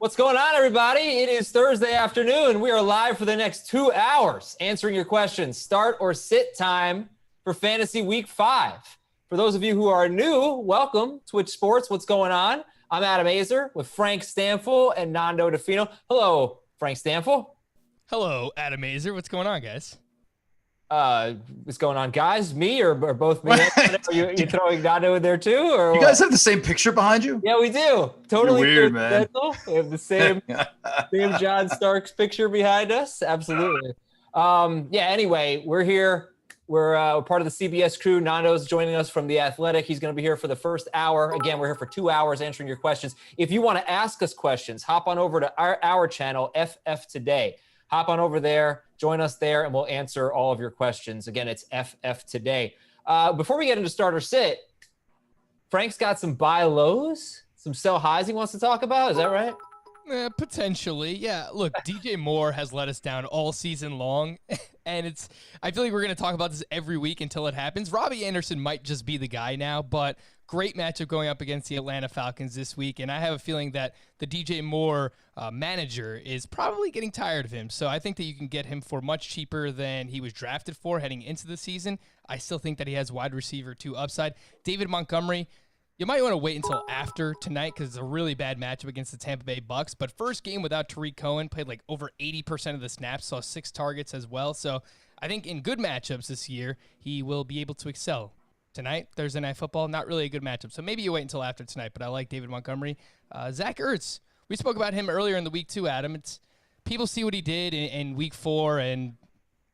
What's going on, everybody? It is Thursday afternoon. We are live for the next 2 hours answering your questions. Start or sit time for Fantasy Week 5. For those of you who are new, welcome. Twitch Sports, what's going on? I'm Adam Aizer with Frank Stampfl and Nando Di Fino. Hello, Frank Stampfl. Hello, Adam Aizer. What's going on, guys? What's going on, guys? Me or both me? Are you throwing Nando in there too? Or you guys have the same picture behind you? Yeah, we do. Totally weird, man. We have the same John Starks picture behind us. Absolutely. Anyway, we're here. We're part of the CBS crew. Nando's joining us from The Athletic. He's going to be here for the first hour. Again, we're here for 2 hours answering your questions. If you want to ask us questions, hop on over to our channel, FF Today. Hop on over there, join us there, and we'll answer all of your questions. Again, it's FF Today. Before we get into start or sit, Frank's got some buy lows, some sell highs he wants to talk about. Is that right? Potentially, yeah. Look, DJ Moore has let us down all season long, and I feel like we're going to talk about this every week until it happens. Robbie Anderson might just be the guy now, but great matchup going up against the Atlanta Falcons this week, and I have a feeling that the DJ Moore manager is probably getting tired of him, so I think that you can get him for much cheaper than he was drafted for heading into the season. I still think that he has wide receiver 2 upside. David Montgomery, you might want to wait until after tonight because it's a really bad matchup against the Tampa Bay Bucks. But first game without Tariq Cohen, played like over 80% of the snaps, saw 6 targets as well. So I think in good matchups this year, he will be able to excel. Tonight, Thursday Night Football, not really a good matchup. So maybe you wait until after tonight, but I like David Montgomery. Zach Ertz, we spoke about him earlier in the week too, Adam. People see what he did in week 4, and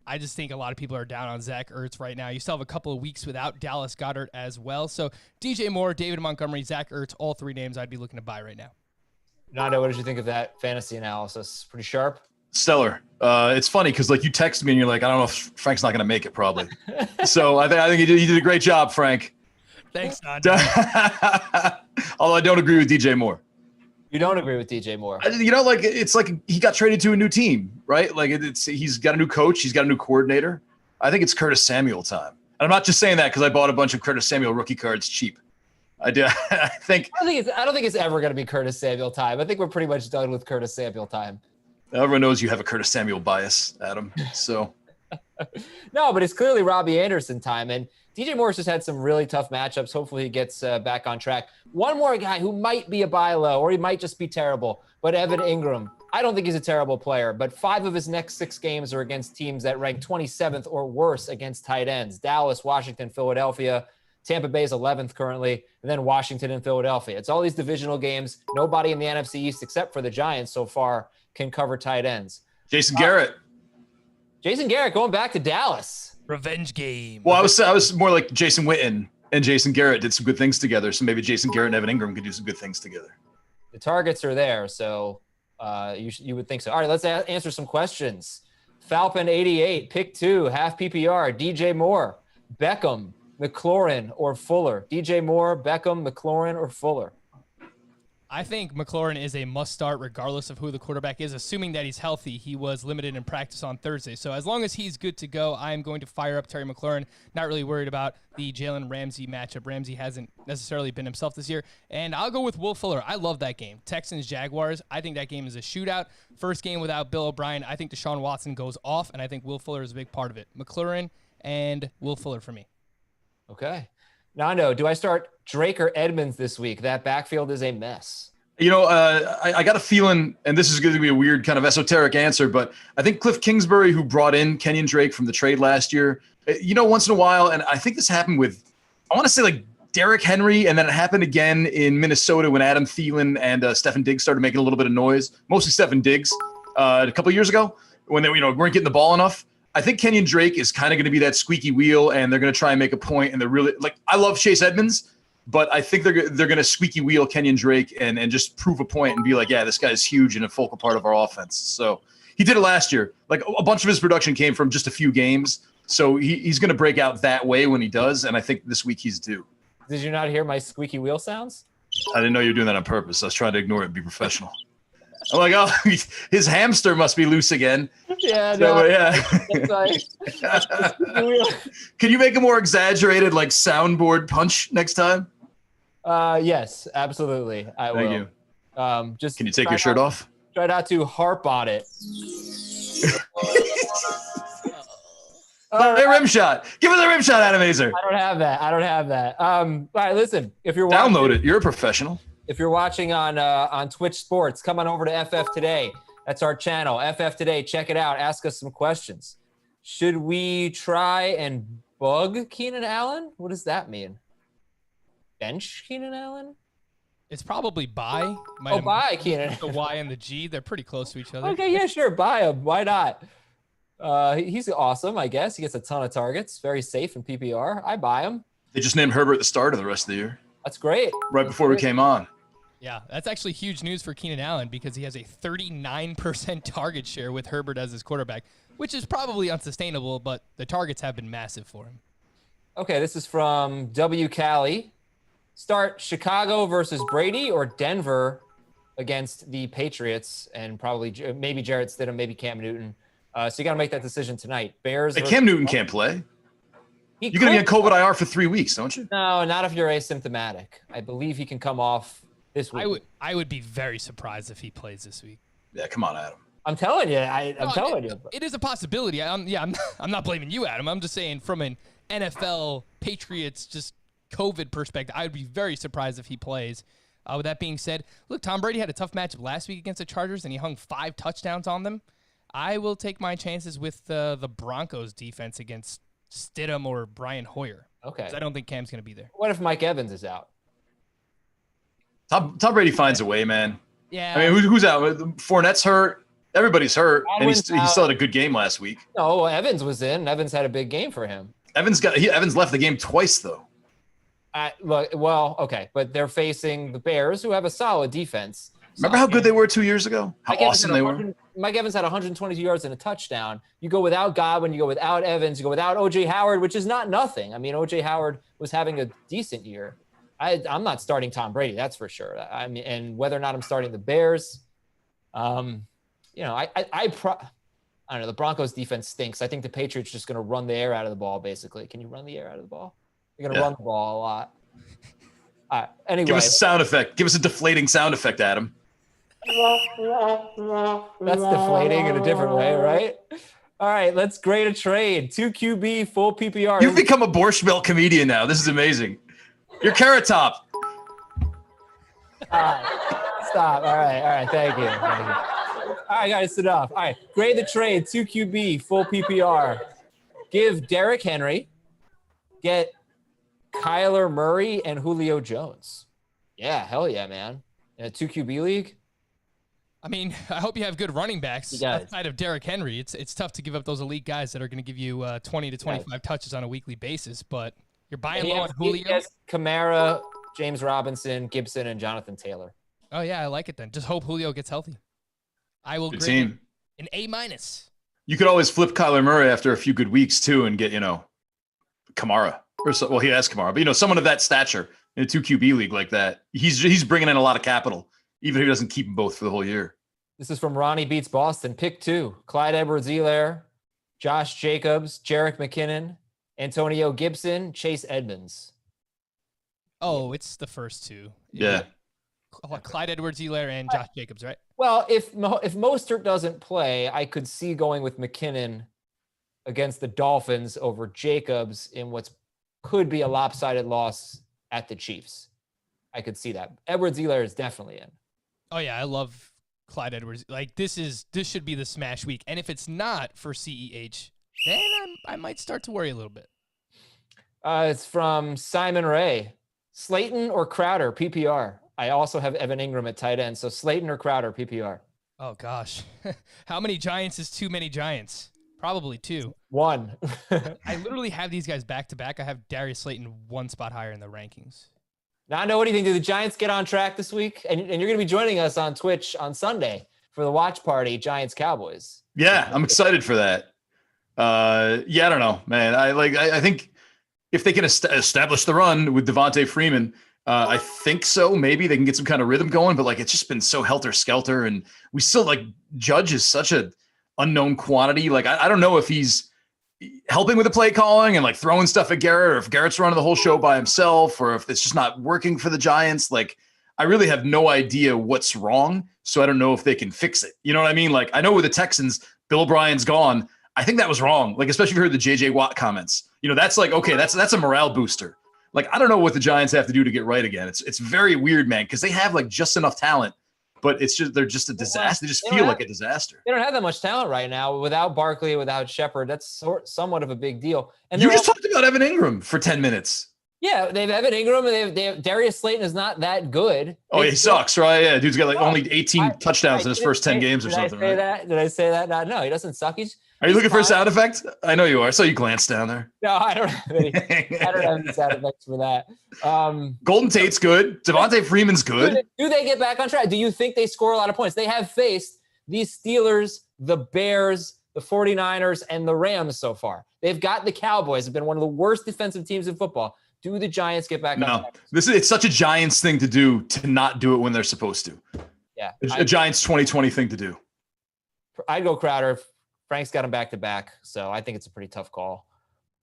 I just think a lot of people are down on Zach Ertz right now. You still have a couple of weeks without Dallas Goedert as well. So DJ Moore, David Montgomery, Zach Ertz, all 3 names I'd be looking to buy right now. Nando, what did you think of that fantasy analysis? Pretty sharp? Stellar. It's funny because you texted me and you're like, I don't know if Frank's not going to make it probably. So I think you did a great job, Frank. Thanks, Nando. Although I don't agree with DJ Moore. You don't agree with DJ Moore? It's like he got traded to a new team, right? Like he's got a new coach, he's got a new coordinator. I think it's Curtis Samuel time. And I'm not just saying that because I bought a bunch of Curtis Samuel rookie cards cheap. I do. I don't think it's ever going to be Curtis Samuel time. I think we're pretty much done with Curtis Samuel time. Everyone knows you have a Curtis Samuel bias, Adam. So no, but it's clearly Robbie Anderson time. And DJ Moore's just had some really tough matchups. Hopefully he gets back on track. One more guy who might be a buy low, or he might just be terrible, but Evan Ingram. I don't think he's a terrible player, but 5 of his next 6 games are against teams that rank 27th or worse against tight ends. Dallas, Washington, Philadelphia. Tampa Bay is 11th currently, and then Washington and Philadelphia. It's all these divisional games. Nobody in the NFC East, except for the Giants so far, can cover tight ends. Jason Garrett going back to Dallas. Revenge game. Well, I was more like Jason Witten and Jason Garrett did some good things together. So maybe Jason Garrett and Evan Ingram could do some good things together. The targets are there, so you would think so. All right, let's answer some questions. Falcon 88, pick 2, half PPR, DJ Moore, Beckham, McLaurin, or Fuller. DJ Moore, Beckham, McLaurin, or Fuller. I think McLaurin is a must-start regardless of who the quarterback is, assuming that he's healthy. He was limited in practice on Thursday. So as long as he's good to go, I'm going to fire up Terry McLaurin. Not really worried about the Jalen Ramsey matchup. Ramsey hasn't necessarily been himself this year. And I'll go with Will Fuller. I love that game. Texans-Jaguars, I think that game is a shootout. First game without Bill O'Brien, I think Deshaun Watson goes off, and I think Will Fuller is a big part of it. McLaurin and Will Fuller for me. Okay. Nando, do I start Drake or Edmonds this week? That backfield is a mess. I got a feeling, and this is going to be a weird kind of esoteric answer, but I think Cliff Kingsbury, who brought in Kenyon Drake from the trade last year, once in a while, and I think this happened with, I want to say like Derrick Henry, and then it happened again in Minnesota when Adam Thielen and Stefon Diggs started making a little bit of noise, mostly Stefon Diggs, a couple of years ago when they weren't getting the ball enough. I think Kenyon Drake is kind of going to be that squeaky wheel, and they're going to try and make a point, and they're really I love Chase Edmonds, but I think they're going to squeaky wheel Kenyon Drake and just prove a point and be like, yeah, this guy is huge and a focal part of our offense. So he did it last year. Like a bunch of his production came from just a few games. So he's going to break out that way when he does. And I think this week he's due. Did you not hear my squeaky wheel sounds? I didn't know you were doing that on purpose. I was trying to ignore it and be professional. I'm like, oh, his hamster must be loose again. Yeah, so, no. Yeah. Can you make a more exaggerated, soundboard punch next time? Yes, absolutely. I will. Thank you. Just Can you take your shirt off? Try not to harp on it. A rim shot. Give us a rim shot, Adam Aizer. I don't have that. All right, listen. If you're download it, you're a professional. If you're watching on Twitch Sports, come on over to FF Today. That's our channel, FF Today. Check it out. Ask us some questions. Should we try and bug Keenan Allen? What does that mean? Bench Keenan Allen? It's probably buy. Buy Keenan. The Y and the G, they're pretty close to each other. Okay, yeah, sure. Buy him. Why not? He's awesome, I guess. He gets a ton of targets. Very safe in PPR. I buy him. They just named Herbert the starter the rest of the year. That's great. Right before we came on. Yeah, that's actually huge news for Keenan Allen because he has a 39% target share with Herbert as his quarterback, which is probably unsustainable, but the targets have been massive for him. Okay, this is from W. Cali. Start Chicago versus Brady or Denver against the Patriots and probably maybe Jarrett Stidham, maybe Cam Newton. So you got to make that decision tonight. Bears. Cam Newton can't play. You're going to be on COVID IR for 3 weeks, don't you? No, not if you're asymptomatic. I believe he can come off this week. I would be very surprised if he plays this week. Yeah, come on, Adam. I'm telling you. I'm telling you. It is a possibility. I'm not blaming you, Adam. I'm just saying from an NFL Patriots just COVID perspective, I would be very surprised if he plays. With that being said, look, Tom Brady had a tough matchup last week against the Chargers, and he hung 5 touchdowns on them. I will take my chances with the Broncos defense against Stidham or Brian Hoyer. Okay. I don't think Cam's going to be there. What if Mike Evans is out? Tom Brady finds a way, man. Yeah. I mean, who's out? Fournette's hurt. Everybody's hurt. And he still had a good game last week. No, Evans was in. Evans had a big game for him. Evans left the game twice, though. Well, okay. But they're facing the Bears, who have a solid defense. Remember how good they were 2 years ago? How awesome they were? Mike Evans had 122 yards and a touchdown. You go without Godwin, you go without Evans, you go without O.J. Howard, which is not nothing. I mean, O.J. Howard was having a decent year. I'm not starting Tom Brady, that's for sure. I mean, and whether or not I'm starting the Bears, I don't know. The Broncos defense stinks. I think the Patriots just going to run the air out of the ball, basically. Can you run the air out of the ball? You're going to run the ball a lot. Anyway. Give us a sound effect. Give us a deflating sound effect, Adam. That's deflating in a different way, right? All right, let's grade a trade. 2 QB, full PPR. You've become a Borscht Belt comedian now. This is amazing. You're Carrot Top. Stop. All right. Thank you. All right, guys, sit off. All right, grade the trade. 2 QB, full PPR. Give Derrick Henry. Get Kyler Murray and Julio Jones. Yeah, hell yeah, man. In a 2 QB league. I mean, I hope you have good running backs outside of Derrick Henry. It's tough to give up those elite guys that are going to give you 20 to 25 touches on a weekly basis, but you're buying low on Julio. Yes, Kamara, James Robinson, Gibson, and Jonathan Taylor. Oh, yeah, I like it then. Just hope Julio gets healthy. I will grade team. An A-. You could always flip Kyler Murray after a few good weeks, too, and get, Kamara. Well, he has Kamara, but, someone of that stature in a 2 QB league like that. He's bringing in a lot of capital, even if he doesn't keep them both for the whole year. This is from Ronnie Beats Boston. Pick 2. Clyde Edwards-Helaire, Josh Jacobs, Jerick McKinnon, Antonio Gibson, Chase Edmonds. Oh, it's the first 2. Yeah. Clyde Edwards-Helaire and Josh Jacobs, right? Well, if Mostert doesn't play, I could see going with McKinnon against the Dolphins over Jacobs in what could be a lopsided loss at the Chiefs. I could see that. Edwards-Helaire is definitely in. Oh, yeah, I love Clyde Edwards. Like, this should be the smash week. And if it's not for CEH, then I might start to worry a little bit. It's from Simon Ray. Slayton or Crowder, PPR. I also have Evan Ingram at tight end. So Slayton or Crowder, PPR. Oh, gosh. How many Giants is too many Giants? Probably 2. 1. I literally have these guys back-to-back. I have Darius Slayton 1 spot higher in the rankings. Nando, what do you think? Do the Giants get on track this week? And you're going to be joining us on Twitch on Sunday for the watch party, Giants-Cowboys. Yeah, I'm excited for that. I don't know, man. I think if they can establish the run with Devontae Freeman, I think so. Maybe they can get some kind of rhythm going, but it's just been so helter-skelter, and we still Judge is such a unknown quantity. I don't know if he's helping with the play calling and throwing stuff at Garrett, or if Garrett's running the whole show by himself, or if it's just not working for the Giants. I really have no idea what's wrong. So I don't know if they can fix it. You know what I mean? Like, I know with the Texans, Bill O'Brien's gone. I think that was wrong. Like, especially if you heard the JJ Watt comments, that's like, okay, that's a morale booster. Like, I don't know what the Giants have to do to get right again. It's very weird, man, because they have like just enough talent, but they're just a disaster. They just feel like a disaster. They don't have that much talent right now. Without Barkley, without Shepard, that's somewhat of a big deal. And you just talked about Evan Ingram for 10 minutes. Yeah, they have Evan Ingram, and they have Darius Slayton is not that good. Oh, he sucks, right? Yeah, dude's got like only 18 touchdowns in his first 10 games or something, right? Did I say that? No, he doesn't suck. Are you looking for a sound effect? I know you are. I saw you glance down there. No, I don't have any sound effects for that. Golden Tate's good. Devontae Freeman's good. Do they get back on track? Do you think they score a lot of points? They have faced these Steelers, the Bears, the 49ers, and the Rams so far. They've got the Cowboys, have been one of the worst defensive teams in football. Do the Giants get back on track? It's such a Giants thing to do to not do it when they're supposed to. Yeah. A Giants 2020 thing to do. I'd go Crowder. Frank's got him back-to-back, so I think it's a pretty tough call.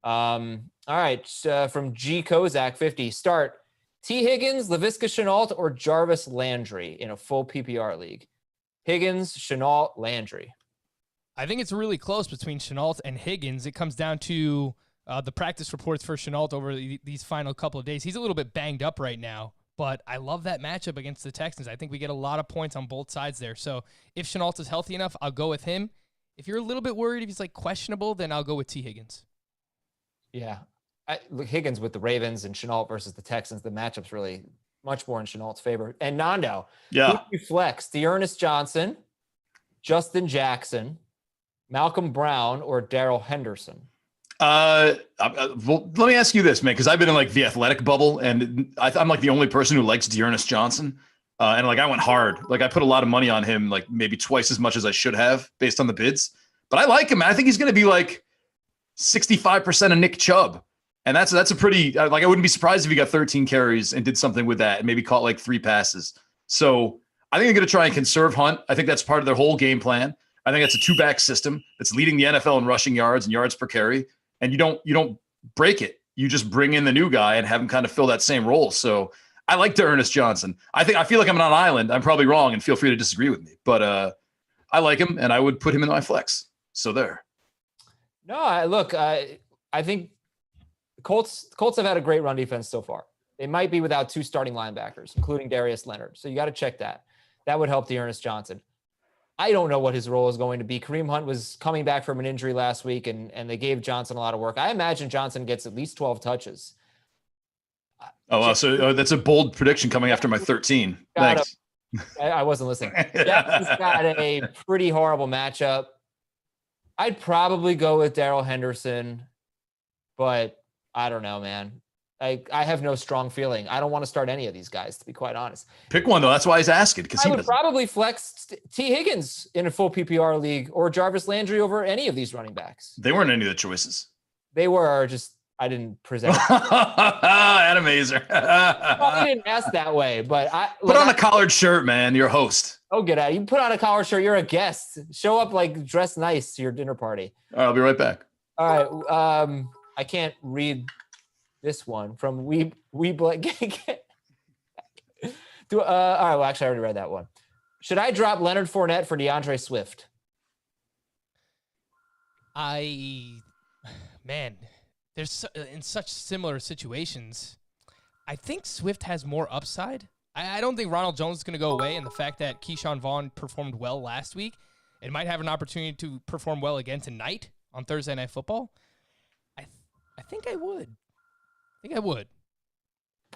All right, from G. Kozak, 50. Start T. Higgins, Laviska Shenault, or Jarvis Landry in a full PPR league. Higgins, Shenault, Landry. I think it's really close between Shenault and Higgins. It comes down to the practice reports for Shenault over these final couple of days. He's a little bit banged up right now, but I love that matchup against the Texans. I think we get a lot of points on both sides there. So if Shenault is healthy enough, I'll go with him. If you're a little bit worried if he's like questionable, then I'll go with T. Higgins. Yeah. Higgins with the Ravens and Shenault versus the Texans, the matchup's really much more in Chenault's favor. And Nando, who you flex? Dearness Johnson, Justin Jackson, Malcolm Brown, or Darrell Henderson? Well, let me ask you this, man, because I've been in like the athletic bubble, and I'm like the only person who likes Dearness Johnson. And like I went hard. Like I put a lot of money on him, like maybe twice as much as I should have based on the bids. But I like him. I think he's going to be like 65% of Nick Chubb. And that's a pretty, like I wouldn't be surprised if he got 13 carries and did something with that and maybe caught like 3 passes. So I think they're going to try and conserve Hunt. I think that's part of their whole game plan. I think that's a 2-back system that's leading the NFL in rushing yards and yards per carry. And you don't break it. You just bring in the new guy and have him kind of fill that same role. So I like Dearness Johnson. I feel like I'm on an island. I'm probably wrong, and feel free to disagree with me. But I like him, and I would put him in my flex. So there. No, I think Colts have had a great run defense so far. They might be without 2 starting linebackers, including Darius Leonard. So you got to check that. That would help Dearness Johnson. I don't know what his role is going to be. Kareem Hunt was coming back from an injury last week, and they gave Johnson a lot of work. I imagine Johnson gets at least 12 touches. Oh, wow. So that's a bold prediction coming after my 13. Thanks. I wasn't listening. Jackson's got a pretty horrible matchup. I'd probably go with Darrell Henderson, but I don't know, man. I have no strong feeling. I don't want to start any of these guys, to be quite honest. Pick one, though. That's why he's asking. I would probably flex T. Higgins in a full PPR league or Jarvis Landry over any of these running backs. They weren't any of the choices. They were just... I didn't present. Adam Aizer. Well, didn't ask that way, but put on a collared shirt, man. You're a host. Oh, get out! You put on a collared shirt. You're a guest. Show up like dressed nice to your dinner party. All right, I'll be right back. All right. I can't read this one from We Black. All right. Well, actually, I already read that one. Should I drop Leonard Fournette for DeAndre Swift? Man. There's in such similar situations, I think Swift has more upside. I don't think Ronald Jones is going to go away, and the fact that Keyshawn Vaughn performed well last week, it might have an opportunity to perform well again tonight on Thursday Night Football. I think I would.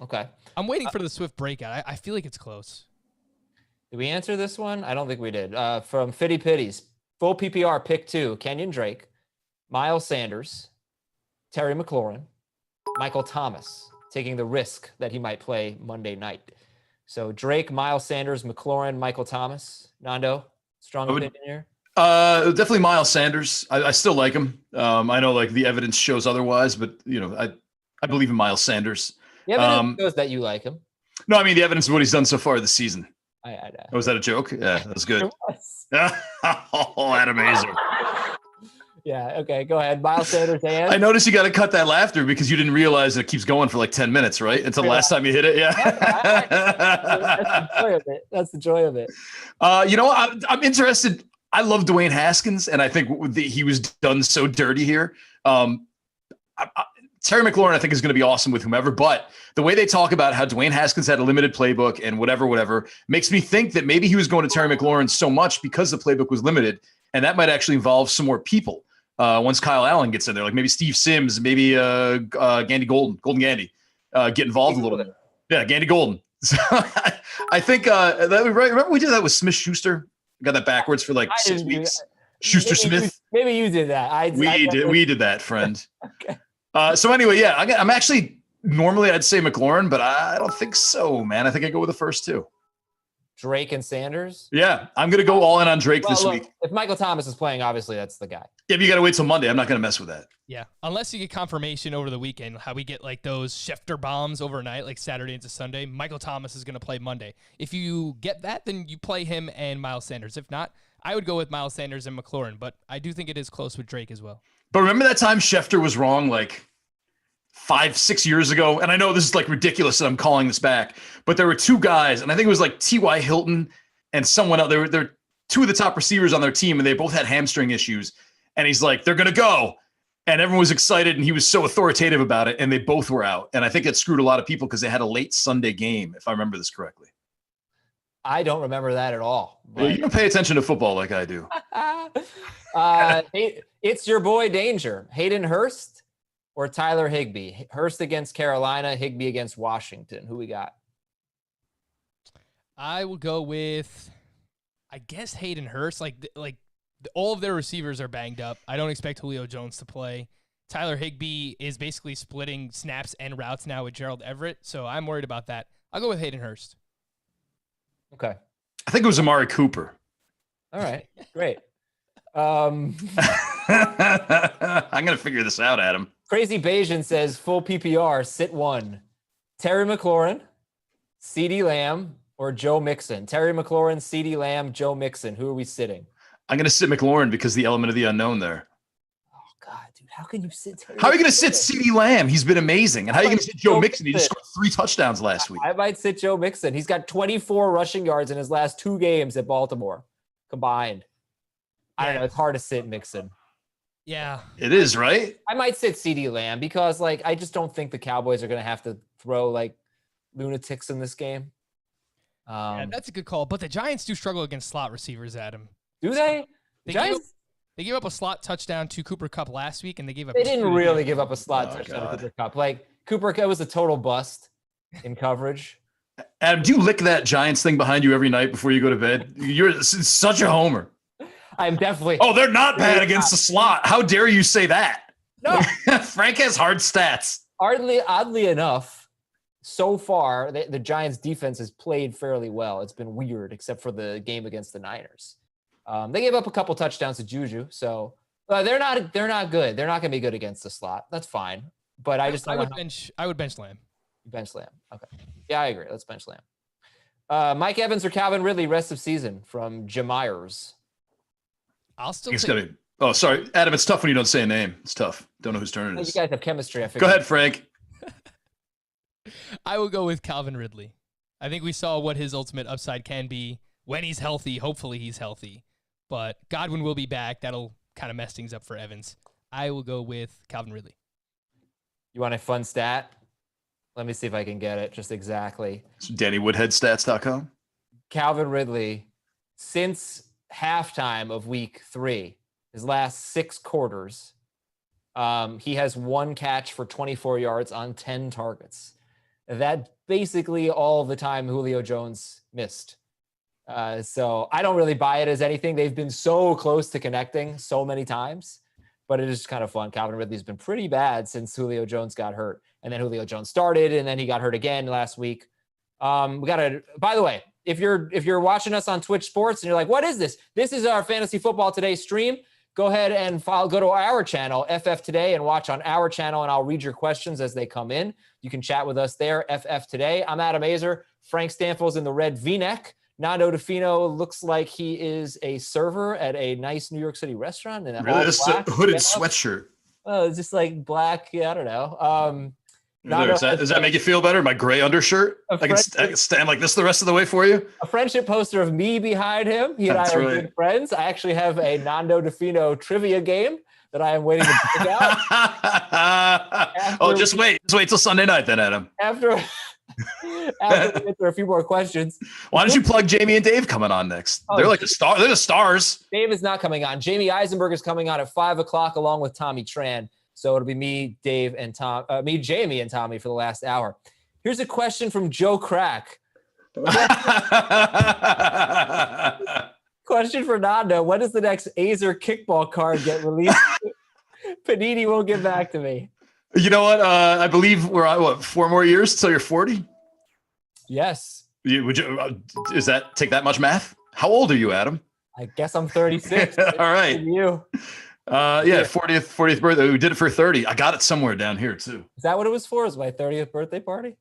Okay. I'm waiting for the Swift breakout. I feel like it's close. Did we answer this one? I don't think we did. From Fitty Pitties, full PPR pick 2, Kenyon Drake, Miles Sanders, Terry McLaurin, Michael Thomas, taking the risk that he might play Monday night. So Drake, Miles Sanders, McLaurin, Michael Thomas. Nando, strong opinion here? Definitely Miles Sanders. I still like him. I know like the evidence shows otherwise, but I believe in Miles Sanders. The evidence shows that you like him. No, I mean the evidence of what he's done so far this season. I was that a joke? Yeah, that was good. It was. Oh, Adam Aizer. Yeah. Okay. Go ahead. Miles Sanders and I noticed you got to cut that laughter because you didn't realize it keeps going for like 10 minutes, right? Until the last time you hit it. Yeah. That's the joy of it. I'm interested. I love Dwayne Haskins, and I think he was done so dirty here. Terry McLaurin, I think, is going to be awesome with whomever, but the way they talk about how Dwayne Haskins had a limited playbook and whatever, makes me think that maybe he was going to Terry McLaurin so much because the playbook was limited, and that might actually involve some more people once Kyle Allen gets in there, like maybe Steve Sims, maybe Golden Gandy, get involved a little bit. Yeah, Gandy Golden. So I think remember we did that with Smith Schuster? Got that backwards for like 6 weeks. Schuster Smith. Maybe you did that. We did that, friend. Okay. So anyway, yeah, I'm actually normally I'd say McLaurin, but I don't think so, man. I think I go with the first two. Drake and Sanders? Yeah, I'm going to go all in on Drake this week. If Michael Thomas is playing, obviously that's the guy. Yeah, but you got to wait till Monday. I'm not going to mess with that. Yeah, unless you get confirmation over the weekend, how we get like those Schefter bombs overnight, like Saturday into Sunday. Michael Thomas is going to play Monday. If you get that, then you play him and Miles Sanders. If not, I would go with Miles Sanders and McLaurin, but I do think it is close with Drake as well. But remember that time Schefter was wrong like 5-6 years ago? And I know this is like ridiculous that I'm calling this back, but there were two guys, and I think it was like Ty Hilton and someone else. They're two of the top receivers on their team, and they both had hamstring issues. And he's like, they're going to go. And everyone was excited, and he was so authoritative about it, and they both were out. And I think it screwed a lot of people because they had a late Sunday game, if I remember this correctly. I don't remember that at all. Well, you don't pay attention to football like I do. It's your boy Danger. Hayden Hurst or Tyler Higbee? Hurst against Carolina, Higbee against Washington. Who we got? I will go with, I guess, Hayden Hurst. All of their receivers are banged up. I don't expect Julio Jones to play. Tyler Higbee is basically splitting snaps and routes now with Gerald Everett, so I'm worried about that. I'll go with Hayden Hurst. Okay. I think it was Amari Cooper. All right, great. I'm going to figure this out, Adam. Crazy Bayesian says full PPR, sit one. Terry McLaurin, CeeDee Lamb, or Joe Mixon? Terry McLaurin, CeeDee Lamb, Joe Mixon. Who are we sitting? I'm going to sit McLaurin because the element of the unknown there. Oh, God, dude. How can you sit Terry How are you going to sit CeeDee Lamb? He's been amazing. And how are you going to sit Joe Mixon? He just scored 3 touchdowns last week. I might sit Joe Mixon. He's got 24 rushing yards in his last 2 games at Baltimore combined. I don't know. It's hard to sit Mixon. Yeah. It is, right? I might sit CeeDee Lamb because, I just don't think the Cowboys are going to have to throw, lunatics in this game. Yeah, that's a good call. But the Giants do struggle against slot receivers, Adam. Do they? They gave up a slot touchdown to Cooper Kupp last week, and they gave up. They didn't really give up a slot touchdown to Cooper Kupp. Cooper Kupp was a total bust in coverage. Adam, do you lick that Giants thing behind you every night before you go to bed? You're such a homer. I'm definitely. Oh, they're not bad against the slot. How dare you say that? No. Frank has hard stats. Oddly enough, so far, the Giants' defense has played fairly well. It's been weird, except for the game against the Niners. They gave up a couple touchdowns to Juju, so they're not good. They're not going to be good against the slot. That's fine. But I would bench Lamb. Bench Lamb. Okay. Yeah, I agree. Let's bench Lamb. Mike Evans or Calvin Ridley rest of season from Jameyers. I'll still. Oh, sorry, Adam. It's tough when you don't say a name. It's tough. Don't know whose turn it is. You guys have chemistry. I figured. Go ahead, Frank. I will go with Calvin Ridley. I think we saw what his ultimate upside can be when he's healthy. Hopefully, he's healthy. But Godwin will be back. That'll kind of mess things up for Evans. I will go with Calvin Ridley. You want a fun stat? Let me see if I can get it just exactly. So DannyWoodheadStats.com. Calvin Ridley, since halftime of week 3, his last 6 quarters, he has 1 catch for 24 yards on 10 targets. That basically all the time Julio Jones missed. So I don't really buy it as anything. They've been so close to connecting so many times, but it is just kind of fun. Calvin Ridley's been pretty bad since Julio Jones got hurt. And then Julio Jones started, and then he got hurt again last week. By the way, if you're watching us on Twitch Sports and you're like, what is this? This is our Fantasy Football Today stream. Go ahead and go to our channel, FF Today, and watch on our channel, and I'll read your questions as they come in. You can chat with us there, FF Today. I'm Adam Aizer. Frank Stampfl's in the red V-neck. Nando Di Fino looks like he is a server at a nice New York City restaurant. And really, this is a hooded sweatshirt. Oh, it's just like black. Yeah, I don't know. Does that make you feel better? My gray undershirt? I can stand like this the rest of the way for you. A friendship poster of me behind him. He and I are good friends. I actually have a Nando Di Fino trivia game that I am waiting to pick out. Just wait till Sunday night then, Adam. After we answer a few more questions. Why don't you plug Jamey and Dave coming on next? They're like a star. They're the stars. Dave is not coming on. Jamey Eisenberg is coming on at 5:00 along with Tommy Tran. So it'll be me, Dave, and Jamey and Tommy for the last hour. Here's a question from Joe Crack. Question for Nando. When does the next Aizer kickball card get released? Panini won't get back to me. You know what? I believe we're on 4 more years till you're 40. Yes. Is that take that much math? How old are you, Adam? I guess I'm 36. All right. You. 40th birthday. We did it for 30. I got it somewhere down here too. Is that what it was for? Is my 30th birthday party?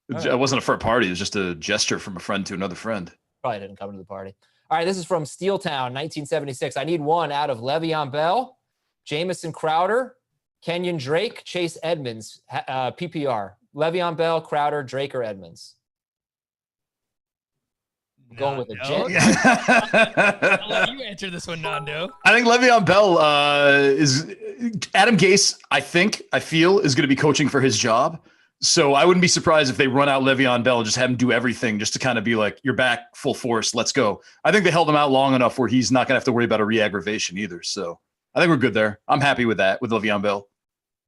It wasn't for a party. It was just a gesture from a friend to another friend. Probably didn't come to the party. All right, this is from Steeltown, 1976. I need one out of Le'Veon Bell, Jamison Crowder, Kenyon Drake, Chase Edmonds, PPR. Le'Veon Bell, Crowder, Drake, or Edmonds? Going with a jet. I'll let you answer this one, Nando. I think Le'Veon Bell is Adam Gase. I feel is going to be coaching for his job. So I wouldn't be surprised if they run out Le'Veon Bell and just have him do everything just to kind of be like, you're back full force. Let's go. I think they held him out long enough where he's not going to have to worry about a re-aggravation either. So I think we're good there. I'm happy with that, with Le'Veon Bell.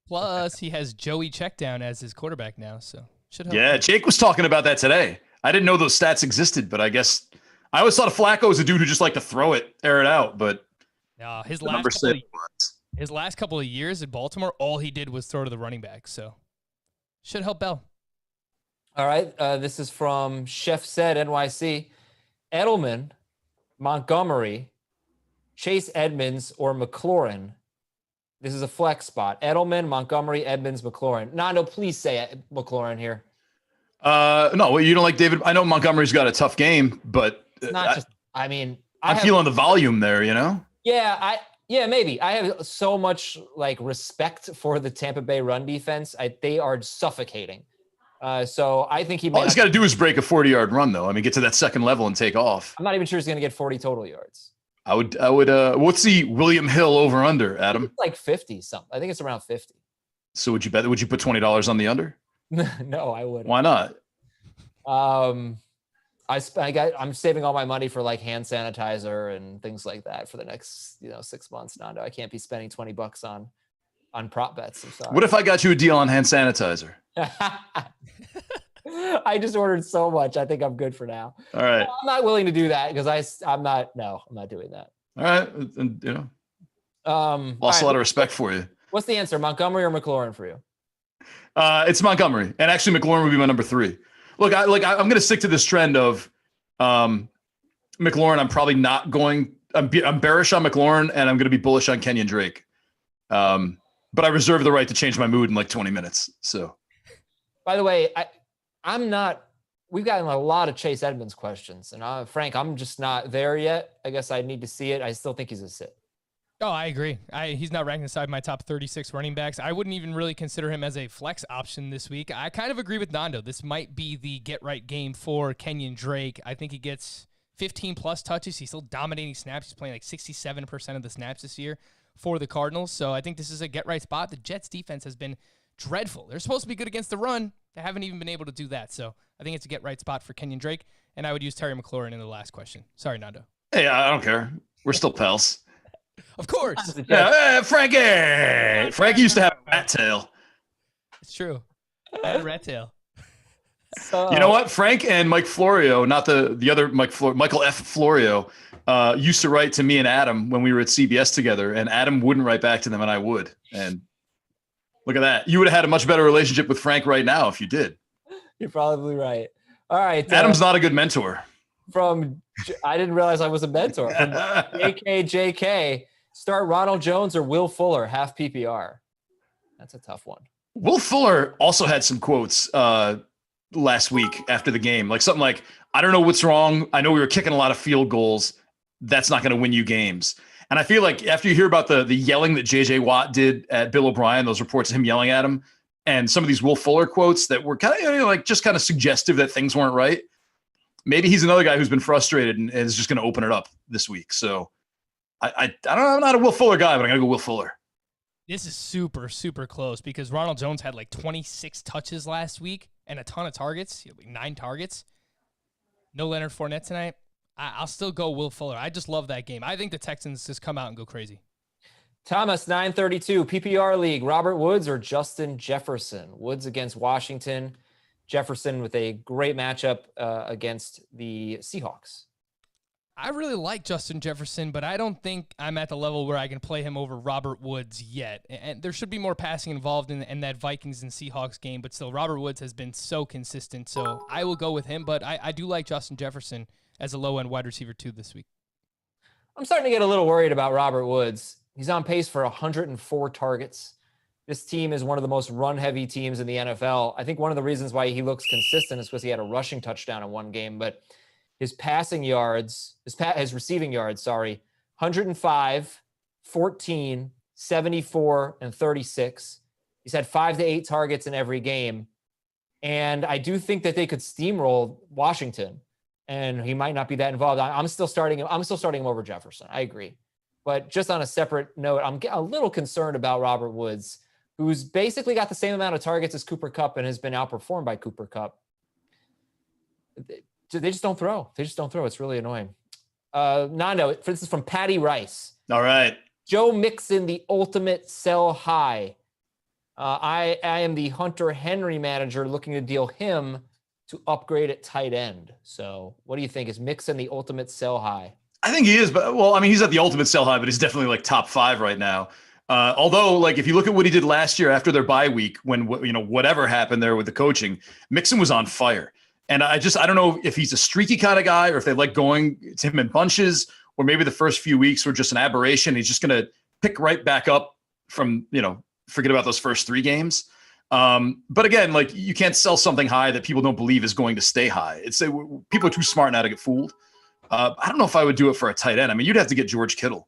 Plus, he has Joey Checkdown as his quarterback now. So should help. Yeah, Jake was talking about that today. I didn't know those stats existed, but I guess I always thought of Flacco as a dude who just liked to throw it, air it out. But his last couple of years in Baltimore, all he did was throw to the running back. So should help Bell. All right. This is from Chef Said NYC. Edelman, Montgomery, Chase Edmonds, or McLaurin. This is a flex spot. Edelman, Montgomery, Edmonds, McLaurin. Nando, please say McLaurin here. No, you don't like David. I know Montgomery's got a tough game, but I'm feeling the volume there, you know? Yeah, maybe. I have so much respect for the Tampa Bay run defense. They are suffocating. So I think all he's got to do is break a 40-yard run, though. I mean, get to that second level and take off. I'm not even sure he's going to get 40 total yards. I would. What's the William Hill over under, Adam? It's like 50 something. I think it's around 50. So would you bet? Would you put $20 on the under? No, I wouldn't. Why not? I'm saving all my money for like hand sanitizer and things like that for the next 6 months. Nando, I can't be spending $20 on prop bets. I'm sorry. What if I got you a deal on hand sanitizer? I just ordered so much. I think I'm good for now. All right. I'm not willing to do that because I'm not doing that. All right. And, lost a lot of respect for you. What's the answer? Montgomery or McLaurin for you? It's Montgomery. And actually McLaurin would be my number 3. Look, I'm going to stick to this trend of McLaurin. I'm probably not going, I'm bearish on McLaurin and I'm going to be bullish on Kenyon Drake. But I reserve the right to change my mood in like 20 minutes. So, by the way, we've gotten a lot of Chase Edmonds questions, and Frank, I'm just not there yet. I guess I need to see it. I still think he's a sit. Oh, I agree. He's not ranked inside my top 36 running backs. I wouldn't even really consider him as a flex option this week. I kind of agree with Nando. This might be the get-right game for Kenyon Drake. I think he gets 15-plus touches. He's still dominating snaps. He's playing like 67% of the snaps this year for the Cardinals. So I think this is a get-right spot. The Jets' defense has been dreadful. They're supposed to be good against the run. They haven't even been able to do that. So I think it's a get-right spot for Kenyon Drake, and I would use Terry McLaurin in the last question. Sorry, Nando. Hey, I don't care. We're still pals. Of course. Yeah, Frankie. Frankie used to have a rat tail. It's true. I had a rat tail. You know what? Frank and Mike Florio, not the other Michael F. Florio, used to write to me and Adam when we were at CBS together, and Adam wouldn't write back to them, and I would. And look at that. You would have had a much better relationship with Frank right now if you did. You're probably right. All right. Adam's not a good mentor. I didn't realize I was a mentor. From JK, start Ronald Jones or Will Fuller, half PPR. That's a tough one. Will Fuller also had some quotes last week after the game, like something like, I don't know what's wrong. I know we were kicking a lot of field goals. That's not going to win you games. And I feel like after you hear about the yelling that J.J. Watt did at Bill O'Brien, those reports of him yelling at him, and some of these Will Fuller quotes that were kind of like just kind of suggestive that things weren't right, maybe he's another guy who's been frustrated and is just going to open it up this week. So I don't know. I'm not a Will Fuller guy, but I'm going to go Will Fuller. This is super, super close because Ronald Jones had like 26 touches last week and a ton of targets, like 9 targets. No Leonard Fournette tonight. I'll still go Will Fuller. I just love that game. I think the Texans just come out and go crazy. Thomas, 932, PPR League, Robert Woods or Justin Jefferson? Woods against Washington. Jefferson with a great matchup against the Seahawks. I really like Justin Jefferson, but I don't think I'm at the level where I can play him over Robert Woods yet. And there should be more passing involved in that Vikings and Seahawks game, but still, Robert Woods has been so consistent, so I will go with him, but I do like Justin Jefferson as a low-end wide receiver too this week. I'm starting to get a little worried about Robert Woods. He's on pace for 104 targets. This team is one of the most run-heavy teams in the NFL. I think one of the reasons why he looks consistent is because he had a rushing touchdown in one game, but his passing yards, his receiving yards, 105, 14, 74, and 36. He's had 5 to 8 targets in every game. And I do think that they could steamroll Washington, and he might not be that involved. I'm still starting him over Jefferson. I agree. But just on a separate note, I'm a little concerned about Robert Woods, who's basically got the same amount of targets as Cooper Kupp and has been outperformed by Cooper Kupp. They just don't throw. It's really annoying. Nando, this is from Patty Rice. All right. Joe Mixon, the ultimate sell high. I am the Hunter Henry manager looking to deal him to upgrade at tight end. So what do you think? Is Mixon the ultimate sell high? I think he is, but well, I mean, he's at the ultimate sell high, but he's definitely like top 5 right now. Although, like, if you look at what he did last year after their bye week, when whatever happened there with the coaching, Mixon was on fire. And I don't know if he's a streaky kind of guy or if they like going to him in bunches, or maybe the first few weeks were just an aberration. He's just going to pick right back up from, forget about those first 3 games. But again, like, you can't sell something high that people don't believe is going to stay high. People are too smart now to get fooled. I don't know if I would do it for a tight end. I mean, you'd have to get George Kittle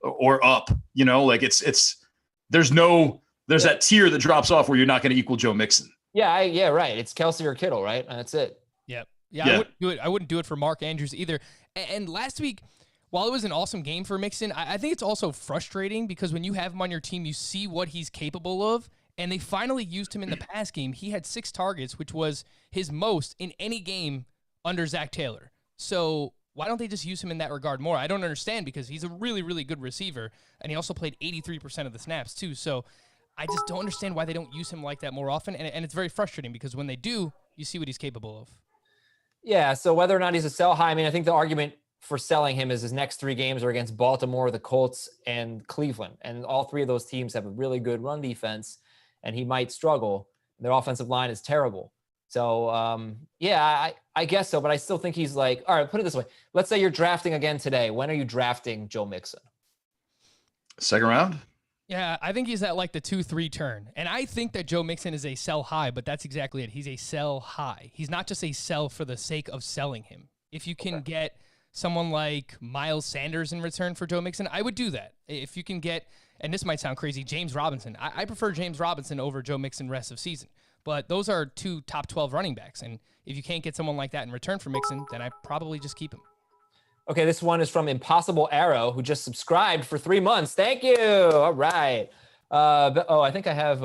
or up, like there's that tier that drops off where you're not going to equal Joe Mixon. Yeah, right. It's Kelsey or Kittle, right? And that's it. Yeah. I wouldn't do it for Mark Andrews either. And last week, while it was an awesome game for Mixon, I think it's also frustrating because when you have him on your team, you see what he's capable of. And they finally used him in the pass game. He had 6 targets, which was his most in any game under Zach Taylor. So why don't they just use him in that regard more? I don't understand because he's a really, really good receiver, and he also played 83% of the snaps too. So I just don't understand why they don't use him like that more often, and it's very frustrating because when they do, you see what he's capable of. Yeah, so whether or not he's a sell high, I mean, I think the argument for selling him is his next 3 games are against Baltimore, the Colts, and Cleveland, and all 3 of those teams have a really good run defense, and he might struggle. Their offensive line is terrible. So, I guess so, but I still think he's like, all right, put it this way. Let's say you're drafting again today. When are you drafting Joe Mixon? Second round? Yeah, I think he's at like the 2-3 turn. And I think that Joe Mixon is a sell high, but that's exactly it. He's a sell high. He's not just a sell for the sake of selling him. If you can get someone like Miles Sanders in return for Joe Mixon, I would do that. If you can get, and this might sound crazy, James Robinson. I prefer James Robinson over Joe Mixon rest of season. But those are 2 top 12 running backs. And if you can't get someone like that in return for Mixon, then I probably just keep him. Okay, this one is from Impossible Arrow, who just subscribed for 3 months. Thank you. All right. I think I have,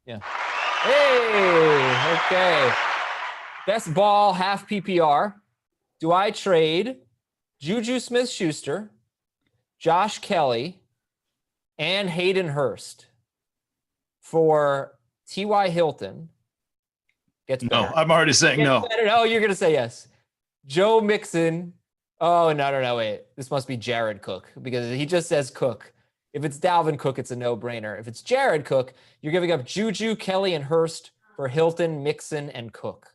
yeah. Hey, okay. Best ball, half PPR. Do I trade Juju Smith-Schuster, Josh Kelly, and Hayden Hurst for T.Y. Hilton? No, I'm already saying no. Oh, you're going to say yes. Joe Mixon. Oh, no, wait. This must be Jared Cook because he just says Cook. If it's Dalvin Cook, it's a no-brainer. If it's Jared Cook, you're giving up Juju, Kelly, and Hurst for Hilton, Mixon, and Cook.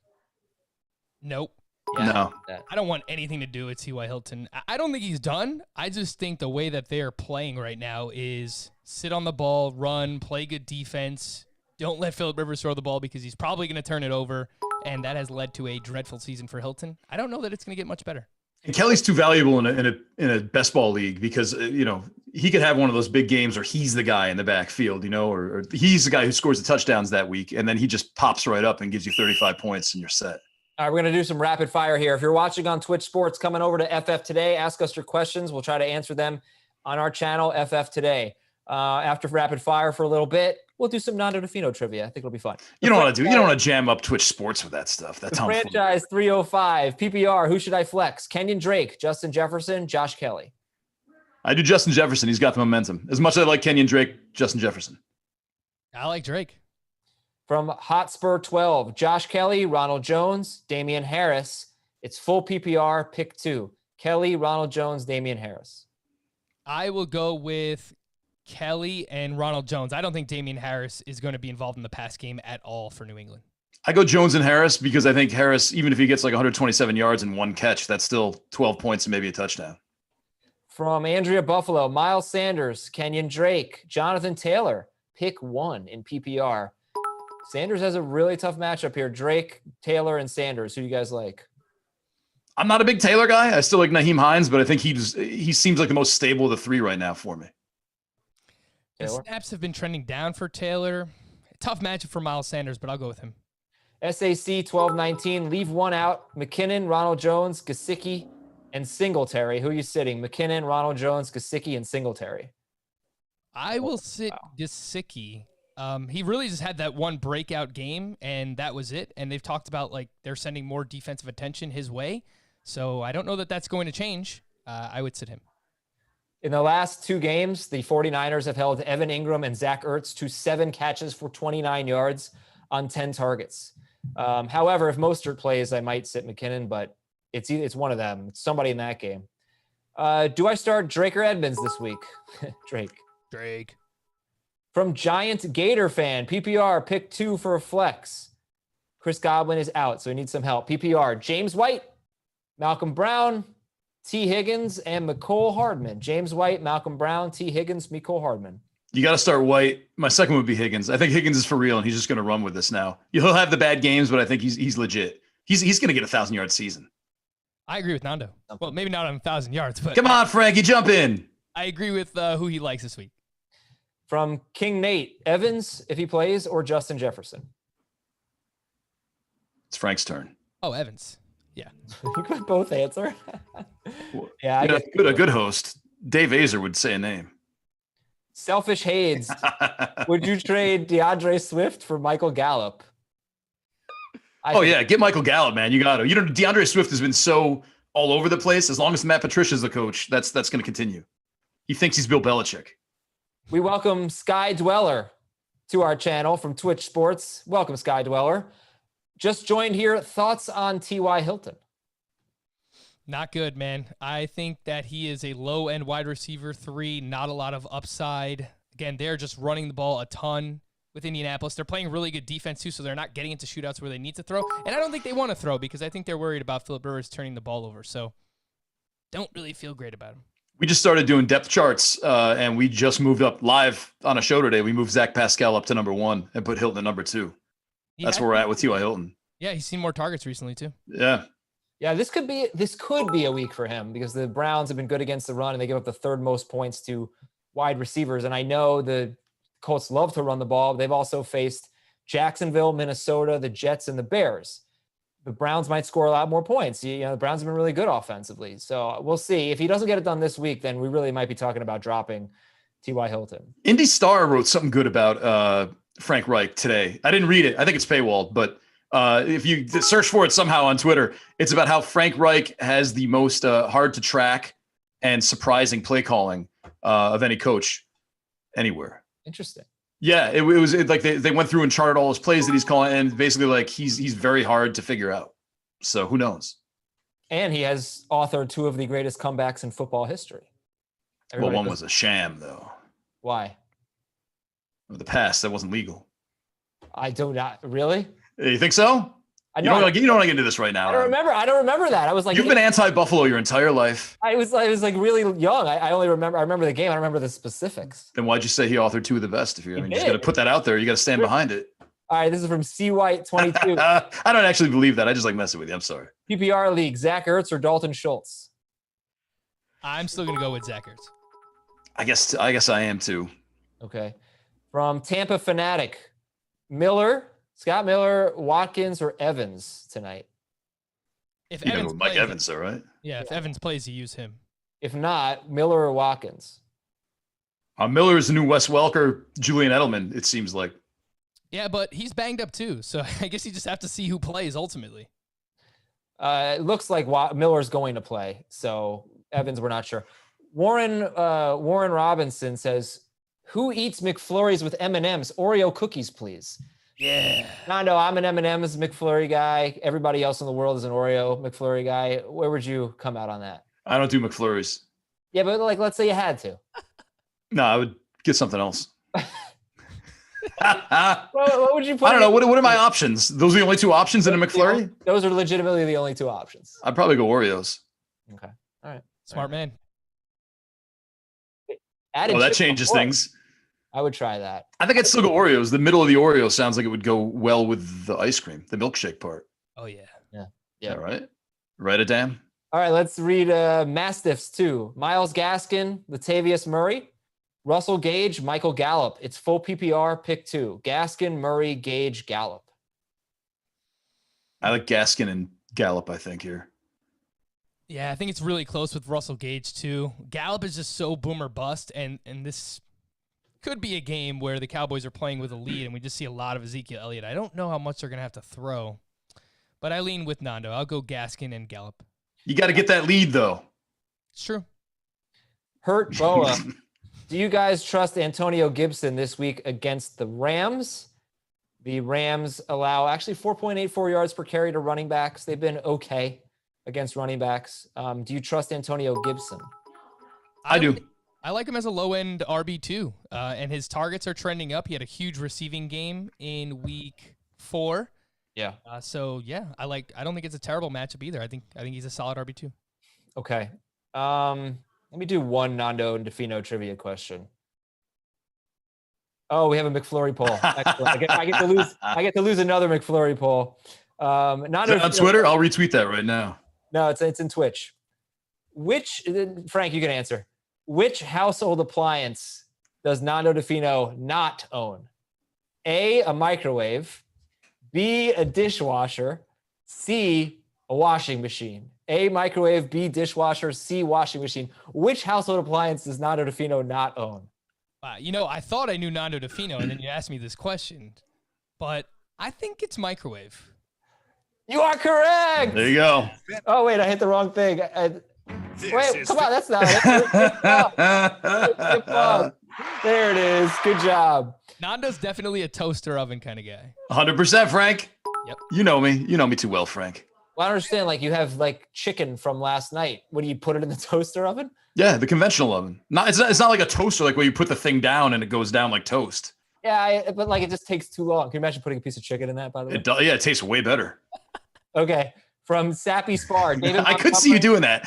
Nope. Yeah, no. I don't want anything to do with T.Y. Hilton. I don't think he's done. I just think the way that they are playing right now is sit on the ball, run, play good defense, Don't let Phillip Rivers throw the ball because he's probably going to turn it over, and that has led to a dreadful season for Hilton. I don't know that it's going to get much better. And Kelly's too valuable in a best ball league because he could have one of those big games where he's the guy in the backfield, or he's the guy who scores the touchdowns that week, and then he just pops right up and gives you 35 points and you're set. All right, we're going to do some rapid fire here. If you're watching on Twitch Sports, coming over to FF Today, ask us your questions. We'll try to answer them on our channel, FF Today. After rapid fire for a little bit, we'll do some Nando Di Fino trivia. I think it'll be fun. You don't want to jam up Twitch Sports with that stuff. That's how franchise 305 PPR. Who should I flex? Kenyon Drake, Justin Jefferson, Josh Kelly. I do Justin Jefferson. He's got the momentum. As much as I like Kenyon Drake, Justin Jefferson. I like Drake. From Hotspur 12, Josh Kelly, Ronald Jones, Damian Harris. It's full PPR, pick 2. Kelly, Ronald Jones, Damian Harris. I will go with Kelly and Ronald Jones. I don't think Damian Harris is going to be involved in the pass game at all for New England. I go Jones and Harris because I think Harris, even if he gets like 127 yards and 1 catch, that's still 12 points and maybe a touchdown. From Andrea Buffalo, Miles Sanders, Kenyon Drake, Jonathan Taylor. Pick 1 in PPR. Sanders has a really tough matchup here. Drake, Taylor, and Sanders. Who do you guys like? I'm not a big Taylor guy. I still like Naeem Hines, but I think he seems like the most stable of the 3 right now for me. The snaps have been trending down for Taylor. Tough matchup for Miles Sanders, but I'll go with him. SAC 12-19. Leave 1 out. McKinnon, Ronald Jones, Gesicki, and Singletary. Who are you sitting? McKinnon, Ronald Jones, Gesicki, and Singletary. I will sit Gesicki. He really just had that one breakout game, and that was it. And they've talked about they're sending more defensive attention his way. So I don't know that that's going to change. I would sit him. In the last 2 games, the 49ers have held Evan Ingram and Zach Ertz to 7 catches for 29 yards on 10 targets. However, if Mostert plays, I might sit McKinnon, but it's one of them. It's somebody in that game. Do I start Drake or Edmonds this week? Drake. From Giant Gator fan, PPR, pick 2 for a flex. Chris Godwin is out, so he needs some help. PPR, James White, Malcolm Brown, T. Higgins, and McCole Hardman. James White, Malcolm Brown, T. Higgins, McCole Hardman. You got to start White. My second would be Higgins. I think Higgins is for real, and he's just going to run with this now. He'll have the bad games, but I think he's legit. He's going to get a 1,000-yard season. I agree with Nando. Well, maybe not on 1,000 yards, but come on, Frankie, jump in. I agree with who he likes this week. From King Nate, Evans, if he plays, or Justin Jefferson? It's Frank's turn. Oh, Evans. Yeah. You could both answer. Yeah, a good host. Dave Aizer would say a name. Selfish Hades. Would you trade DeAndre Swift for Michael Gallup? Get Michael Gallup, man. You got to. DeAndre Swift has been so all over the place. As long as Matt Patricia's the coach, that's going to continue. He thinks he's Bill Belichick. We welcome Sky Dweller to our channel from Twitch Sports. Welcome, Sky Dweller. Just joined here. Thoughts on T.Y. Hilton? Not good, man. I think that he is a low-end wide receiver 3, not a lot of upside. Again, they're just running the ball a ton with Indianapolis. They're playing really good defense, too, so they're not getting into shootouts where they need to throw. And I don't think they want to throw because I think they're worried about Phillip Rivers turning the ball over. So don't really feel great about him. We just started doing depth charts, and we just moved up live on a show today. We moved Zach Pascal up to number 1 and put Hilton at number 2. That's where we're at with T.Y. Hilton. Yeah, he's seen more targets recently, too. Yeah. Yeah, this could be a week for him because the Browns have been good against the run and they give up the 3rd most points to wide receivers. And I know the Colts love to run the ball. They've also faced Jacksonville, Minnesota, the Jets, and the Bears. The Browns might score a lot more points. The Browns have been really good offensively. So we'll see. If he doesn't get it done this week, then we really might be talking about dropping T.Y. Hilton. Indy Star wrote something good about Frank Reich today. I didn't read it. I think it's paywalled, but if you search for it somehow on Twitter, it's about how Frank Reich has the most hard to track and surprising play calling of any coach anywhere. Interesting. Yeah, it was like they went through and charted all his plays that he's calling, and basically like he's very hard to figure out. So who knows? And he has authored 2 of the greatest comebacks in football history. One was a sham, though. Why? The past, that wasn't legal. I do not. Really? You think so? You don't want to get into this right now. I don't remember that. I was like, you've been anti-Buffalo your entire life. I was like really young. I remember the game. I don't remember the specifics. Then why'd you say he authored 2 of the best? If you just got to put that out there, you got to stand behind it. All right, this is from C White 22. I don't actually believe that. I just like messing with you. I'm sorry. PPR league: Zach Ertz or Dalton Schultz? I'm still gonna go with Zach Ertz. I guess I am too. Okay. From Tampa Fanatic: Scott Miller, Watkins, or Evans tonight? If You Evans know, Mike plays, Evans, though, right? yeah, if Evans plays, you use him. If not, Miller or Watkins? Miller is the new Wes Welker, Julian Edelman, it seems like. Yeah, but he's banged up too, so I guess you just have to see who plays ultimately. It looks like Miller's going to play, so Evans, we're not sure. Warren Robinson says, "Who eats McFlurries with M&Ms? Oreo cookies, please." Yeah. Nando, I'm an M&M's McFlurry guy. Everybody else in the world is an Oreo McFlurry guy. Where would you come out on that? I don't do McFlurries. Yeah, but like, let's say you had to. No, I would get something else. What would you put? I don't know. What are my options? Those are the only 2 options in a McFlurry? Those are legitimately the only 2 options. I'd probably go Oreos. Okay. All right. Smart man. That changes things. I would try that. I think I'd still go Oreos. The middle of the Oreo sounds like it would go well with the ice cream, the milkshake part. Oh, yeah. Yeah. All right. Right, a damn. All right, let's read Mastiffs too. Myles Gaskin, Latavius Murray, Russell Gage, Michael Gallup. It's full PPR, pick 2. Gaskin, Murray, Gage, Gallup. I like Gaskin and Gallup, I think, here. Yeah, I think it's really close with Russell Gage too. Gallup is just so boomer bust, and this could be a game where the Cowboys are playing with a lead, and we just see a lot of Ezekiel Elliott. I don't know how much they're going to have to throw, but I lean with Nando. I'll go Gaskin and Gallup. You got to get that lead, though. It's true. Hurt Boa. Do you guys trust Antonio Gibson this week against the Rams? The Rams allow actually 4.84 yards per carry to running backs. They've been okay against running backs. Do you trust Antonio Gibson? I do. I like him as a low-end RB2, and his targets are trending up. He had a huge receiving game in week 4. Yeah. I don't think it's a terrible matchup either. I think he's a solid RB2. Okay. Let me do one Nando Di Fino trivia question. Oh, we have a McFlurry poll. Excellent. I get to lose another McFlurry poll. Nando on Twitter? I'll retweet that right now. No, it's in Twitch. Frank, you can answer. Which household appliance does Nando Di Fino not own? A microwave, B, a dishwasher, C, a washing machine. A, microwave, B, dishwasher, C, washing machine. Which household appliance does Nando Di Fino not own? I thought I knew Nando Di Fino, and then you asked me this question, but I think it's microwave. You are correct. There you go. Oh, wait, I hit the wrong thing. Wait, come on, that's not it. There it is. Good job. Nando's definitely a toaster oven kind of guy. 100%, Frank. Yep. You know me. You know me too well, Frank. Well, I understand, like, you have, like, chicken from last night. What, do you put it in the toaster oven? Yeah, the conventional oven. It's not like a toaster, like where you put the thing down and it goes down like toast. Yeah, but, like, it just takes too long. Can you imagine putting a piece of chicken in that, by the way? Yeah, it tastes way better. Okay. From Sappy Spar. I could see you doing that.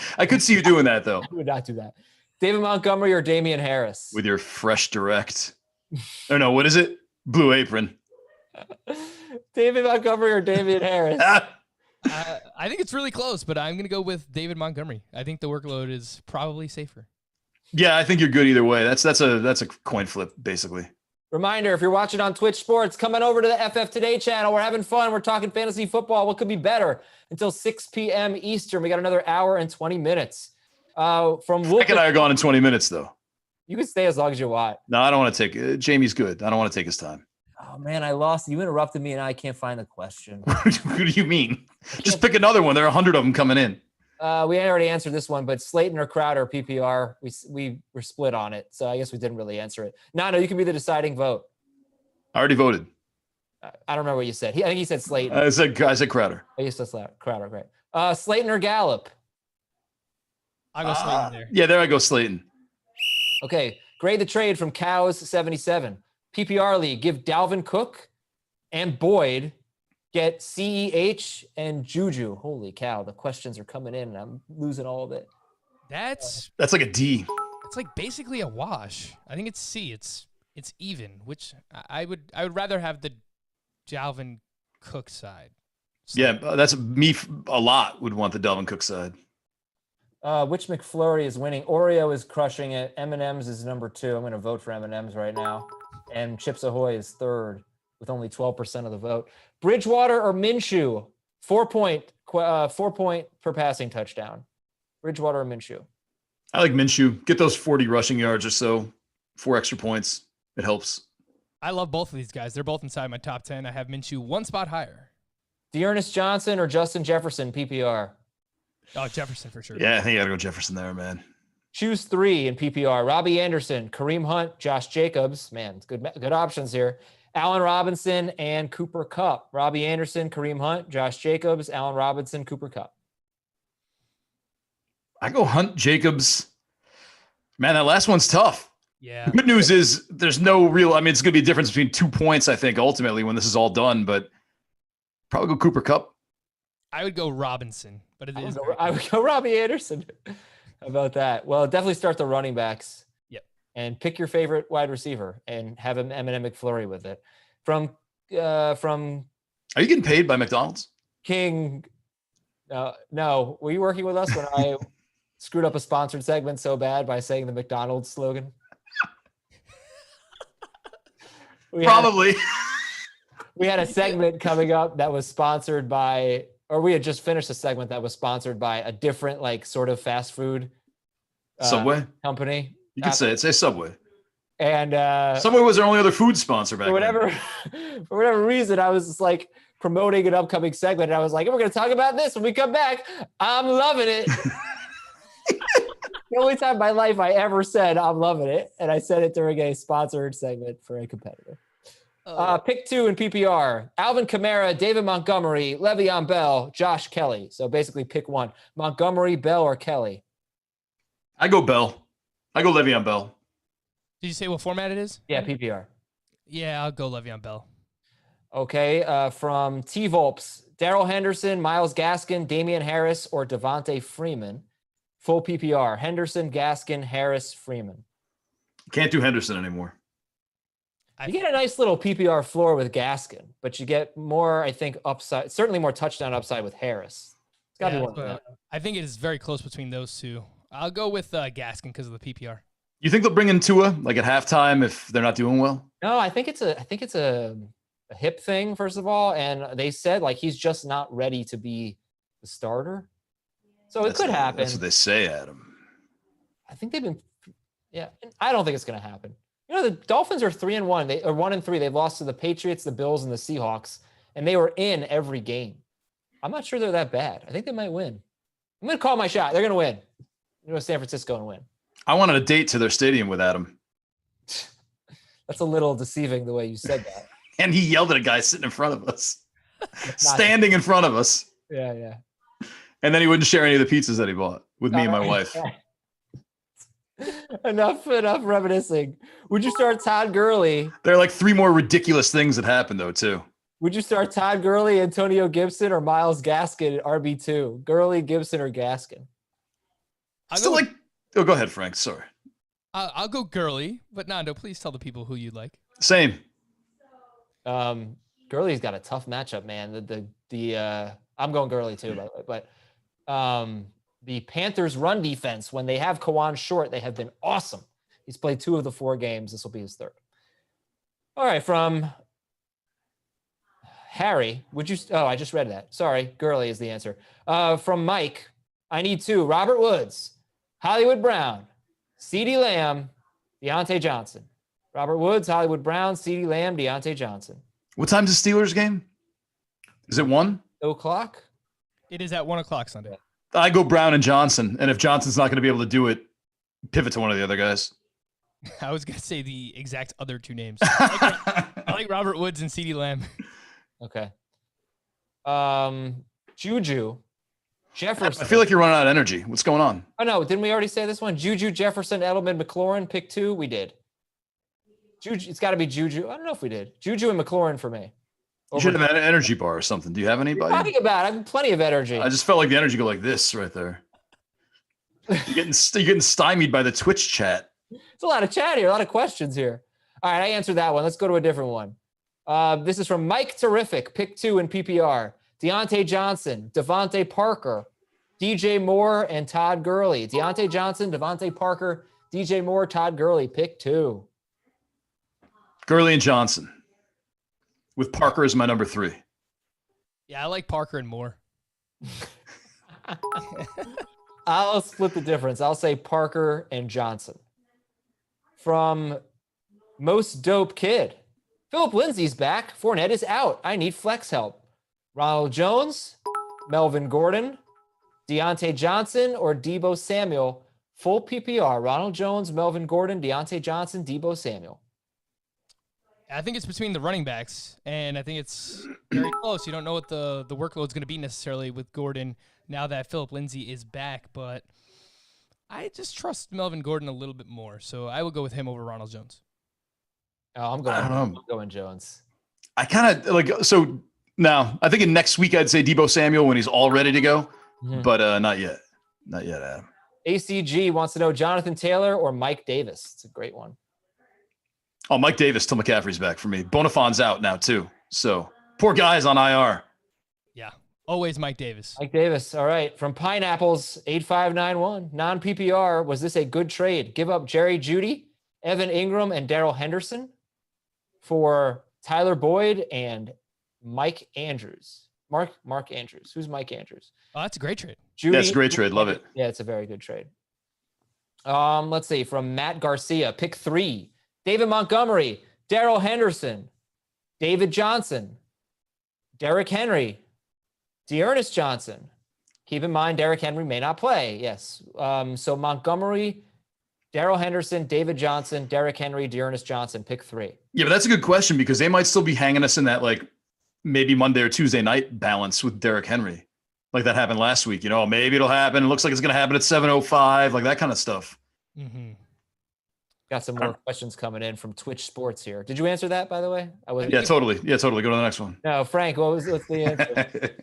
Though. I would not do that. David Montgomery or Damian Harris? With your fresh direct. Oh, no, what is it? Blue Apron. David Montgomery or Damian Harris? I think it's really close, but I'm going to go with David Montgomery. I think the workload is probably safer. Yeah, I think you're good either way. That's a coin flip, basically. Reminder, if you're watching on Twitch Sports, come on over to the FF Today channel. We're having fun. We're talking fantasy football. What could be better? Until 6 p.m. Eastern. We got another hour and 20 minutes. From Frank and I are gone in 20 minutes, though. You can stay as long as you want. No, I don't want to take it. Jamie's good. I don't want to take his time. Oh, man, I lost. You interrupted me, and I can't find the question. What do you mean? Just pick another one. There are 100 of them coming in. We already answered this one, but Slayton or Crowder, PPR, we were split on it. So I guess we didn't really answer it. No, you can be the deciding vote. I already voted. I don't remember what you said. I think he said Slayton. I said Crowder. I used to say Crowder, great. Slayton or Gallup? I'll go Slayton there. Yeah, there I go, Slayton. Okay, grade the trade from Cows 77. PPR league, give Dalvin Cook and Boyd get CEH and Juju. Holy cow, the questions are coming in and I'm losing all of it. That's like a D. It's like basically a wash. I think it's C. It's even, which I would rather have the Dalvin Cook side. So. Yeah, that's me. A lot would want the Dalvin Cook side. Which McFlurry is winning? Oreo is crushing it. M&M's is number 2. I'm going to vote for M&M's right now. And Chips Ahoy is 3rd with only 12% of the vote. Bridgewater or Minshew? 4 point per passing touchdown. Bridgewater or Minshew? I like Minshew. Get those 40 rushing yards or so. 4 extra points. It helps. I love both of these guys. They're both inside my top 10. I have Minshew 1 spot higher. Dearness Johnson or Justin Jefferson, PPR? Oh, Jefferson for sure. Yeah, I think you got to go Jefferson there, man. Choose 3 in PPR. Robbie Anderson, Kareem Hunt, Josh Jacobs. Man, it's good options here. Allen Robinson and Cooper Kupp. Robbie Anderson, Kareem Hunt, Josh Jacobs, Allen Robinson, Cooper Kupp. I go Hunt, Jacobs. Man, that last one's tough. Yeah. The good news is there's no real, I mean, it's going to be a difference between 2 points, I think, ultimately, when this is all done, but probably go Cooper Kupp. I would go Robinson, but it is. I would go Robbie Anderson. How about that? Well, definitely start the running backs. Yep. And pick your favorite wide receiver and have an M&M McFlurry with it. From Are you getting paid by McDonald's? King. No. Were you working with us when I screwed up a sponsored segment so bad by saying the McDonald's slogan? Probably. We had a segment coming up that was sponsored by, or we had just finished a segment that was sponsored by a different, like, sort of fast food Subway company. You can say it. Say Subway. And Subway was our only other food sponsor back then. For whatever reason, I was just like promoting an upcoming segment. And I was like, we're going to talk about this when we come back. I'm loving it. The only time in my life I ever said I'm loving it. And I said it during a sponsored segment for a competitor. Pick 2 in PPR. Alvin Kamara, David Montgomery, Le'Veon Bell, Josh Kelly. So basically pick 1. Montgomery, Bell, or Kelly? I go Bell. I go Le'Veon Bell. Did you say what format it is? Yeah, PPR. Yeah, I'll go Le'Veon Bell. Okay, from T-Volps, Darrell Henderson, Myles Gaskin, Damian Harris, or Devontae Freeman. Full PPR. Henderson, Gaskin, Harris, Freeman. Can't do Henderson anymore. You get a nice little PPR floor with Gaskin, but you get more, I think, upside, certainly more touchdown upside with Harris. It's got to be one. I think it is very close between those two. I'll go with Gaskin because of the PPR. You think they'll bring in Tua like at halftime if they're not doing well? No, I think it's a hip thing, first of all, and they said like he's just not ready to be the starter. So it could happen. That's what they say, Adam. I think they've been, yeah. I don't think it's going to happen. You know, the Dolphins are 3-1. They are 1-3. They've lost to the Patriots, the Bills, and the Seahawks, and they were in every game. I'm not sure they're that bad. I think they might win. I'm going to call my shot. They're going to win. You know, San Francisco and win. I wanted a date to their stadium with Adam. That's a little deceiving the way you said that. And he yelled at a guy sitting in front of us, standing in front of us. Yeah. And then he wouldn't share any of the pizzas that he bought with me and my wife. Enough reminiscing. Would you start Todd Gurley? There are like 3 more ridiculous things that happened though too. Would you start Todd Gurley, Antonio Gibson, or Myles Gaskin at RB2? Gurley, Gibson, or Gaskin? Go ahead, Frank. Sorry. I'll go Gurley, but Nando, please tell the people who you'd like. Same. Gurley's got a tough matchup, man. I'm going Gurley too, by the way. But the Panthers' run defense, when they have Kawan Short, they have been awesome. He's played 2 of the 4 games. This will be his 3rd. All right, from Harry, I just read that. Sorry, Gurley is the answer. From Mike, I need 2. Robert Woods, Hollywood Brown, CeeDee Lamb, Deontay Johnson. Robert Woods, Hollywood Brown, CeeDee Lamb, Deontay Johnson. What time's the Steelers game? Is it 1? 2:00? It is at 1:00 Sunday. I go Brown and Johnson. And if Johnson's not going to be able to do it, pivot to one of the other guys. I was going to say the exact other 2 names. I like Robert Woods and CeeDee Lamb. Okay. Juju, Jefferson. I feel like you're running out of energy. What's going on? Oh, no. Didn't we already say this one? Juju, Jefferson, Edelman, McLaurin, pick 2. We did. Juju, it's got to be Juju. I don't know if we did. Juju and McLaurin for me. You should have an energy bar or something. Do you have anybody? What are you talking about? I have plenty of energy. I just felt like the energy go like this right there. You're getting stymied by the Twitch chat. It's a lot of chat here, a lot of questions here. All right, I answered that one. Let's go to a different one. This is from Mike Terrific, pick 2 in PPR. Deontay Johnson, Devontae Parker, DJ Moore, and Todd Gurley. Deontay Johnson, Devontae Parker, DJ Moore, Todd Gurley, pick 2. Gurley and Johnson, with Parker as my number 3. Yeah, I like Parker and Moore. I'll split the difference. I'll say Parker and Johnson. From Most Dope Kid, Philip Lindsay's back. Fournette is out. I need flex help. Ronald Jones, Melvin Gordon, Deontay Johnson, or Deebo Samuel. Full PPR. Ronald Jones, Melvin Gordon, Deontay Johnson, Deebo Samuel. I think it's between the running backs, and I think it's very close. You don't know what the workload's going to be necessarily with Gordon now that Philip Lindsay is back, but I just trust Melvin Gordon a little bit more, so I will go with him over Ronald Jones. Oh, I'm going Jones. I kind of so now I think in next week I'd say Deebo Samuel when he's all ready to go, but not yet. Not yet, Adam. ACG wants to know Jonathan Taylor or Mike Davis. It's a great one. Oh, Mike Davis till McCaffrey's back for me. Bonafon's out now too. So poor guy's on IR. Yeah, always Mike Davis. Mike Davis. All right. From Pineapples 8591, non-PPR. Was this a good trade? Give up Jerry Jeudy, Evan Ingram, and Darrell Henderson for Tyler Boyd and Mike Andrews. Mark Andrews. Who's Mike Andrews? Oh, that's a great trade. Jeudy, that's a great trade. Love it. Yeah, it's a very good trade. Let's see. From Matt Garcia, pick 3. David Montgomery, Darrell Henderson, David Johnson, Derrick Henry, Dearness Johnson. Keep in mind, Derrick Henry may not play. Yes. So Montgomery, Darrell Henderson, David Johnson, Derrick Henry, Dearness Johnson, pick 3. Yeah, but that's a good question because they might still be hanging us in that maybe Monday or Tuesday night balance with Derrick Henry. Like that happened last week. Maybe it'll happen. It looks like it's going to happen at 7:05, like that kind of stuff. Mm-hmm. Got some more questions coming in from Twitch Sports here. Did you answer that, by the way? Yeah, totally. Yeah, totally. Go to the next one. No, Frank, what's the answer?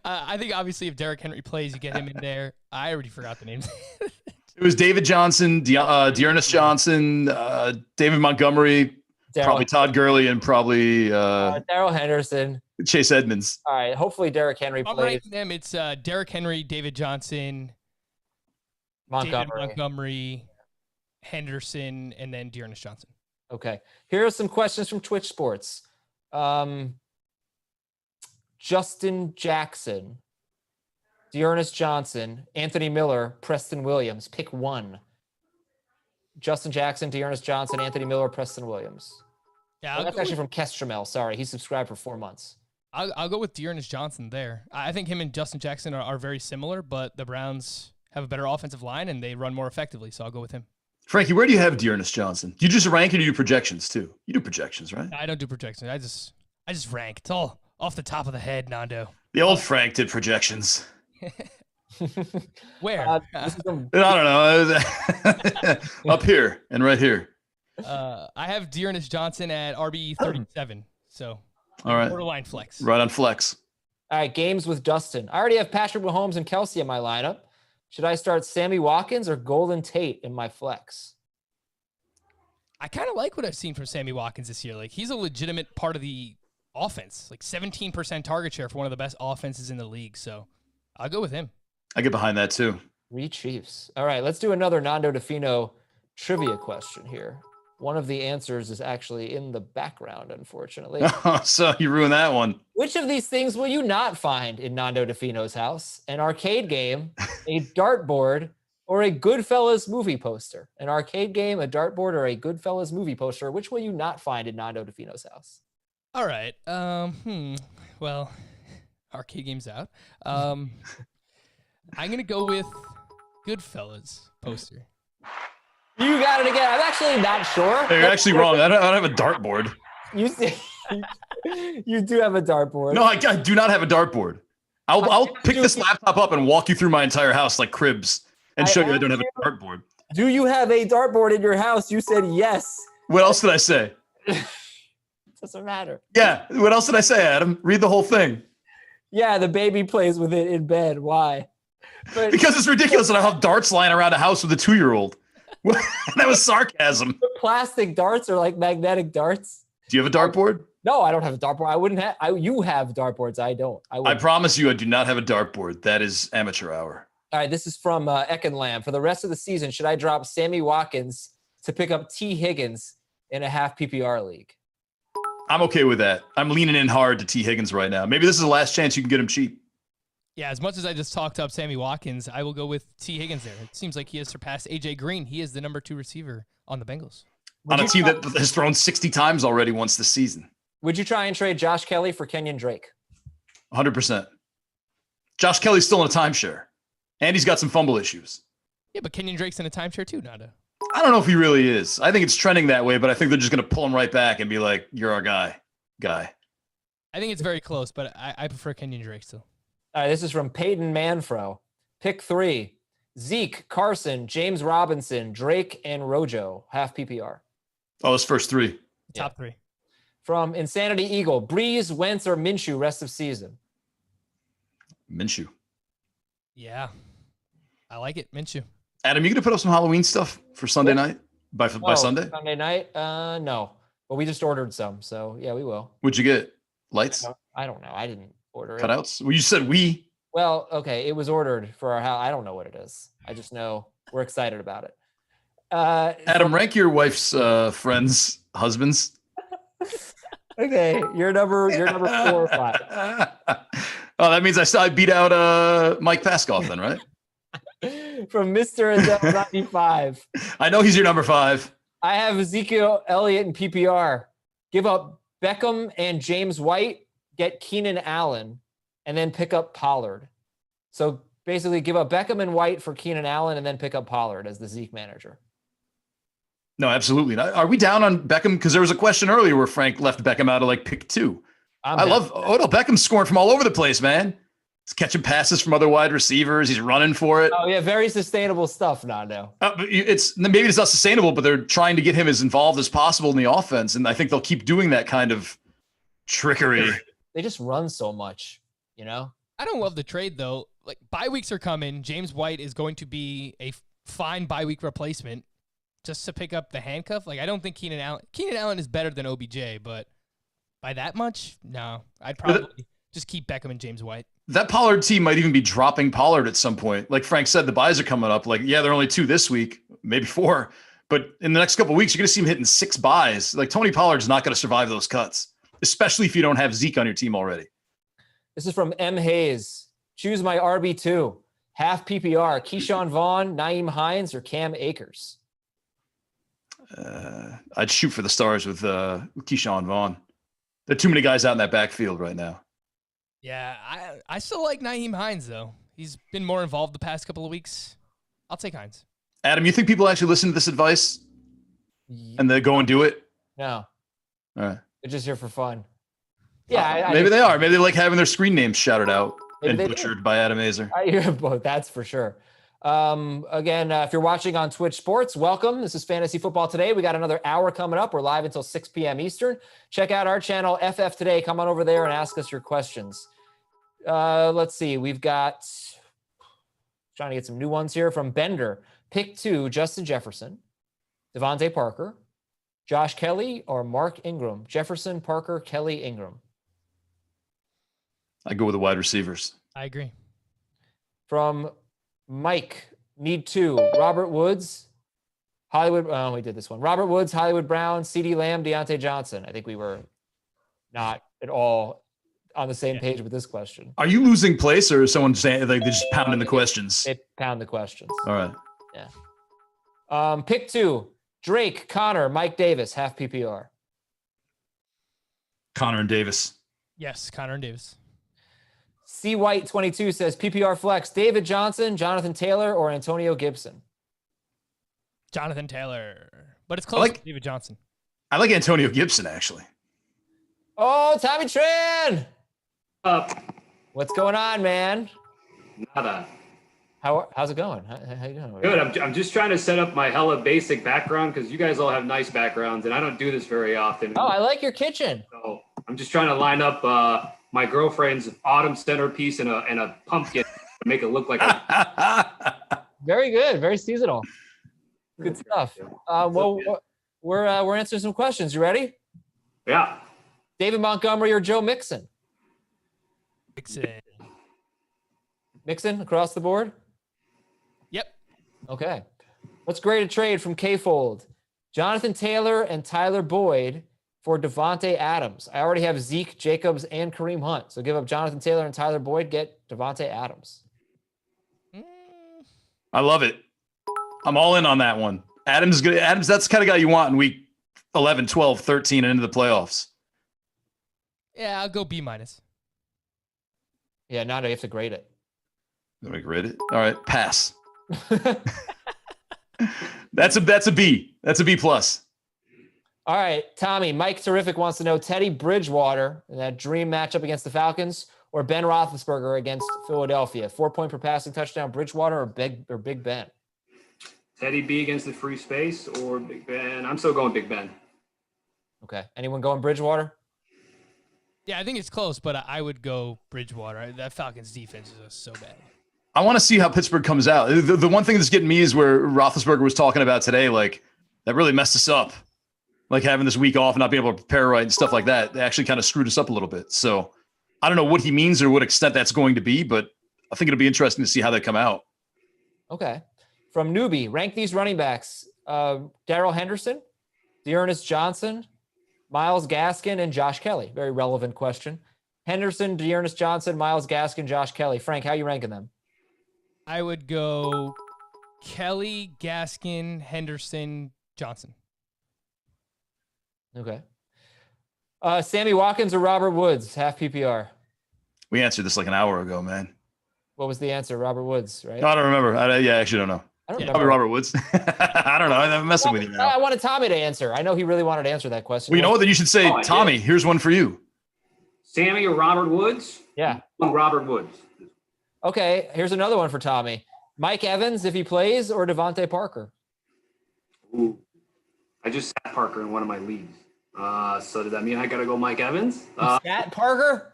I think obviously if Derrick Henry plays, you get him in there. I already forgot the names. It was David Johnson, Dearness Johnson, David Montgomery, probably Todd Gurley, and probably Darrell Henderson. Chase Edmonds. All right. Hopefully Derrick Henry plays. I'm ranking them. It's Derrick Henry, David Johnson, David Montgomery, Henderson, and then Dearness Johnson. Okay. Here are some questions from Twitch Sports. Justin Jackson, Dearness Johnson, Anthony Miller, Preston Williams. Pick 1. Justin Jackson, Dearness Johnson, Anthony Miller, Preston Williams. Yeah, that's actually from Kestromel. Sorry, he subscribed for 4 months. I'll go with Dearness Johnson there. I think him and Justin Jackson are very similar, but the Browns have a better offensive line and they run more effectively, so I'll go with him. Frankie, where do you have Dearness Johnson? Do you just rank or do you do projections too? You do projections, right? I don't do projections. I just rank. It's all off the top of the head, Nando. The old Frank did projections. Where? I don't know. Up here and right here. I have Dearness Johnson at RB 37. So, all right. Borderline flex. Right on flex. All right, games with Dustin. I already have Patrick Mahomes and Kelsey in my lineup. Should I start Sammy Watkins or Golden Tate in my flex? I kind of like what I've seen from Sammy Watkins this year. Like, he's a legitimate part of the offense. Like 17% target share for one of the best offenses in the league. So, I'll go with him. I get behind that too. 3 Chiefs. All right, let's do another Nando Di Fino trivia question here. One of the answers is actually in the background, unfortunately. So you ruined that one. Which of these things will you not find in Nando Di Fino's house? An arcade game, a dartboard, or a Goodfellas movie poster? An arcade game, a dartboard, or a Goodfellas movie poster? Which will you not find in Nando Di Fino's house? All right. Well, arcade game's out. I'm going to go with Goodfellas poster. You got it again. I'm actually not sure. You're actually wrong. I don't have a dartboard. You do have a dartboard. No, I do not have a dartboard. I'll pick this laptop up and walk you through my entire house like Cribs and show you I don't have a dartboard. Do you have a dartboard in your house? You said yes. What else did I say? Doesn't matter. Yeah. What else did I say, Adam? Read the whole thing. Yeah, the baby plays with it in bed. Why? But Because it's ridiculous that I have darts lying around a house with a 2-year-old. That was sarcasm. the plastic darts are like magnetic darts. Do you have a dartboard? No, I don't have a dartboard. I wouldn't have. You have dartboards. I don't. I promise you, I do not have a dartboard. That is amateur hour. All right, this is from Eckenlam. For the rest of the season, should I drop Sammy Watkins to pick up T. Higgins in a half PPR league? I'm okay with that. I'm leaning in hard to T. Higgins right now. Maybe this is the last chance you can get him cheap. Yeah, as much as I just talked up Sammy Watkins, I will go with T. Higgins there. It seems like he has surpassed A.J. Green. He is the number 2 receiver on the Bengals. On a team that has thrown 60 times already once this season. Would you try and trade Josh Kelly for Kenyon Drake? 100%. Josh Kelly's still in a timeshare. And he's got some fumble issues. Yeah, but Kenyon Drake's in a timeshare too, Nando. I don't know if he really is. I think it's trending that way, but I think they're just going to pull him right back and be like, you're our guy. I think it's very close, but I prefer Kenyon Drake still. All right, this is from Peyton Manfro. Pick 3. Zeke, Carson, James Robinson, Drake, and Rojo. Half PPR. Oh, his first 3. Top 3. From Insanity Eagle. Breeze, Wentz, or Minshew rest of season? Minshew. Yeah. I like it. Minshew. Adam, you going to put up some Halloween stuff for Sunday night? By Sunday? Sunday night? No. But we just ordered some, so yeah, we will. What'd you get? Lights? I don't know. I didn't order it. Cutouts? Well, you said we. Well, okay. It was ordered for our house. I don't know what it is. I just know we're excited about it. Adam, rank your wife's friends' husbands. Okay, you're number 4 or 5. Oh, that means I beat out Mike Paskoff then, right? From Mr. Adele 95. I know he's your number 5. I have Ezekiel Elliott in PPR. Give up Beckham and James White, get Keenan Allen, and then pick up Pollard. So basically give up Beckham and White for Keenan Allen and then pick up Pollard as the Zeke manager. No, absolutely not. Are we down on Beckham? Because there was a question earlier where Frank left Beckham out of like pick 2. I love Odell Beckham scoring from all over the place, man. He's catching passes from other wide receivers. He's running for it. Oh, yeah. Very sustainable stuff, Nando. Maybe it's not sustainable, but they're trying to get him as involved as possible in the offense. And I think they'll keep doing that kind of trickery. They just run so much, you know? I don't love the trade, though. Like, bye weeks are coming. James White is going to be a fine bye week replacement just to pick up the handcuff. Like, I don't think Keenan Allen is better than OBJ, but by that much, no. I'd probably just keep Beckham and James White. That Pollard team might even be dropping Pollard at some point. Like Frank said, the buys are coming up. Like, yeah, they're only 2 this week, maybe 4. But in the next couple of weeks, you're going to see him hitting 6 buys. Like, Tony Pollard's not going to survive those cuts, especially if you don't have Zeke on your team already. This is from M. Hayes. Choose my RB2. Half PPR. Keyshawn Vaughn, Naeem Hines, or Cam Akers? I'd shoot for the stars with Keyshawn Vaughn. There are too many guys out in that backfield right now. Yeah, I still like Naeem Hines, though. He's been more involved the past couple of weeks. I'll take Hines. Adam, you think people actually listen to this advice and they go and do it? No. All right. They're just here for fun. Yeah. Maybe they are. Maybe they like having their screen names shouted out and Maybe butchered by Adam Aizer. I hear both. That's for sure. Again, if you're watching on Twitch Sports, welcome. This is Fantasy Football Today. We got another hour coming up. We're live until 6 p.m. Eastern. Check out our channel, FF Today. Come on over there and ask us your questions. Let's see. We've got, trying to get some new ones here from Bender. Pick 2, Justin Jefferson, Devontae Parker, Josh Kelly, or Mark Ingram. Jefferson, Parker, Kelly, Ingram. I go with the wide receivers. I agree. From Mike, need 2. Robert Woods, Hollywood. Oh, we did this one. Robert Woods, Hollywood Brown, CeeDee Lamb, Deontay Johnson. I think we were not at all on the same page with this question. Are you losing place, or is someone saying like they're just pounding the questions? They pound the questions. All right. Yeah. Pick 2, Drake, Connor, Mike Davis, half PPR. Connor and Davis. Yes, Connor and Davis. C. White 22 says PPR flex, David Johnson, Jonathan Taylor, or Antonio Gibson. Jonathan Taylor. But it's close to David Johnson. I like Antonio Gibson, actually. Oh, Tommy Tran. Up. What's going on, man? Nada. How's it going? How you doing? Good. I'm just trying to set up my hella basic background because you guys all have nice backgrounds, and I don't do this very often. Oh, I like your kitchen. So I'm just trying to line up my girlfriend's autumn centerpiece and a pumpkin to make it look like a. Very good. Very seasonal. Good stuff. Well, we're answering some questions. You ready? Yeah. David Montgomery or Joe Mixon? Mixon across the board? Yep. Okay. Let's grade a trade from K-Fold. Jonathan Taylor and Tyler Boyd for Devontae Adams. I already have Zeke, Jacobs, and Kareem Hunt. So give up Jonathan Taylor and Tyler Boyd, get Devontae Adams. I love it. I'm all in on that one. Adams is good. Adams, that's the kind of guy you want in week 11, 12, 13, and into the playoffs. Yeah, I'll go B-. Yeah, Nando, you have to grade it. Let me grade it. All right, pass. That's a B. That's a B plus. All right, Tommy. Mike Terrific wants to know Teddy Bridgewater in that dream matchup against the Falcons or Ben Roethlisberger against Philadelphia. 4-point per passing touchdown, Bridgewater or Big Ben? Teddy B against the free space or Big Ben? I'm still going Big Ben. Okay. Anyone going Bridgewater? Yeah, I think it's close, but I would go Bridgewater. That Falcons defense is just so bad. I want to see how Pittsburgh comes out. The one thing that's getting me is where Roethlisberger was talking about today, like that really messed us up. Like having this week off and not being able to prepare right and stuff like that. They actually kind of screwed us up a little bit. So I don't know what he means or what extent that's going to be, but I think it'll be interesting to see how they come out. Okay. From Newbie, rank these running backs. Darrell Henderson, Dearness Johnson, Myles Gaskin, and Josh Kelly. Very relevant question. Henderson, Dearness Johnson, Myles Gaskin, Josh Kelly. Frank, how are you ranking them? I would go Kelly, Gaskin, Henderson, Johnson. Okay. Sammy Watkins or Robert Woods, half PPR? We answered this like an hour ago, man. What was the answer? Robert Woods, right? I don't remember. I actually don't know. I don't remember. Probably Robert Woods. I don't know. I'm messing with you now. I wanted Tommy to answer. I know he really wanted to answer that question. Well, you know what? Then you should say, Tommy, here's one for you. Sammy or Robert Woods? Yeah. Robert Woods. Okay, here's another one for Tommy. Mike Evans, if he plays, or Devontae Parker? Ooh. I just sat Parker in one of my leagues. So did that mean I got to go Mike Evans? Sat Parker?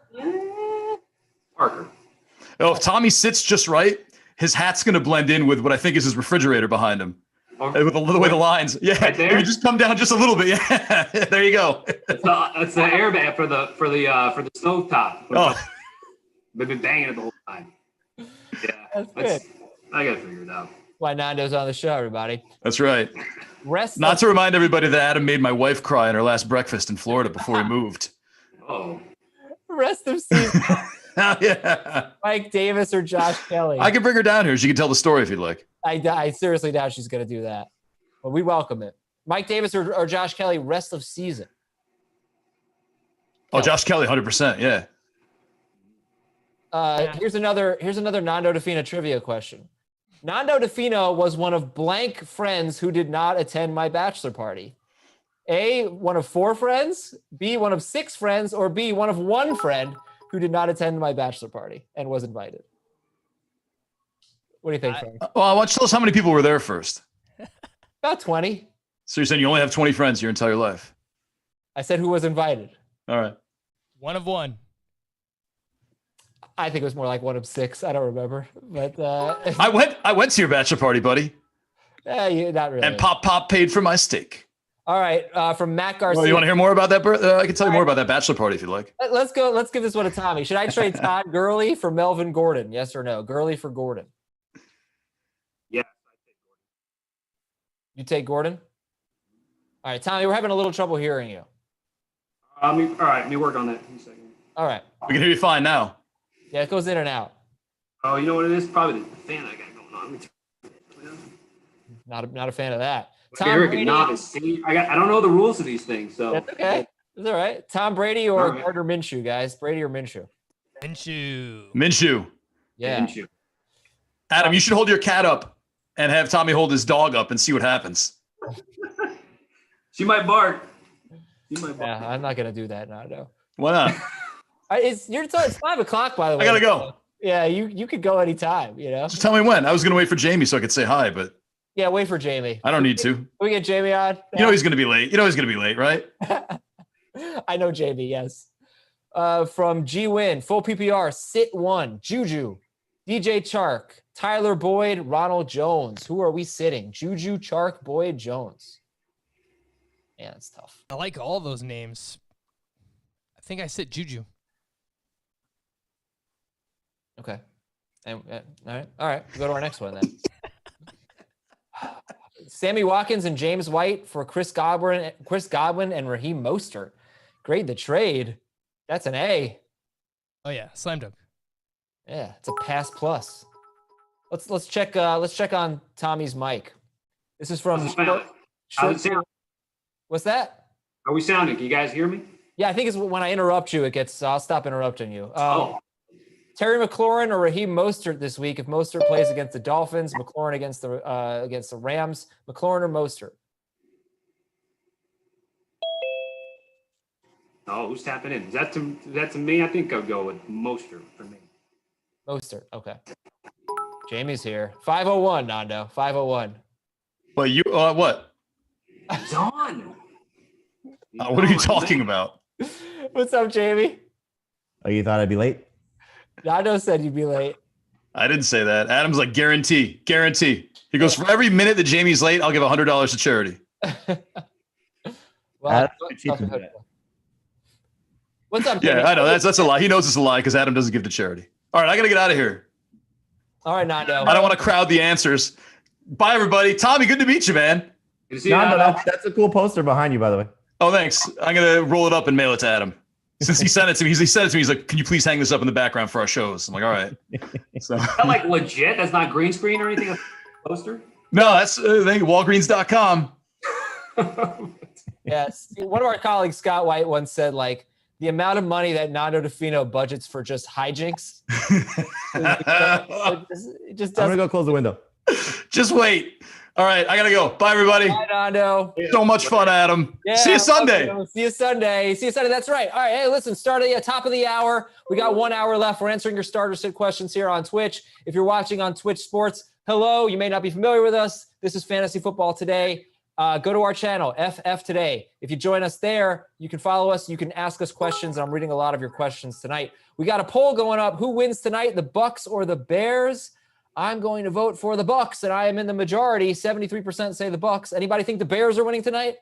Parker. Oh, if Tommy sits just right, his hat's going to blend in with what I think is his refrigerator behind him. Okay. With the way the lines. Yeah, right there? You just come down just a little bit. Yeah, there you go. That's the airbag for the stove top. Oh. They've been banging it the whole time. Yeah, That's good. I got to figure it out. Why Nando's on the show, everybody. That's right. Not to remind everybody that Adam made my wife cry in her last breakfast in Florida before he moved. Oh. Rest of season. Yeah. Mike Davis or Josh Kelly? I can bring her down here. She can tell the story if you'd like. I seriously doubt she's going to do that. But we welcome it. Mike Davis or Josh Kelly, rest of season? Oh, Josh Kelly, 100%. Yeah. Here's another Nando Di Fino trivia question. Nando Di Fino was one of blank friends who did not attend my bachelor party. A, one of 4 friends, B, one of 6 friends, or B, one of 1 friend who did not attend my bachelor party and was invited. What do you think, Frank? Well, I want you to tell us how many people were there first. About 20. So you're saying you only have 20 friends your entire life? I said who was invited. All right. 1 of 1. I think it was more like 1 of 6. I don't remember, but I went to your bachelor party, buddy. Not really. And Pop paid for my steak. All right, from Matt Garcia. Well, you want to hear more about that? I can tell you more about that bachelor party if you'd like. Let's go. Let's give this one to Tommy. Should I trade Todd Gurley for Melvin Gordon? Yes or no? Gurley for Gordon. Yeah. You take Gordon? All right, Tommy, we're having a little trouble hearing you. All right, let me work on that in a second. All right. We can hear you fine now. Yeah, it goes in and out. Oh, you know what it is? Probably the fan I got going on. Not a fan of that. Tom Brady. Novice. I don't know the rules of these things, so that's okay. It's all right. Tom Brady or Gardner Minshew, guys? Brady or Minshew? Minshew. Yeah. Minshew. Adam, you should hold your cat up and have Tommy hold his dog up and see what happens. She might bark. Yeah, I'm not gonna do that now, no. Why not? It's 5 o'clock, by the way. I gotta go. Yeah, you could go anytime, you know? Just tell me when. I was going to wait for Jamey so I could say hi, but Yeah, wait for Jamey. I don't need to. Can we get Jamey on? You know he's going to be late. Right? I know Jamey, yes. From G-Win, full PPR, sit one, Juju, DJ Chark, Tyler Boyd, Ronald Jones. Who are we sitting? Juju, Chark, Boyd, Jones. Yeah, that's tough. I like all those names. I think I sit Juju. Okay. And, all right. We'll go to our next one then. Sammy Watkins and James White for Chris Godwin and Raheem Mostert. Grade the trade. That's an A. Oh yeah, slam dunk. Yeah, it's a pass plus. Let's check on Tommy's mic. This is from What's that? How are we sounding? Can you guys hear me? Yeah, I think it's when I interrupt you, I'll stop interrupting you. Terry McLaurin or Raheem Mostert this week if Mostert plays against the Dolphins, McLaurin against the Rams, McLaurin or Mostert? Oh, who's tapping in? Is that to me? I think I'll go with Mostert for me. Mostert, okay. Jamey's here. 501, Nando. 501. Well, you what? He's on. What are you talking about? What's up, Jamey? Oh, you thought I'd be late? Nando said you'd be late. I didn't say that. Adam's like, guarantee. He goes, for every minute that Jamey's late, I'll give $100 to charity. Well, what's up, Jamey? Yeah, I know. That's a lie. He knows it's a lie because Adam doesn't give to charity. All right, I got to get out of here. All right, Nando. I don't want to crowd the answers. Bye, everybody. Tommy, good to meet you, man. Good to see you. No, that's a cool poster behind you, by the way. Oh, thanks. I'm going to roll it up and mail it to Adam. Since he sent it to me, he's like, can you please hang this up in the background for our shows? I'm like, all right. So, Is that like legit? That's not green screen or anything? Poster? No, that's Walgreens.com. Yes. One of our colleagues, Scott White, once said, like, the amount of money that Nando Di Fino budgets for just hijinks. It just I'm doesn't. going to go close the window. Just wait. All right, I got to go. Bye, everybody. Bye, Nando. So much fun, Adam. Yeah, See you Sunday. See you Sunday. That's right. All right. Hey, listen, top of the hour. We got 1 hour left. We're answering your starter sit questions here on Twitch. If you're watching on Twitch Sports, hello. You may not be familiar with us. This is Fantasy Football Today. Go to our channel, FF Today. If you join us there, you can follow us. You can ask us questions. And I'm reading a lot of your questions tonight. We got a poll going up. Who wins tonight, the Bucks or the Bears? I'm going to vote for the Bucks, and I am in the majority. 73% say the Bucks. Anybody think the Bears are winning tonight?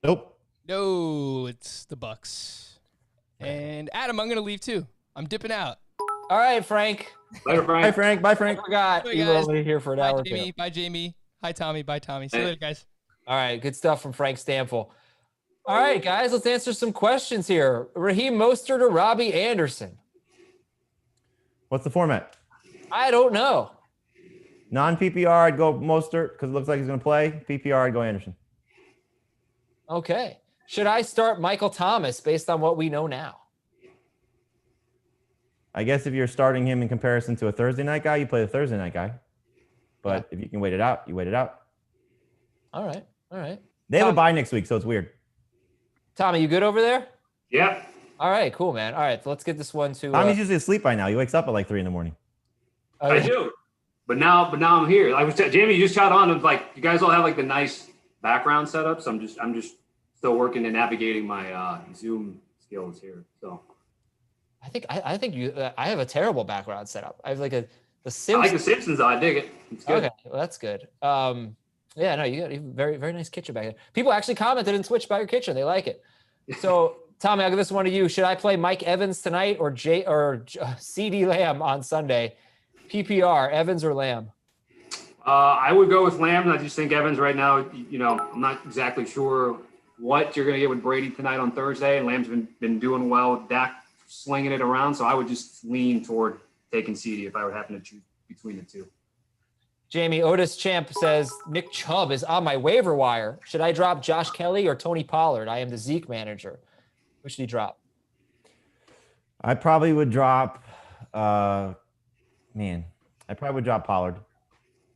Nope. No, it's the Bucks. And Adam, I'm going to leave too. I'm dipping out. All right, Frank. Later, Frank. Bye, Frank. Bye, Frank. I forgot. Bye, You were guys. only here for an Bye, hour. Jamey. Bye, Jamey. Hi, Tommy. Bye, Tommy. See you later, guys. All right, good stuff from Frank Stampfl. All right, guys, let's answer some questions here. Raheem Mostert or Robbie Anderson? What's the format? I don't know. Non-PPR, I'd go Mostert because it looks like he's going to play. PPR, I'd go Anderson. Okay. Should I start Michael Thomas based on what we know now? I guess if you're starting him in comparison to a Thursday night guy, you play the Thursday night guy. But if you can wait it out, you wait it out. All right. They have a bye next week, so it's weird. Tommy, you good over there? Yep. All right, cool, man. All right, so let's get this one to. Tommy's usually asleep by now. He wakes up at like 3 a.m. I do. But now I'm here. I was Jamey, you just shot on of like you guys all have like the nice background setups. I'm just still working and navigating my Zoom skills here. So I think you. I have a terrible background setup. I have like the I Simpsons. like the Simpsons though. I dig it. It's good. Okay, well, that's good. Yeah, no, you got a very, very nice kitchen back there. People actually commented in Twitch about your kitchen. They like it. So, Tommy, I'll give this one to you. Should I play Mike Evans tonight or CD Lamb on Sunday? PPR, Evans or Lamb? I would go with Lamb. I just think Evans right now, I'm not exactly sure what you're going to get with Brady tonight on Thursday. And Lamb's been doing well with Dak slinging it around. So I would just lean toward taking CD if I would happen to choose between the two. Jamey, Otis Champ says, Nick Chubb is on my waiver wire. Should I drop Josh Kelly or Tony Pollard? I am the Zeke manager. Who should he drop? I probably would drop, I probably would drop Pollard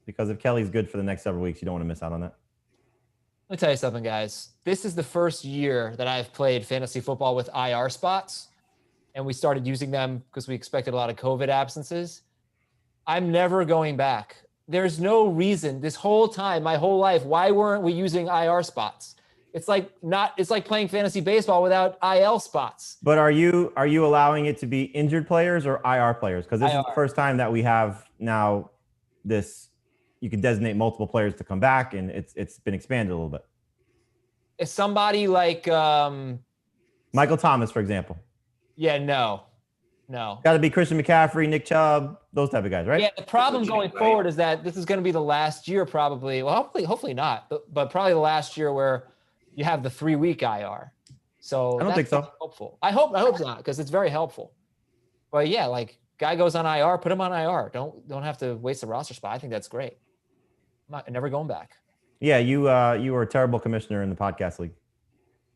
because if Kelly's good for the next several weeks, you don't want to miss out on that. Let me tell you something, guys. This is the first year that I've played fantasy football with IR spots. and we started using them because we expected a lot of COVID absences. I'm never going back. There's no reason this whole time, my whole life, why weren't we using IR spots? It's like playing fantasy baseball without IL spots. But are you allowing it to be injured players or IR players? Because this is the first time that we have now this, you can designate multiple players to come back, and it's been expanded a little bit. Is somebody like Michael Thomas, for example? Yeah, no. Got to be Christian McCaffrey, Nick Chubb, those type of guys, right? Yeah, the problem going forward is that this is going to be the last year probably. Well, hopefully not, but probably the last year where you have the 3-week IR. So I don't think so. Helpful. I hope not, because it's very helpful. But yeah, like guy goes on IR, put him on IR. Don't have to waste the roster spot. I think that's great. I'm never going back. Yeah, you were a terrible commissioner in the podcast league.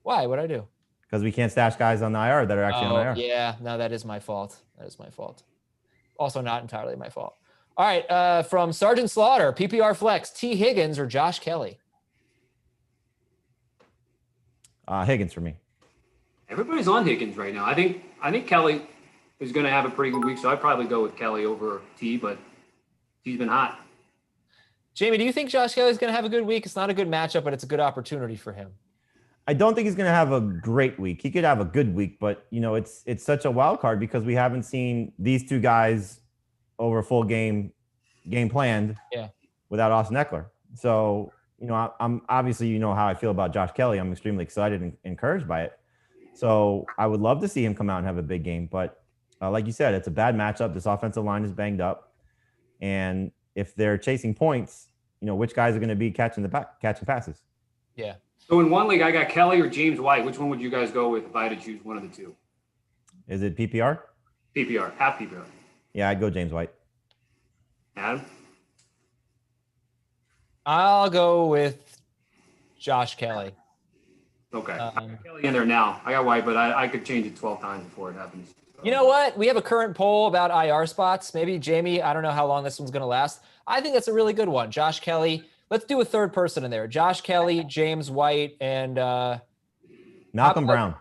Why? What'd I do? Because we can't stash guys on the IR that are actually on IR. Yeah, no, that is my fault. Also not entirely my fault. All right, from Sergeant Slaughter, PPR flex, T. Higgins or Josh Kelly? Higgins for me. Everybody's on Higgins right now. I think Kelly is going to have a pretty good week, so I'd probably go with Kelly over T, but T's been hot. Jamey, do you think Josh Kelly's going to have a good week? It's not a good matchup, but it's a good opportunity for him. I don't think he's going to have a great week. He could have a good week, but it's such a wild card because we haven't seen these two guys over a full game planned without Austin Eckler. So, I'm obviously, how I feel about Josh Kelly. I'm extremely excited and encouraged by it. So I would love to see him come out and have a big game. But like you said, it's a bad matchup. This offensive line is banged up. And if they're chasing points, which guys are going to be catching passes? Yeah. So in one league, I got Kelly or James White. Which one would you guys go with if I had to choose one of the two? Is it PPR? PPR, half PPR. Yeah, I'd go James White. Adam? I'll go with Josh Kelly. Okay. Kelly in there now. I got White, but I could change it 12 times before it happens. So. You know what? We have a current poll about IR spots. Maybe Jamey, I don't know how long this one's going to last. I think that's a really good one. Josh Kelly. Let's do a third person in there. Josh Kelly, James White, and Malcolm Brown.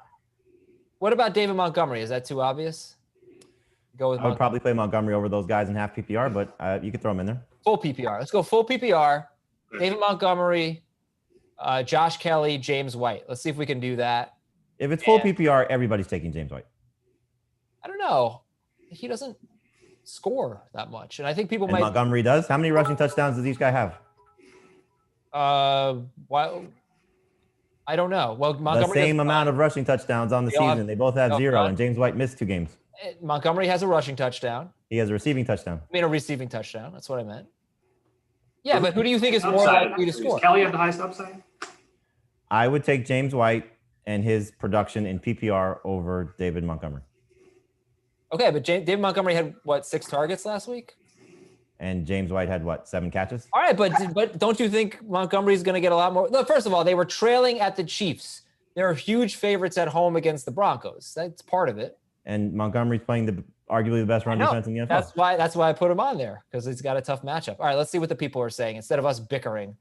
What about David Montgomery? Is that too obvious? Go with I would probably play Montgomery over those guys in half PPR, but you could throw him in there. Full PPR. Let's go full PPR. David Montgomery, Josh Kelly, James White. Let's see if we can do that. If it's full PPR, everybody's taking James White. I don't know. He doesn't score that much. And I think people might. Montgomery does? How many rushing touchdowns does each guy have? Well, I don't know. Well, Montgomery the same amount of rushing touchdowns on the season. They both have 0, and James White missed 2 games. Montgomery has a rushing touchdown. He has a receiving touchdown. I mean, a receiving touchdown. That's what I meant. Yeah, but who do you think is more likely to score? Does Kelly have the highest upside? I would take James White and his production in PPR over David Montgomery. Okay, but David Montgomery had, 6 targets last week? And James White had 7 catches? All right, but don't you think Montgomery's going to get a lot more? Look, first of all, they were trailing at the Chiefs. They're huge favorites at home against the Broncos. That's part of it. And Montgomery's playing arguably the best run defense in the NFL. That's why I put him on there, because he's got a tough matchup. All right, let's see what the people are saying instead of us bickering.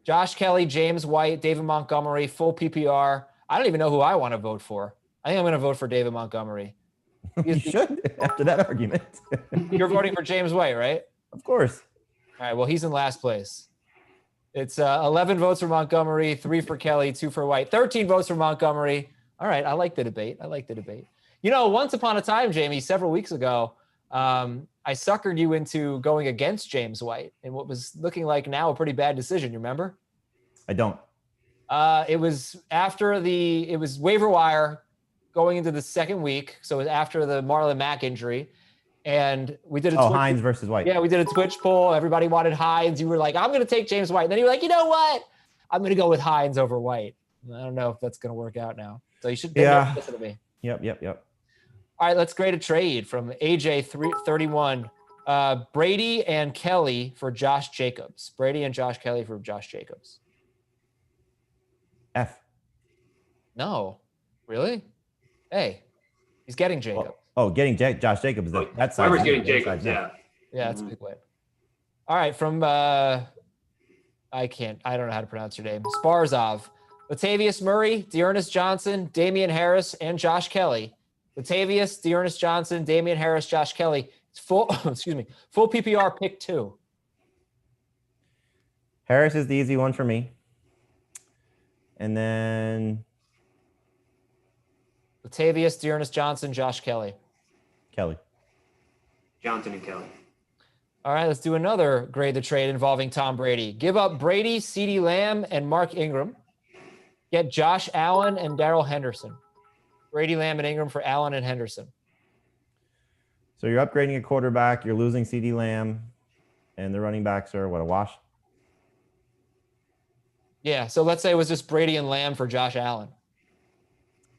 Josh Kelly, James White, David Montgomery, full PPR. I don't even know who I want to vote for. I think I'm going to vote for David Montgomery. You should, after that argument. You're voting for James White, right? Of course. All right, well, he's in last place. It's 11 votes for Montgomery, 3 for Kelly, 2 for White, 13 votes for Montgomery. All right, I like the debate. Once upon a time, Jamey, several weeks ago, I suckered you into going against James White in what was looking like now a pretty bad decision. You remember? I don't. It was waiver wire going into the second week. So it was after the Marlon Mack injury. And we did Heinz versus White. Yeah, we did a Twitch poll. Everybody wanted Heinz. You were like, I'm going to take James White. And then you were like, you know what? I'm going to go with Heinz over White. I don't know if that's going to work out now. So you should listen to me. Yep. All right, let's grade a trade from AJ31. Brady and Kelly for Josh Jacobs. Brady and Josh Kelly for Josh Jacobs. F. No. Really? Hey, he's getting Jacobs. Getting Josh Jacobs. That's whoever's getting Jacobs, yeah. Yeah, that's a big win. All right, from I don't know how to pronounce your name. Sparzov. Latavius Murray, Dearness Johnson, Damian Harris, and Josh Kelly Latavius, Dearness Johnson, Damian Harris, Josh Kelly. It's full, full PPR pick 2. Harris is the easy one for me. And then Latavius, Dearness Johnson, Josh Kelly. Kelly. Johnson and Kelly. All right, let's do another grade the trade involving Tom Brady. Give up Brady, CeeDee Lamb, and Mark Ingram. Get Josh Allen and Darrell Henderson. Brady, Lamb, and Ingram for Allen and Henderson. So you're upgrading a quarterback. You're losing CeeDee Lamb, and the running backs are, what, a wash? Yeah, so let's say it was just Brady and Lamb for Josh Allen.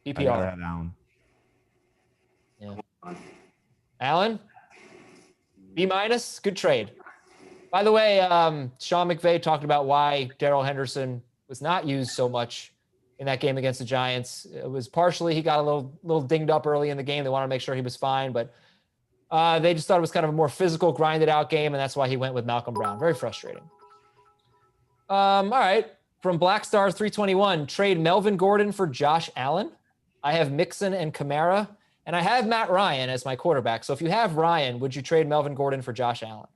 PPR. I'd rather have Allen. Yeah. Allen? B-, good trade. By the way, Sean McVay talked about why Darrell Henderson was not used so much in that game against the Giants. It was partially he got a little dinged up early in the game. They wanted to make sure he was fine, but they just thought it was kind of a more physical, grinded out game, and that's why he went with Malcolm Brown. Very frustrating. All right. From Black Stars 321, trade Melvin Gordon for Josh Allen. I have Mixon and Kamara, and I have Matt Ryan as my quarterback. So if you have Ryan, would you trade Melvin Gordon for Josh Allen?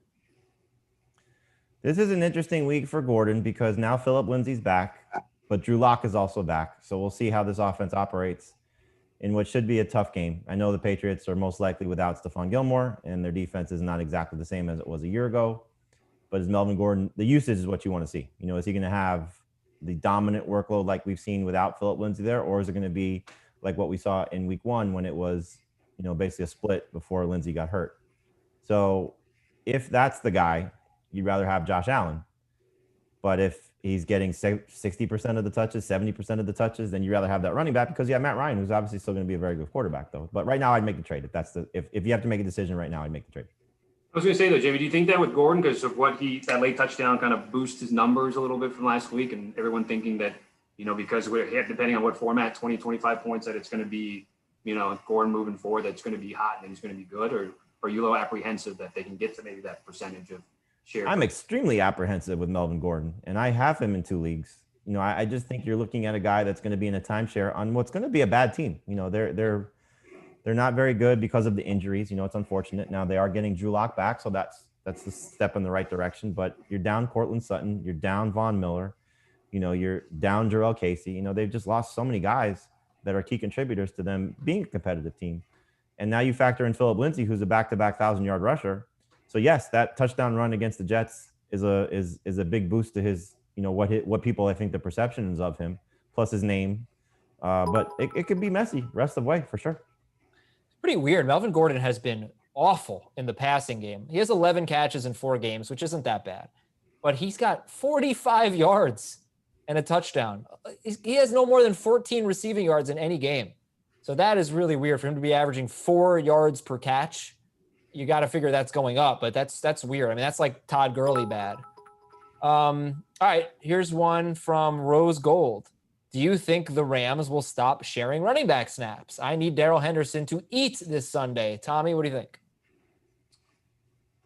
This is an interesting week for Gordon because now Phillip Lindsay's back, but Drew Lock is also back. So we'll see how this offense operates in what should be a tough game. I know the Patriots are most likely without Stephon Gilmore, and their defense is not exactly the same as it was a year ago. But is Melvin Gordon, the usage is what you want to see. You know, is he going to have the dominant workload like we've seen without Phillip Lindsay there, or is it going to be like what we saw in week 1 when it was, you know, basically a split before Lindsay got hurt? So if that's the guy, you'd rather have Josh Allen. But if he's getting 60% of the touches, 70% of the touches, then you'd rather have that running back because you have Matt Ryan, who's obviously still going to be a very good quarterback, though. But right now, I'd make the trade. If you have to make a decision right now, I'd make the trade. I was going to say, though, Jamey, do you think that with Gordon, because of what that late touchdown kind of boosts his numbers a little bit from last week, and everyone thinking that, you know, because we're depending on what format, 20, 25 points, that it's going to be, you know, Gordon moving forward, that's going to be hot and he's going to be good? Or are you a little apprehensive that they can get to maybe that percentage of share? I'm extremely apprehensive with Melvin Gordon, and I have him in 2 leagues. You know, I just think you're looking at a guy that's going to be in a timeshare on what's going to be a bad team. You know, they're not very good because of the injuries. You know, it's unfortunate. Now they are getting Drew Lock back, so that's the step in the right direction. But you're down Cortland Sutton, you're down Von Miller, you know, you're down Jarrell Casey. You know, they've just lost so many guys that are key contributors to them being a competitive team. And now you factor in Phillip Lindsay, who's a back-to-back 1,000-yard rusher. So yes, that touchdown run against the Jets is a big boost to his, you know, what people I think the perception is of him, plus his name. But it could be messy rest of the way for sure. Pretty weird. Melvin Gordon has been awful in the passing game. He has 11 catches in 4 games, which isn't that bad. But he's got 45 yards and a touchdown. He has no more than 14 receiving yards in any game. So that is really weird for him to be averaging 4 yards per catch. You got to figure that's going up, but that's weird. I mean, that's like Todd Gurley bad. All right, here's one from Rose Gold. Do you think the Rams will stop sharing running back snaps? I need Darrell Henderson to eat this Sunday. Tommy, what do you think?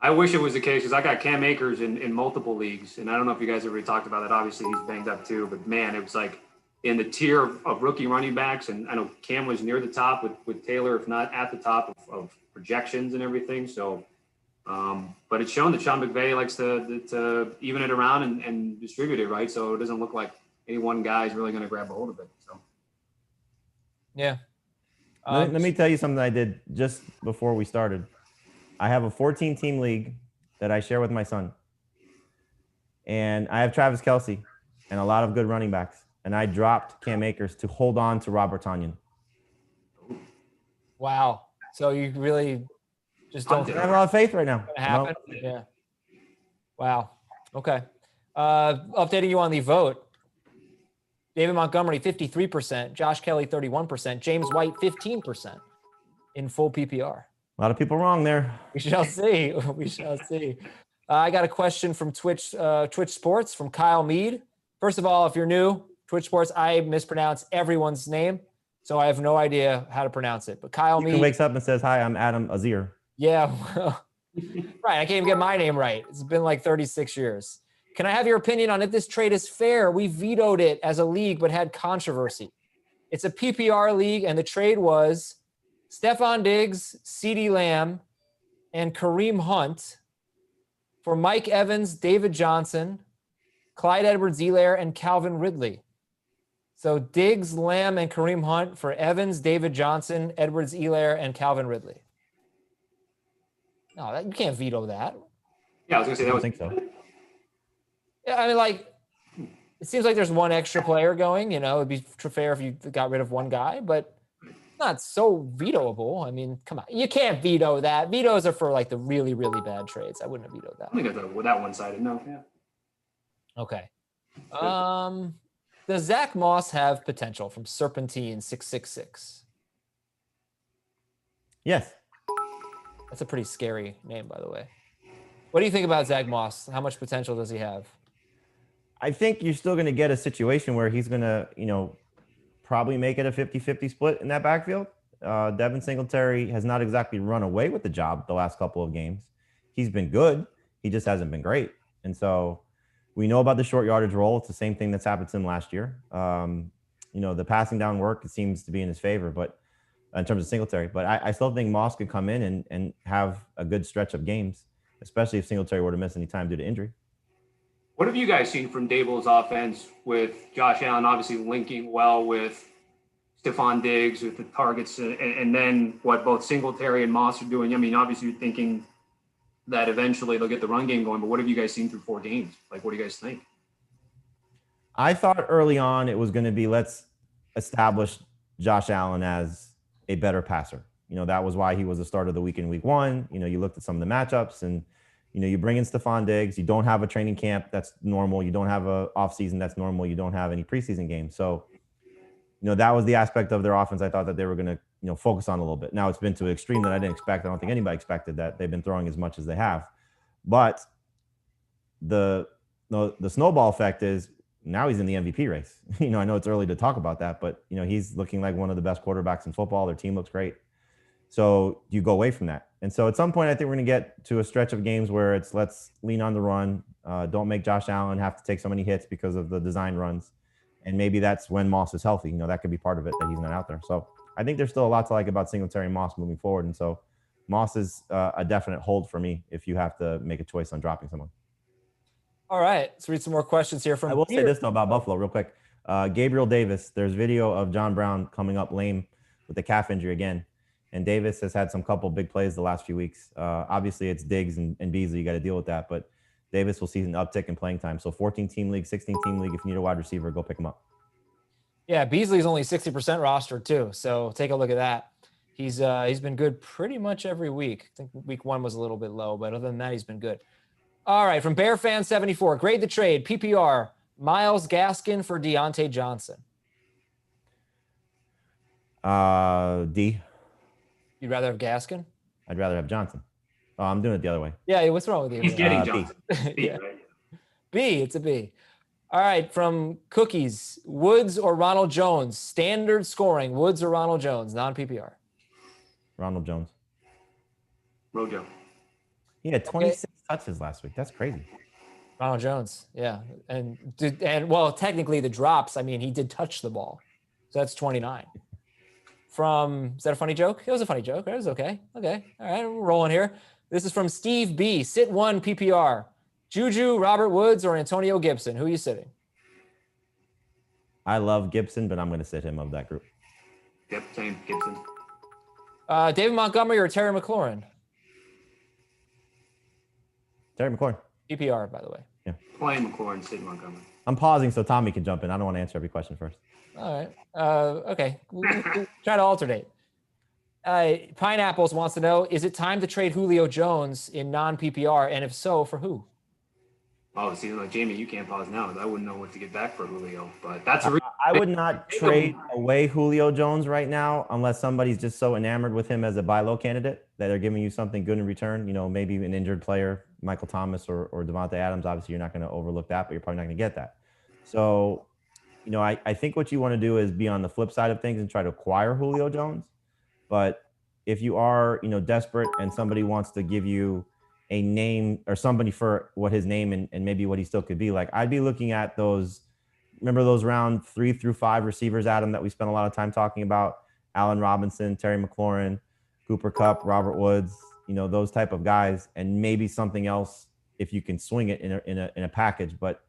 I wish it was the case because I got Cam Akers in multiple leagues, and I don't know if you guys ever talked about that. Obviously, he's banged up too, but man, it was like in the tier of rookie running backs, and I know Cam was near the top with Taylor, if not at the top of projections and everything. So, but it's shown that Sean McVay likes to even it around and distribute it, right? So it doesn't look like any one guy is really going to grab a hold of it. So, yeah. Let me tell you something I did just before we started. I have a 14-team league that I share with my son. And I have Travis Kelce and a lot of good running backs. And I dropped Cam Akers to hold on to Robert Tonyan. Wow. So you really just don't have a lot of faith right now. Happen? No. Yeah. Wow. Okay. Updating you on the vote. David Montgomery, 53%. Josh Kelly, 31%. James White, 15% in full PPR. A lot of people wrong there. We shall see. We shall see. I got a question from Twitch Sports from Kyle Mead. First of all, if you're new, Twitch Sports, I mispronounce everyone's name, so I have no idea how to pronounce it. But Kyle Mead wakes up and says, "Hi, I'm Adam Aizer." Yeah, well, right. I can't even get my name right. It's been like 36 years. Can I have your opinion on if this trade is fair? We vetoed it as a league, but had controversy. It's a PPR league, and the trade was Stephon Diggs, CeeDee Lamb, and Kareem Hunt for Mike Evans, David Johnson, Clyde Edwards-Helaire, and Calvin Ridley. So Diggs, Lamb, and Kareem Hunt for Evans, David Johnson, Edwards-Helaire, and Calvin Ridley. No, you can't veto that. Yeah, I was gonna say that. I don't think so. Yeah, I mean, like, it seems like there's one extra player going. It'd be fair if you got rid of one guy, but it's not so vetoable. I mean, come on, you can't veto that. Vetoes are for like the really, really bad trades. I wouldn't have vetoed that. I think that's that one-sided. No, yeah. Okay. Does Zach Moss have potential from Serpentine 666? Yes. That's a pretty scary name, by the way. What do you think about Zach Moss? How much potential does he have? I think you're still going to get a situation where he's going to, probably make it a 50-50 split in that backfield. Devin Singletary has not exactly run away with the job the last couple of games. He's been good. He just hasn't been great. And so we know about the short yardage role. It's the same thing that's happened to him last year. The passing down work, it seems to be in his favor, but in terms of Singletary. But I still think Moss could come in and have a good stretch of games, especially if Singletary were to miss any time due to injury. What have you guys seen from Daboll's offense with Josh Allen obviously linking well with Stephon Diggs with the targets and then what both Singletary and Moss are doing? I mean, obviously you're thinking that eventually they'll get the run game going, but what have you guys seen through 4 games? Like, what do you guys think? I thought early on it was going to be, let's establish Josh Allen as a better passer. That was why he was the start of the week in week 1. You looked at some of the matchups and, you bring in Stephon Diggs. You don't have a training camp. That's normal. You don't have a offseason. That's normal. You don't have any preseason games. So, that was the aspect of their offense I thought that they were going to, focus on a little bit. Now it's been to an extreme that I didn't expect. I don't think anybody expected that they've been throwing as much as they have. But the snowball effect is now he's in the MVP race. I know it's early to talk about that, but, he's looking like one of the best quarterbacks in football. Their team looks great. So you go away from that. And so at some point, I think we're going to get to a stretch of games where it's let's lean on the run. Don't make Josh Allen have to take so many hits because of the design runs. And maybe that's when Moss is healthy. That could be part of it, that he's not out there. So I think there's still a lot to like about Singletary and Moss moving forward. And so Moss is a definite hold for me if you have to make a choice on dropping someone. All right. Let's read some more questions here from. I will say this, though, about Buffalo real quick. Gabriel Davis, there's video of John Brown coming up lame with the calf injury again. And Davis has had some couple big plays the last few weeks. Obviously, it's Diggs and Beasley. You got to deal with that. But Davis will see an uptick in playing time. So 14-team league, 16-team league. If you need a wide receiver, go pick him up. Yeah, Beasley's only 60% rostered too. So take a look at that. He's been good pretty much every week. I think week 1 was a little bit low, but other than that, he's been good. All right, from Bear Fan 74, grade the trade. PPR, Myles Gaskin for Deontay Johnson. D. You'd rather have Gaskin? I'd rather have Johnson. Oh, I'm doing it the other way. Yeah, what's wrong with you? He's getting Johnson. Yeah. B, it's a B. All right, from Cookies, Woods or Ronald Jones? Standard scoring, Woods or Ronald Jones, non-PPR? Ronald Jones. Rojo. He had 26 touches last week. That's crazy. Ronald Jones, yeah. And well, technically the drops, I mean, he did touch the ball. So that's 29. Is that a funny joke? It was a funny joke. It was okay. Okay. All right, we're rolling here. This is from Steve B. Sit 1 PPR. Juju, Robert Woods, or Antonio Gibson? Who are you sitting? I love Gibson, but I'm going to sit him of that group. Yep, same, Gibson. David Montgomery or Terry McLaurin? Terry McLaurin. PPR, by the way. Yeah. Playing McLaurin, sitting Montgomery. I'm pausing so Tommy can jump in. I don't want to answer every question first. All right. Okay. We'll try to alternate. Pineapples wants to know, is it time to trade Julio Jones in non-PPR? And if so, for who? Oh, see, like Jamey, you can't pause now. I wouldn't know what to get back for Julio, but that's I would not trade away Julio Jones right now unless somebody's just so enamored with him as a buy low candidate that they're giving you something good in return. Maybe an injured player, Michael Thomas or Devontae Adams. Obviously, you're not going to overlook that, but you're probably not going to get that. So, I think what you want to do is be on the flip side of things and try to acquire Julio Jones. But if you are, desperate and somebody wants to give you a name or somebody for what his name and maybe what he still could be, like I'd be looking at those. Remember those round 3 through 5 receivers, Adam, that we spent a lot of time talking about? Allen Robinson, Terry McLaurin, Cooper Kupp, Robert Woods, those type of guys, and maybe something else if you can swing it in a package. But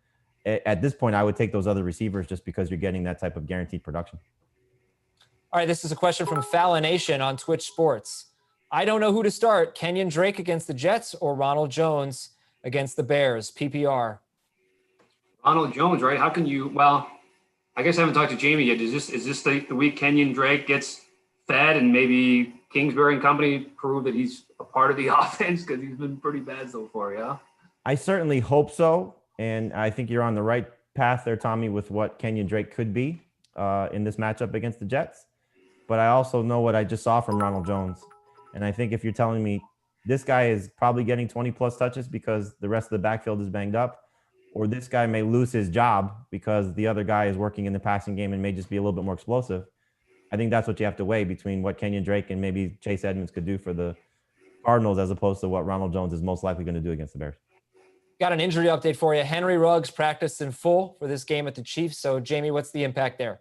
at this point, I would take those other receivers just because you're getting that type of guaranteed production. All right, this is a question from Fallon Nation on Twitch Sports. I don't know who to start, Kenyon Drake against the Jets or Ronald Jones against the Bears, PPR. Ronald Jones, right? How can you? Well, I guess I haven't talked to Jamey yet. Is this the week Kenyon Drake gets fed and maybe Kingsbury and company prove that he's a part of the offense because he's been pretty bad so far, yeah? I certainly hope so, and I think you're on the right path there, Tommy, with what Kenyon Drake could be in this matchup against the Jets. But I also know what I just saw from Ronald Jones, and I think if you're telling me this guy is probably getting 20-plus touches because the rest of the backfield is banged up, or this guy may lose his job because the other guy is working in the passing game and may just be a little bit more explosive. I think that's what you have to weigh between what Kenyon Drake and maybe Chase Edmonds could do for the Cardinals as opposed to what Ronald Jones is most likely going to do against the Bears. Got an injury update for you. Henry Ruggs practiced in full for this game at the Chiefs. So, Jamey, what's the impact there?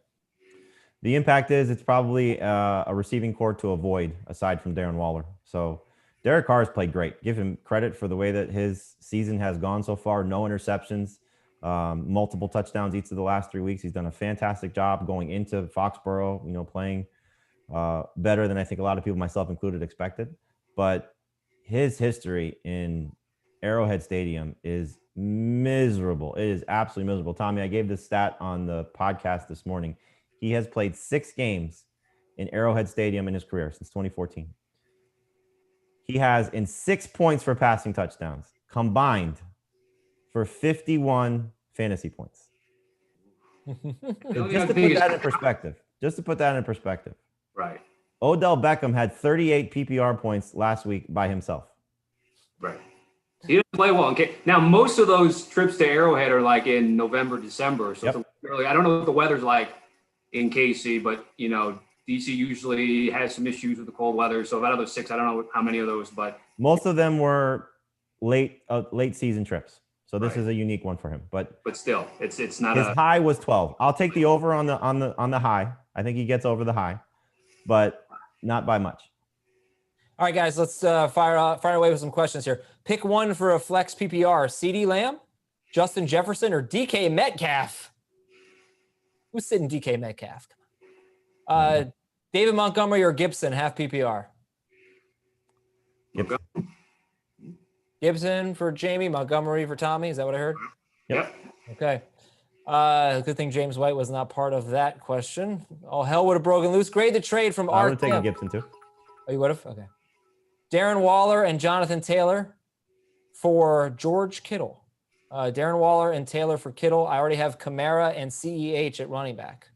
The impact is it's probably a receiving core to avoid aside from Darren Waller. So Derek Carr has played great. Give him credit for the way that his season has gone so far. No interceptions, multiple touchdowns each of the last 3 weeks. He's done a fantastic job going into Foxborough, playing better than I think a lot of people, myself included, expected. But his history in Arrowhead Stadium is miserable. It is absolutely miserable. Tommy, I gave this stat on the podcast this morning. He has played 6 games in Arrowhead Stadium in his career since 2014. He has in 6 points for passing touchdowns combined for 51 fantasy points. So just to put that in perspective. Right. Odell Beckham had 38 PPR points last week by himself. Right. He didn't play well. Okay. Now, most of those trips to Arrowhead are like in November, December. So it's early. I don't know what the weather's like in KC, but, DC usually has some issues with the cold weather. So out of those 6, I don't know how many of those, but most of them were late season trips. So this is a unique one for him. But still, it's not. His high was 12. I'll take the over on the high. I think he gets over the high, but not by much. All right, guys, let's fire away with some questions here. Pick one for a flex PPR: CeeDee Lamb, Justin Jefferson, or DK Metcalf. Who's sitting DK Metcalf? David Montgomery or Gibson, half PPR. Gibson for Jamey, Montgomery for Tommy. Is that what I heard? Yep. Okay. Good thing James White was not part of that question. All hell would have broken loose. Grade the trade from I would have taken Gibson too. Oh, you would have? Okay. Darren Waller and Jonathan Taylor for George Kittle. Darren Waller and Taylor for Kittle. I already have Kamara and CEH at running back.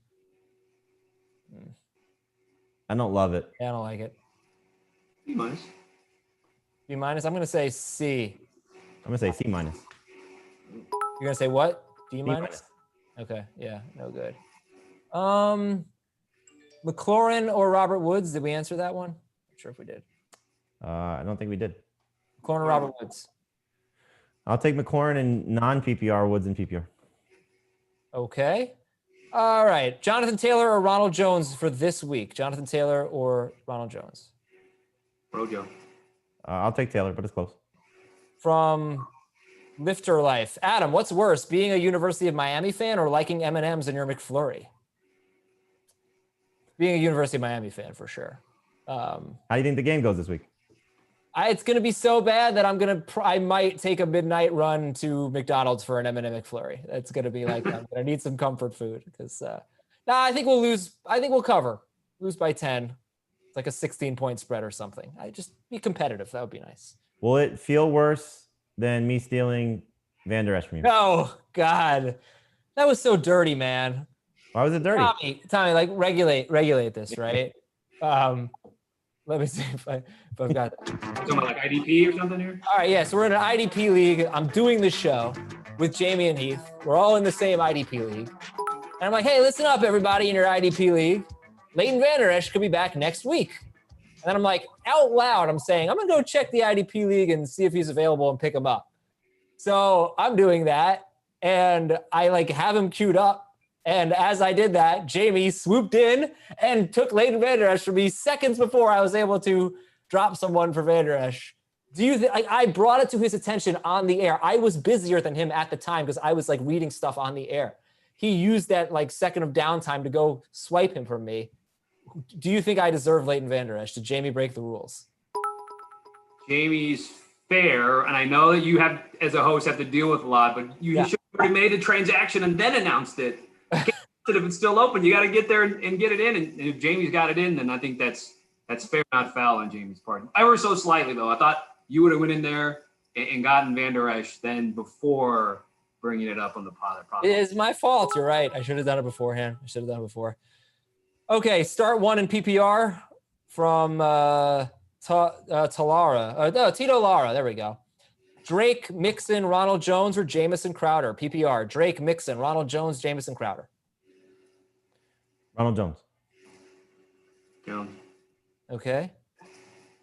I don't love it. Yeah, I don't like it. B minus. B minus. I'm going to say C. I'm going to say C minus. You're going to say what? D minus? Okay. Yeah, no good. McLaurin or Robert Woods? Did we answer that one? Not sure if we did. I don't think we did. McLaurin or Robert Woods? I'll take McLaurin in non-PPR, Woods in PPR. Okay. All right. Jonathan Taylor or Ronald Jones for this week? Jonathan Taylor or Ronald Jones? Rojo. I'll take Taylor, but it's close. From Lifter Life. Adam, what's worse, being a University of Miami fan or liking M&Ms in your McFlurry? Being a University of Miami fan, for sure. How do you think the game goes this week? It's going to be so bad that I might take a midnight run to McDonald's for an M&M McFlurry. It's going to be like, I'm going to need some comfort food because, I think we'll lose. I think we'll cover. Lose by 10. It's like a 16-point spread or something. I just be competitive. That would be nice. Will it feel worse than me stealing Van Der Esch from you? Oh, God. That was so dirty, man. Why was it dirty? Tommy, like regulate this, right? Let me see if I've got Something like IDP or something here? All right, yeah. So we're in an IDP league. I'm doing this show with Jamey and Heath. We're all in the same IDP league. And I'm like, hey, listen up, everybody in your IDP league. Leighton Van Der Esch could be back next week. And then I'm like, out loud, I'm saying, I'm going to go check the IDP league and see if he's available and pick him up. So I'm doing that. And I have him queued up. And as I did that, Jamey swooped in and took Leighton Vander Esch from me seconds before I was able to drop someone for Vander Esch. Do you think I brought it to his attention on the air? I was busier than him at the time because I was like reading stuff on the air. He used that like second of downtime to go swipe him from me. Do you think I deserve Leighton Vander Esch? Did Jamey break the rules? Jamey's fair, and I know that you have, as a host, have to deal with a lot, but you should have already made the transaction and then announced it. If it's still open, you got to get there and get it in. And if Jamey's got it in, then I think that's fair, not foul on Jamey's part. Ever so slightly, though. I thought you would have went in there and gotten Vander Esch then before bringing it up on the pod. It is my fault. You're right. I should have done it beforehand. I should have done it before. Okay, start one in PPR from Tito Lara. There we go. Drake, Mixon, Ronald Jones, or Jamison Crowder? PPR. Drake, Mixon, Ronald Jones, Jamison Crowder. Ronald Jones. Jones. Okay.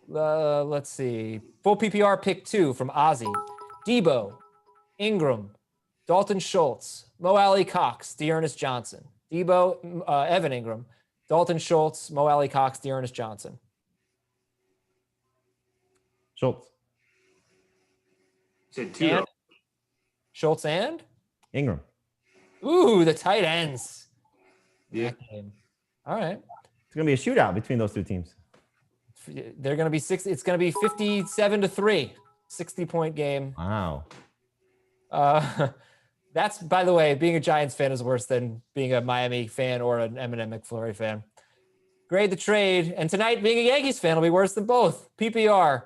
Let's see. Full PPR pick 2 from Ozzy. Debo, Ingram, Dalton Schultz, Mo Alley Cox, Dearness Johnson. Debo, Evan Ingram, Dalton Schultz, Mo Alley Cox, Dearness Johnson. Schultz. Said 2. Schultz and? Ingram. Ooh, the tight ends. Yeah. All right. It's going to be a shootout between those two teams. They're going to be 60. It's going to be 57-3, 60-point game. Wow. That's, by the way, being a Giants fan is worse than being a Miami fan or an Eminem McFlurry fan. Grade the trade. And tonight, being a Yankees fan will be worse than both. PPR.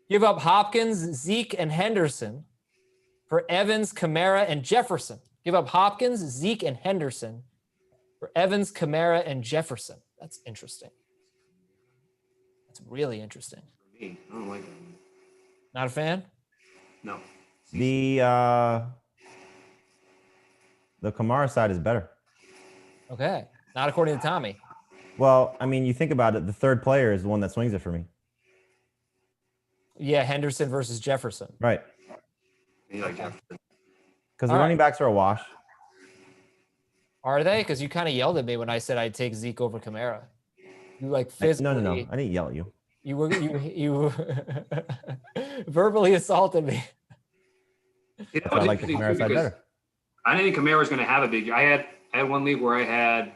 Give up Hopkins, Zeke, and Henderson for Evans, Kamara, and Jefferson. Give up Hopkins, Zeke, and Henderson for Evans, Kamara, and Jefferson. That's interesting. That's really interesting. For me, I don't like it. Not a fan? No. The Kamara side is better. Okay. Not according to Tommy. Well, I mean, you think about it, the third player is the one that swings it for me. Yeah, Henderson versus Jefferson. Right. You like Jefferson. Because the running backs are a wash. Are they? Because you kind of yelled at me when I said I'd take Zeke over Kamara. You like physically. No. I didn't yell at you. You verbally assaulted me. I like the Kamara side better. I didn't think Kamara was going to have a big. I had one league where I had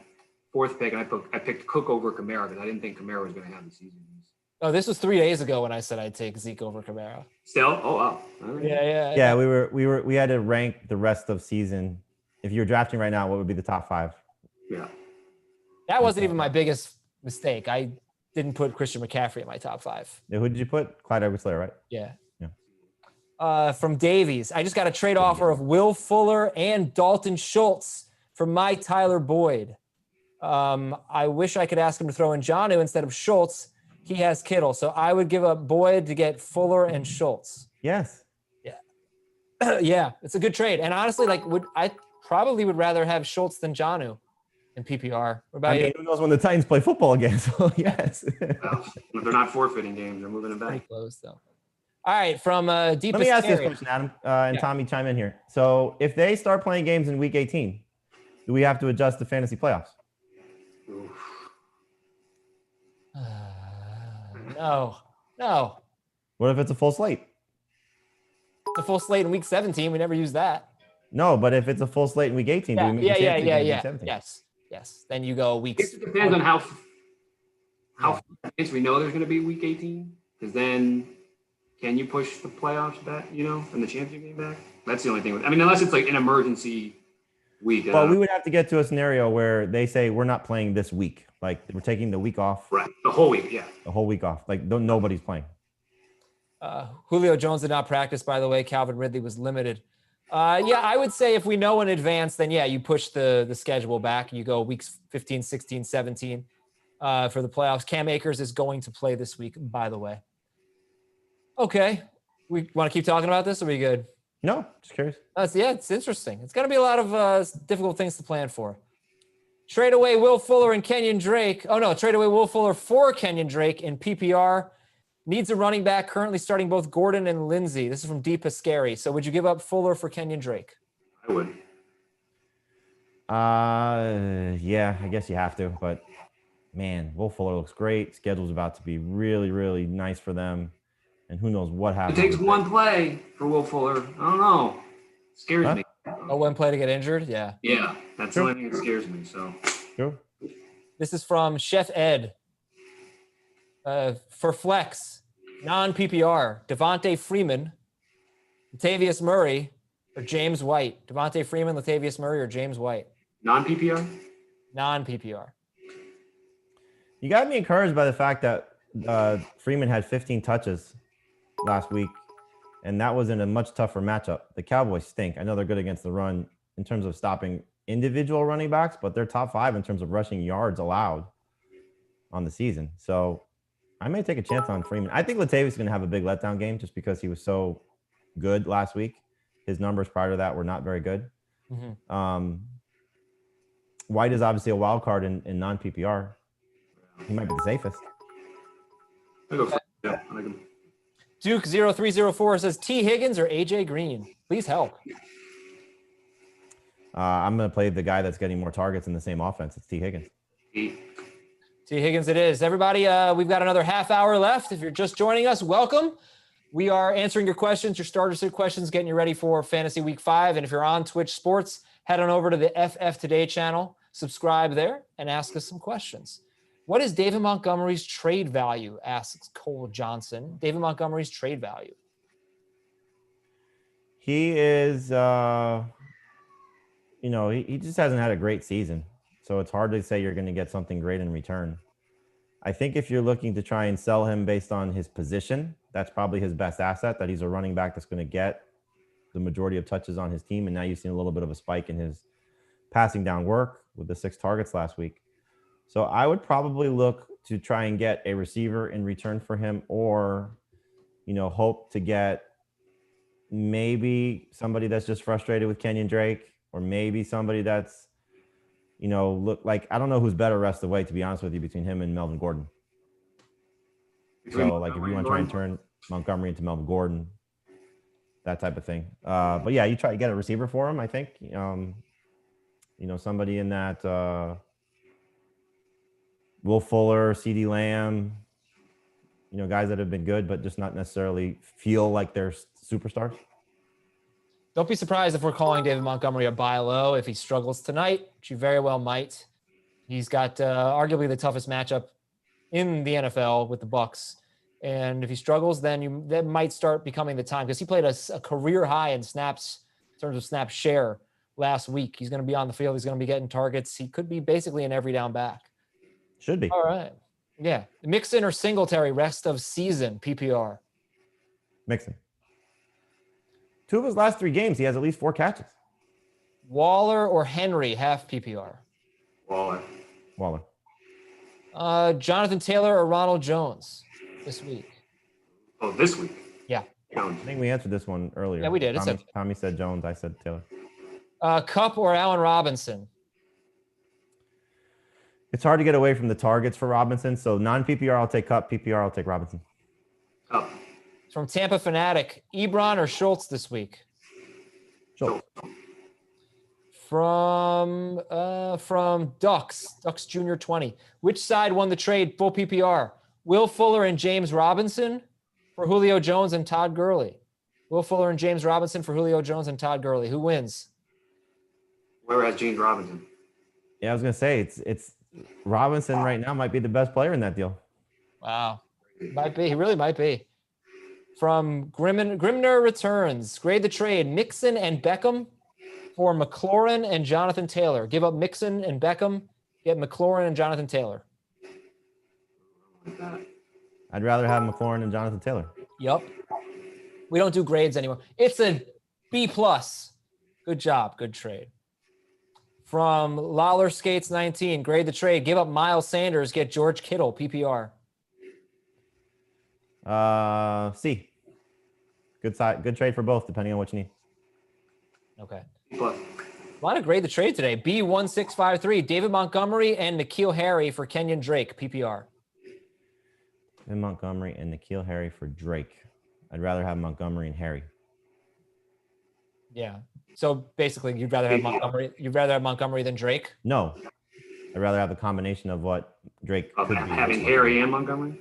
4th pick, and I picked Cook over Kamara because I didn't think Kamara was going to have the season. Oh, this was 3 days ago when I said I'd take Zeke over Kamara. Still? Oh wow. Right. Yeah. We had to rank the rest of season. If you were drafting right now, what would be the top 5? Yeah. That wasn't even my biggest mistake. I didn't put Christian McCaffrey in my top 5. Yeah, who did you put? Clyde Edwards-Helaire, right? Yeah. Yeah. From Davies, I just got a trade offer of Will Fuller and Dalton Schultz for my Tyler Boyd. I wish I could ask him to throw in Jonnu instead of Schultz. He has Kittle, so I would give up Boyd to get Fuller and Schultz. Yes. Yeah. Yeah, it's a good trade. And honestly, I probably would rather have Schultz than Jonnu in PPR. What about you? Who knows when the Titans play football again? So yes. Well, they're not forfeiting games; they're moving them Pretty back. close though. All right, from deepest. Let me ask you this question, Adam, and Tommy, chime in here. So, if they start playing games in Week 18, do we have to adjust the fantasy playoffs? No. What if it's a full slate? The full slate in Week 17. We never use that. No, but if it's a full slate in Week 18, do we make the same thing in Week 17? Yes. Then you go weeks. It depends on how we know there's going to be Week 18, because then can you push the playoffs back? And the championship game back. That's the only thing. I mean, unless it's like an emergency week. Well, we would have to get to a scenario where they say we're not playing this week. Like we're taking the week off. Right. The whole week. Yeah. The whole week off. Like nobody's playing. Julio Jones did not practice, by the way. Calvin Ridley was limited. I would say if we know in advance, then you push the schedule back. You go weeks 15, 16, 17 for the playoffs. Cam Akers is going to play this week, by the way. Okay. We want to keep talking about this, or are we good? No, just curious. It's interesting. It's going to be a lot of difficult things to plan for. Trade away Will Fuller and Kenyon Drake. Oh, no, trade away Will Fuller for Kenyon Drake in PPR. Needs a running back, currently starting both Gordon and Lindsay. This is from Deep Scary. So would you give up Fuller for Kenyon Drake? I would. Yeah, I guess you have to. But man, Will Fuller looks great. Schedule's about to be really, really nice for them. And who knows what It happens. takes one play for Will Fuller. I don't know. Scares me. Oh, one play to get injured? Yeah. Yeah, that's the only thing that scares me. So. True. This is from Chef Ed. For flex, non-PPR, Devontae Freeman, Latavius Murray, or James White. Devontae Freeman, Latavius Murray, or James White. Non-PPR? Non-PPR. You got me encouraged by the fact that Freeman had 15 touches last week, and that was in a much tougher matchup. The Cowboys stink. I know they're good against the run in terms of stopping individual running backs, but they're top 5 in terms of rushing yards allowed on the season. So I may take a chance on Freeman. I think Latavius is going to have a big letdown game just because he was so good last week. His numbers prior to that were not very good. Mm-hmm. White is obviously a wild card in non-PPR. He might be the safest. I go for yeah, I like him. Duke 0304 says T. Higgins or AJ Green. Please help. I'm going to play the guy that's getting more targets in the same offense. It's T. Higgins. T. Higgins it is. Everybody, we've got another half hour left. If you're just joining us, welcome. We are answering your questions, your starter set questions, getting you ready for Fantasy Week 5. And if you're on Twitch Sports, head on over to the FF Today channel, subscribe there, and ask us some questions. What is David Montgomery's trade value? Asks Cole Johnson. David Montgomery's trade value. He is, he just hasn't had a great season. So it's hard to say you're going to get something great in return. I think if you're looking to try and sell him based on his position, that's probably his best asset, that he's a running back that's going to get the majority of touches on his team. And now you've seen a little bit of a spike in his passing down work with the 6 targets last week. So I would probably look to try and get a receiver in return for him, or, hope to get maybe somebody that's just frustrated with Kenyon Drake, or maybe somebody that's, look like, I don't know who's better rest of the way, to be honest with you, between him and Melvin Gordon. So, like, if you want to try and turn Montgomery into Melvin Gordon, that type of thing. But yeah, you try to get a receiver for him, I think. Somebody in that Will Fuller, CeeDee Lamb, guys that have been good, but just not necessarily feel like they're superstars. Don't be surprised if we're calling David Montgomery a buy low if he struggles tonight, which you very well might. He's got arguably the toughest matchup in the NFL with the Bucs. And if he struggles, then that might start becoming the time, because he played a career high in snaps, in terms of snap share last week. He's going to be on the field. He's going to be getting targets. He could be basically an every down back. Should be. All right. Yeah. Mixon or Singletary rest of season PPR? Mixon. 2 of his last 3 games, he has at least 4 catches. Waller or Henry half PPR? Waller. Jonathan Taylor or Ronald Jones this week? Oh, this week? Yeah. I think we answered this one earlier. Yeah, we did. Tommy said Jones. I said Taylor. Kupp or Allen Robinson? It's hard to get away from the targets for Robinson. So non-PPR, I'll take Kupp. PPR, I'll take Robinson. Kupp. From Tampa Fanatic, Ebron or Schultz this week? Schultz. From Ducks Jr. 20. Which side won the trade full PPR? Will Fuller and James Robinson for Julio Jones and Todd Gurley? Will Fuller and James Robinson for Julio Jones and Todd Gurley. Who wins? Whoever has James Robinson. Yeah, I was gonna say it's Robinson right now might be the best player in that deal. Wow, might be. He really might be. From Grimner Returns, grade the trade: Mixon and Beckham for McLaurin and Jonathan Taylor. Give up Mixon and Beckham, get McLaurin and Jonathan Taylor. I'd rather have McLaurin and Jonathan Taylor. Yep. We don't do grades anymore. It's a B+. Good job. Good trade. From Lawler Skates 19, grade the trade. Give up Miles Sanders, get George Kittle, PPR. C. Good trade for both, depending on what you need. Okay. A lot of grade the trade today. B1653, David Montgomery and N'Keal Harry for Kenyon Drake, PPR. And Montgomery and N'Keal Harry for Drake. I'd rather have Montgomery and Harry. Yeah. So basically, you'd rather have Montgomery. You'd rather have Montgomery than Drake. No, I'd rather have the combination of what Drake could be. Having Harry and Montgomery.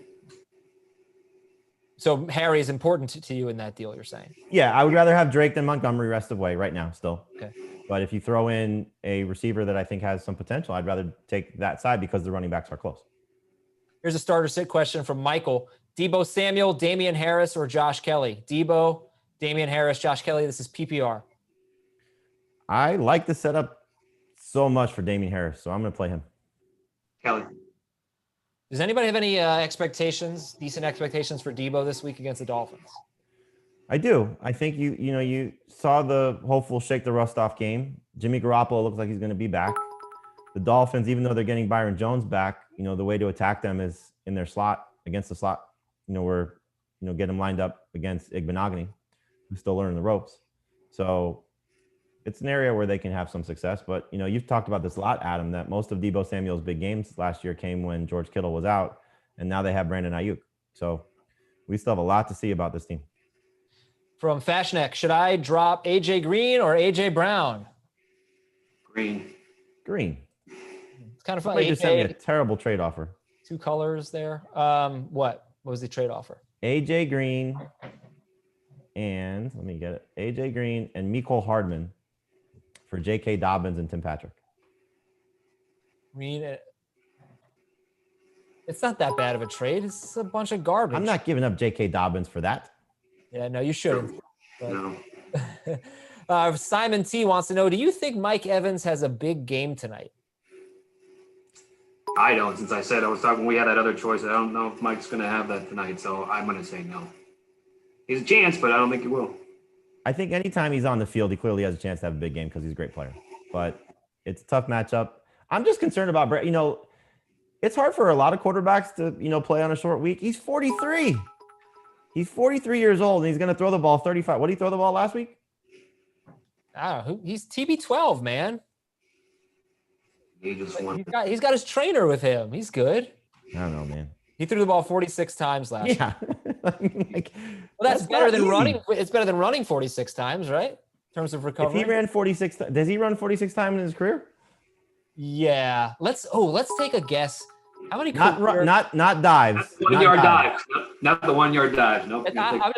So Harry is important to you in that deal. You're saying? Yeah, I would rather have Drake than Montgomery rest of the way right now. Still. Okay. But if you throw in a receiver that I think has some potential, I'd rather take that side because the running backs are close. Here's a starter sit question from Michael: Deebo Samuel, Damian Harris, or Josh Kelly? Deebo, Damian Harris, Josh Kelly. This is PPR. I like the setup so much for Damian Harris, so I'm going to play him. Kelly. Does anybody have any decent expectations for Deebo this week against the Dolphins? I do. I think you saw the hopeful shake the rust off game. Jimmy Garoppolo looks like he's going to be back. The Dolphins, even though they're getting Byron Jones back, the way to attack them is in their slot, against the slot. Get them lined up against Igbenogany, who's still learning the ropes. So it's an area where they can have some success. But, you've talked about this a lot, Adam, that most of Deebo Samuel's big games last year came when George Kittle was out, and now they have Brandon Ayuk. So we still have a lot to see about this team. From Fashneck, should I drop A.J. Green or A.J. Brown? Green. It's kind of fun. They just sent me a terrible trade offer. 2 colors there. What was the trade offer? A.J. Green and, let me get it, A.J. Green and Mecole Hardman for J.K. Dobbins and Tim Patrick. Green, it's not that bad of a trade. It's a bunch of garbage. I'm not giving up J.K. Dobbins for that. Yeah, no, you shouldn't. No. Simon T wants to know, do you think Mike Evans has a big game tonight? I don't, since I said I was talking, we had that other choice. I don't know if Mike's going to have that tonight, so I'm going to say no. He's a chance, but I don't think he will. I think anytime he's on the field, he clearly has a chance to have a big game because he's a great player. But it's a tough matchup. I'm just concerned about Brett. It's hard for a lot of quarterbacks to, play on a short week. He's 43. He's 43 years old, and he's going to throw the ball 35. What did he throw the ball last week? I don't know. He's TB12, man. He just won. He's got his trainer with him. He's good. I don't know, man. He threw the ball 46 times last year. Yeah. Well, that's better than running. It's better than running 46 times, right? In terms of recovery. If he ran 46, does he run 46 times in his career? Yeah. Let's take a guess. How many? Not dives. Not 1 yard dives. Not the 1 yard dives. Nope.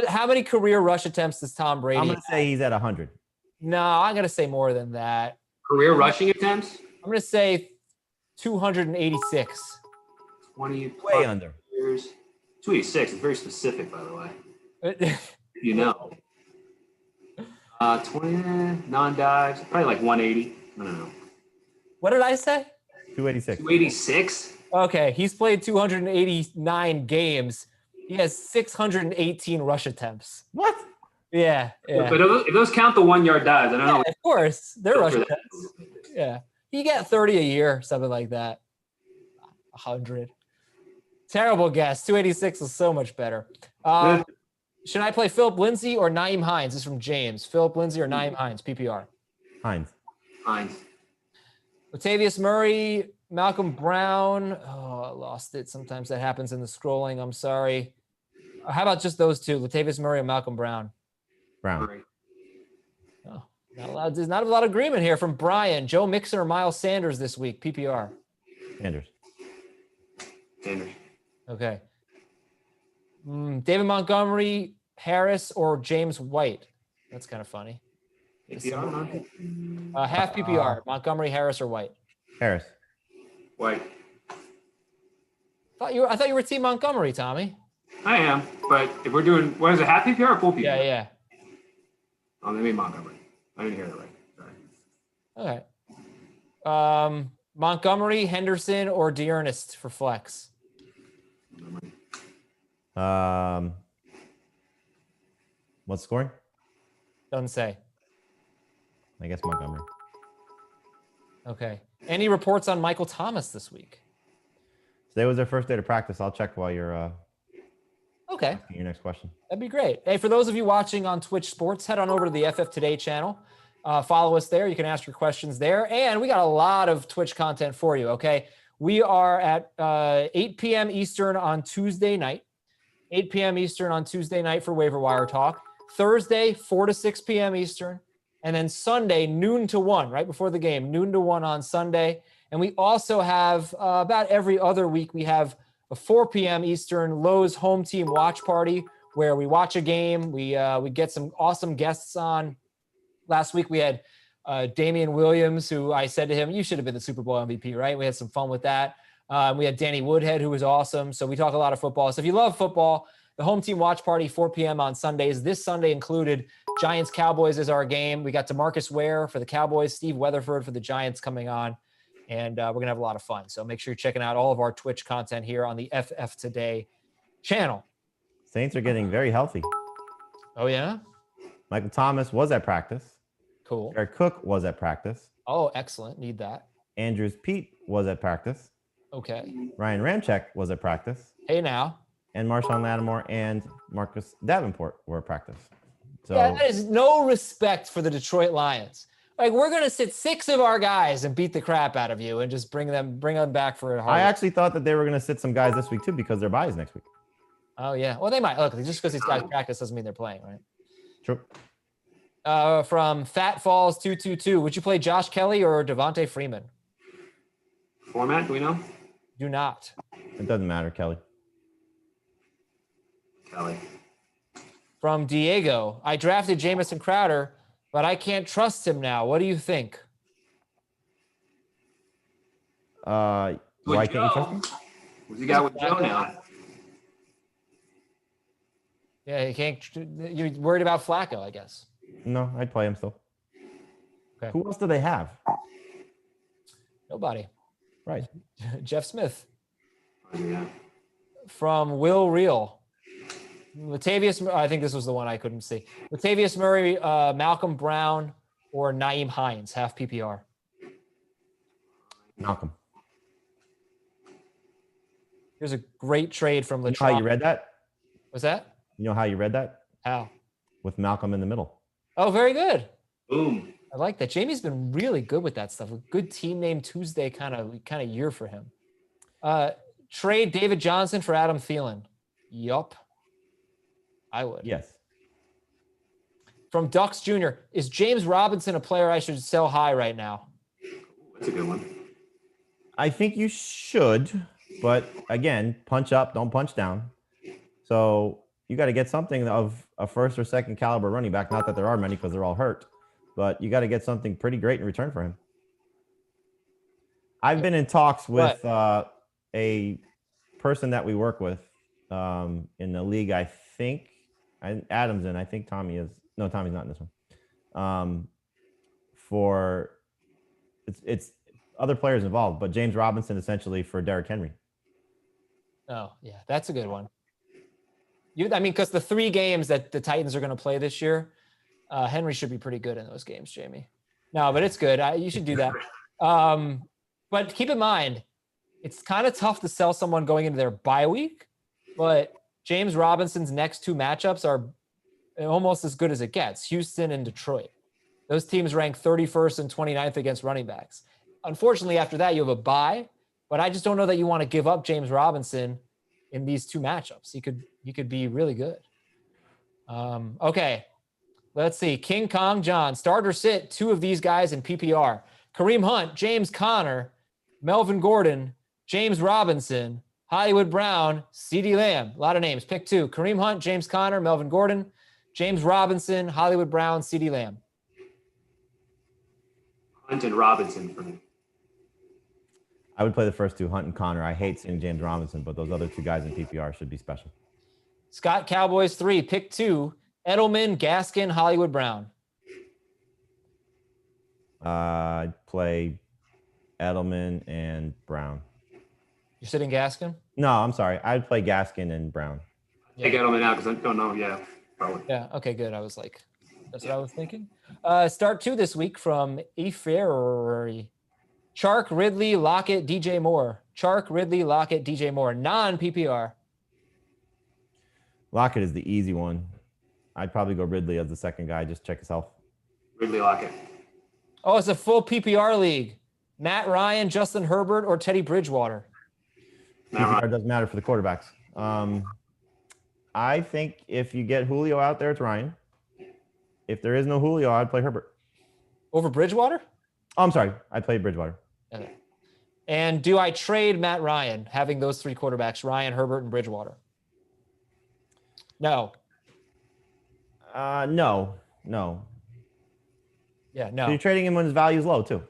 How many career rush attempts does Tom Brady? I'm going to say he's at 100. No, I'm going to say more than that. Career rushing attempts? I'm going to say 286. 20 way under. Years. 286 is very specific, by the way. 20 non-dives, probably like 180. I don't know. What did I say? 286. 286? Okay, he's played 289 games. He has 618 rush attempts. What? Yeah. But if those count the 1 yard dives, I don't know. Of course, they're rush attempts. Yeah. You get 30 a year, something like that. 100. Terrible guess. 286 is so much better. Should I play Philip Lindsay or Naeem Hines? This is from James. Philip Lindsay or Naeem Hines, PPR? Hines. Latavius Murray, Malcolm Brown. Oh, I lost it. Sometimes that happens in the scrolling. I'm sorry. How about just those two, Latavius Murray and Malcolm Brown? Brown. Oh, there's not a lot of agreement here from Brian. Joe Mixon or Miles Sanders this week, PPR? Sanders. Okay. David Montgomery, Harris, or James White? That's kind of funny. PPR? Half PPR. Montgomery, Harris, or White? Harris. White. I thought you were Team Montgomery, Tommy. I am, but if we're doing, what is it, half PPR or full PPR? Yeah. Oh, maybe Montgomery. I didn't hear that right. Sorry. Okay. Montgomery, Henderson, or Dearness for flex? What's scoring? Doesn't say. I guess Montgomery. Okay. Any reports on Michael Thomas this week? Today was their first day to practice. I'll check while you're okay. asking your next question. That'd be great. Hey, for those of you watching on Twitch Sports, head on over to the FF Today channel. Follow us there. You can ask your questions there. And we got a lot of Twitch content for you, okay? We are at 8 p.m. Eastern on Tuesday night. 8 p.m. Eastern on Tuesday night for Waiver Wire Talk. Thursday, 4 to 6 p.m. Eastern. And then Sunday, noon to 1, right before the game, noon to 1 on Sunday. And we also have about every other week, we have a 4 p.m. Eastern Lowe's home team watch party where we watch a game. We get some awesome guests on. Last week we had Damian Williams, who I said to him, you should have been the Super Bowl MVP, right? We had some fun with that. We had Danny Woodhead, who was awesome. So we talk a lot of football. So if you love football, the home team watch party, 4 p.m. on Sundays. This Sunday included Giants Cowboys is our game. We got DeMarcus Ware for the Cowboys, Steve Weatherford for the Giants coming on. And we're going to have a lot of fun. So make sure you're checking out all of our Twitch content here on the FF Today channel. Saints are getting very healthy. Oh, yeah? Michael Thomas was at practice. Cool. Jared Cook was at practice. Oh, excellent. Need that. Andrews Pete was at practice. Okay. Ryan Ramczyk was at practice. Hey, now. And Marshawn Lattimore and Marcus Davenport were at practice. So yeah, that is no respect for the Detroit Lions. Like, we're going to sit 6 of our guys and beat the crap out of you and just bring them back for a hard. I actually thought that they were going to sit some guys this week too because their bye is next week. Oh, yeah. Well, they might. Look, just because these guys practice doesn't mean they're playing, right? True. From Fat Falls 222, would you play Josh Kelly or Devontae Freeman? Format, do we know? Do not. It doesn't matter, Kelly. Kelly. From Diego, I drafted Jamison Crowder, but I can't trust him now. What do you think? Why can't you trust him? What's he got with Joe now? Yeah, you can't. You're worried about Flacco, I guess. No, I'd play him still. Okay. Who else do they have? Nobody. Right. Jeff Smith. Yeah. From Will Real. Latavius, I think this was the one I couldn't see. Latavius Murray, Malcolm Brown, or Naeem Hines, half PPR. Malcolm. Here's a great trade from Latrell. You know how you read that? What's that? You know how you read that? How? With Malcolm in the middle. Oh, very good. Boom. I like that. Jamie's been really good with that stuff. A good team name Tuesday kind of year for him. Trade David Johnson for Adam Thielen. Yup. I would. Yes. From Ducks Jr. Is James Robinson a player I should sell high right now? That's a good one. I think you should, but again, punch up, don't punch down. So you got to get something of a first or second caliber running back. Not that there are many because they're all hurt, but you got to get something pretty great in return for him. I've been in talks with a person that we work with in the league. I think Adam's in. I think Tommy is. No, Tommy's not in this one. For it's other players involved, but James Robinson essentially for Derrick Henry. Oh, yeah, that's a good one. Because the 3 games that the Titans are going to play this year, Henry should be pretty good in those games, Jamie. No, but it's good. You should do that. But keep in mind, it's kind of tough to sell someone going into their bye week, but James Robinson's next 2 matchups are almost as good as it gets, Houston and Detroit. Those teams rank 31st and 29th against running backs. Unfortunately, after that, you have a bye, but I just don't know that you want to give up James Robinson in these 2 matchups. He could be really good. Okay, let's see. King Kong John, start or sit 2 of these guys in PPR. Kareem Hunt, James Conner, Melvin Gordon, James Robinson, Hollywood Brown, CeeDee Lamb. A lot of names. Pick 2. Kareem Hunt, James Conner, Melvin Gordon, James Robinson, Hollywood Brown, CeeDee Lamb. Hunt and Robinson for me. I would play the first 2, Hunt and Connor. I hate seeing James Robinson, but those other 2 guys in PPR should be special. Scott Cowboys 3, pick 2. Edelman, Gaskin, Hollywood Brown. I'd play Edelman and Brown. You're sitting Gaskin? No, I'm sorry. I'd play Gaskin and Brown. Take Edelman out because I don't know. Yeah, probably. Yeah. Okay, good. I was like, that's what I was thinking. Start 2 this week from Eferry. Chark, Ridley, Lockett, DJ Moore. Chark, Ridley, Lockett, DJ Moore. Non-PPR. Lockett is the easy one. I'd probably go Ridley as the second guy. Just check his health. Ridley Lockett. Oh, it's a full PPR league. Matt Ryan, Justin Herbert, or Teddy Bridgewater. PPR doesn't matter for the quarterbacks. I think if you get Julio out there, it's Ryan. If there is no Julio, I'd play Herbert. Over Bridgewater? Oh, I'm sorry. I played Bridgewater. Okay. And do I trade Matt Ryan, having those three quarterbacks, Ryan, Herbert, and Bridgewater? No. No. Yeah, So no. you're trading him when his value is low, too.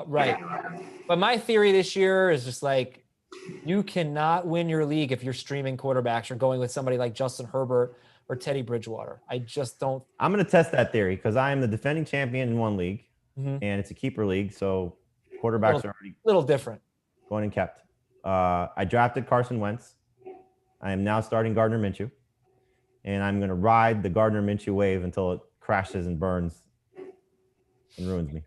Right. But my theory this year is just like, you cannot win your league if you're streaming quarterbacks or going with somebody like Justin Herbert or Teddy Bridgewater. I just don't. I'm going to test that theory because I am the defending champion in one league, Mm-hmm. and it's a keeper league, so quarterbacks are already little different. going and kept. I drafted Carson Wentz. I am now starting Gardner Minshew, and I'm going to ride the Gardner Minshew wave until it crashes and burns and ruins me.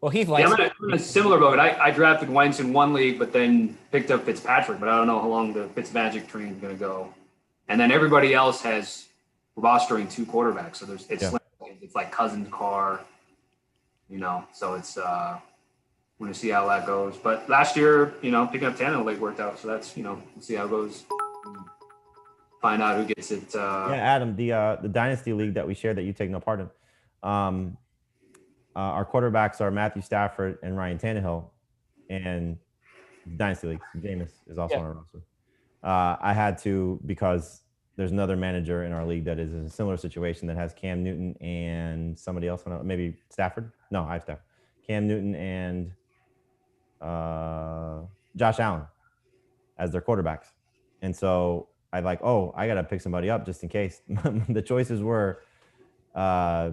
Well, Heath likes I'm in a similar boat. I drafted Wentz in one league, but then picked up Fitzpatrick, but I don't know how long the Fitzmagic train is going to go. And then everybody else has rostering two quarterbacks. So it's like Cousins, Carr, so it's we're going to see how that goes. But last year, picking up Tannehill late worked out. So that's, we'll see how it goes. Find out who gets it. Adam, the Dynasty League that we share that you take no part in, our quarterbacks are Matthew Stafford and Ryan Tannehill, and Dynasty League. Jameis is also on our roster. I had to, because there's another manager in our league that is in a similar situation that has Cam Newton and somebody else, maybe Stafford. No, I have Stafford. Cam Newton and Josh Allen as their quarterbacks. And so I I got to pick somebody up just in case. The choices were Kyle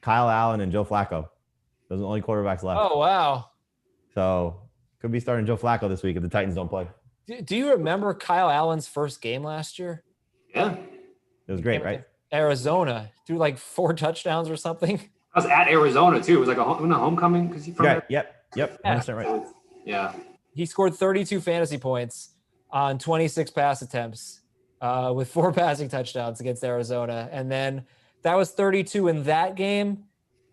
Allen and Joe Flacco. Those are the only quarterbacks left. Oh, wow. So could be starting Joe Flacco this week if the Titans don't play. Do you remember Kyle Allen's first game last year? Yeah. It was great, right? Arizona. Threw like 4 touchdowns or something. I was at Arizona, too. It was like a homecoming because he's from there. Yep. 100% right. Yeah. He scored 32 fantasy points on 26 pass attempts with 4 passing touchdowns against Arizona. And then that was 32 in that game.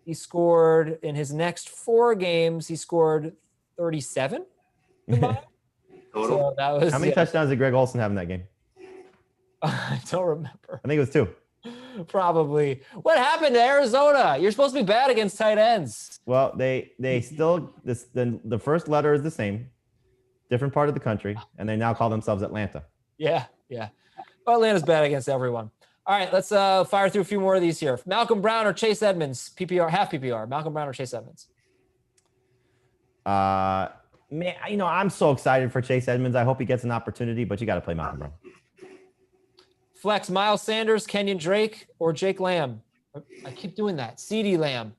He scored in his next 4 games. He scored 37. Total. So that was, how many touchdowns did Greg Olsen have in that game? I don't remember. I think it was 2. Probably. What happened to Arizona? You're supposed to be bad against tight ends. Well, they still the first letter is the same, different part of the country, and they now call themselves Atlanta. Yeah. Well, Atlanta's bad against everyone. All right, let's fire through a few more of these here. Malcolm Brown or Chase Edmonds? PPR, half PPR. Malcolm Brown or Chase Edmonds? Man, I'm so excited for Chase Edmonds. I hope he gets an opportunity, but you got to play Malcolm Brown. Flex Miles Sanders, Kenyon Drake, or Jake Lamb? I keep doing that. CeeDee Lamb.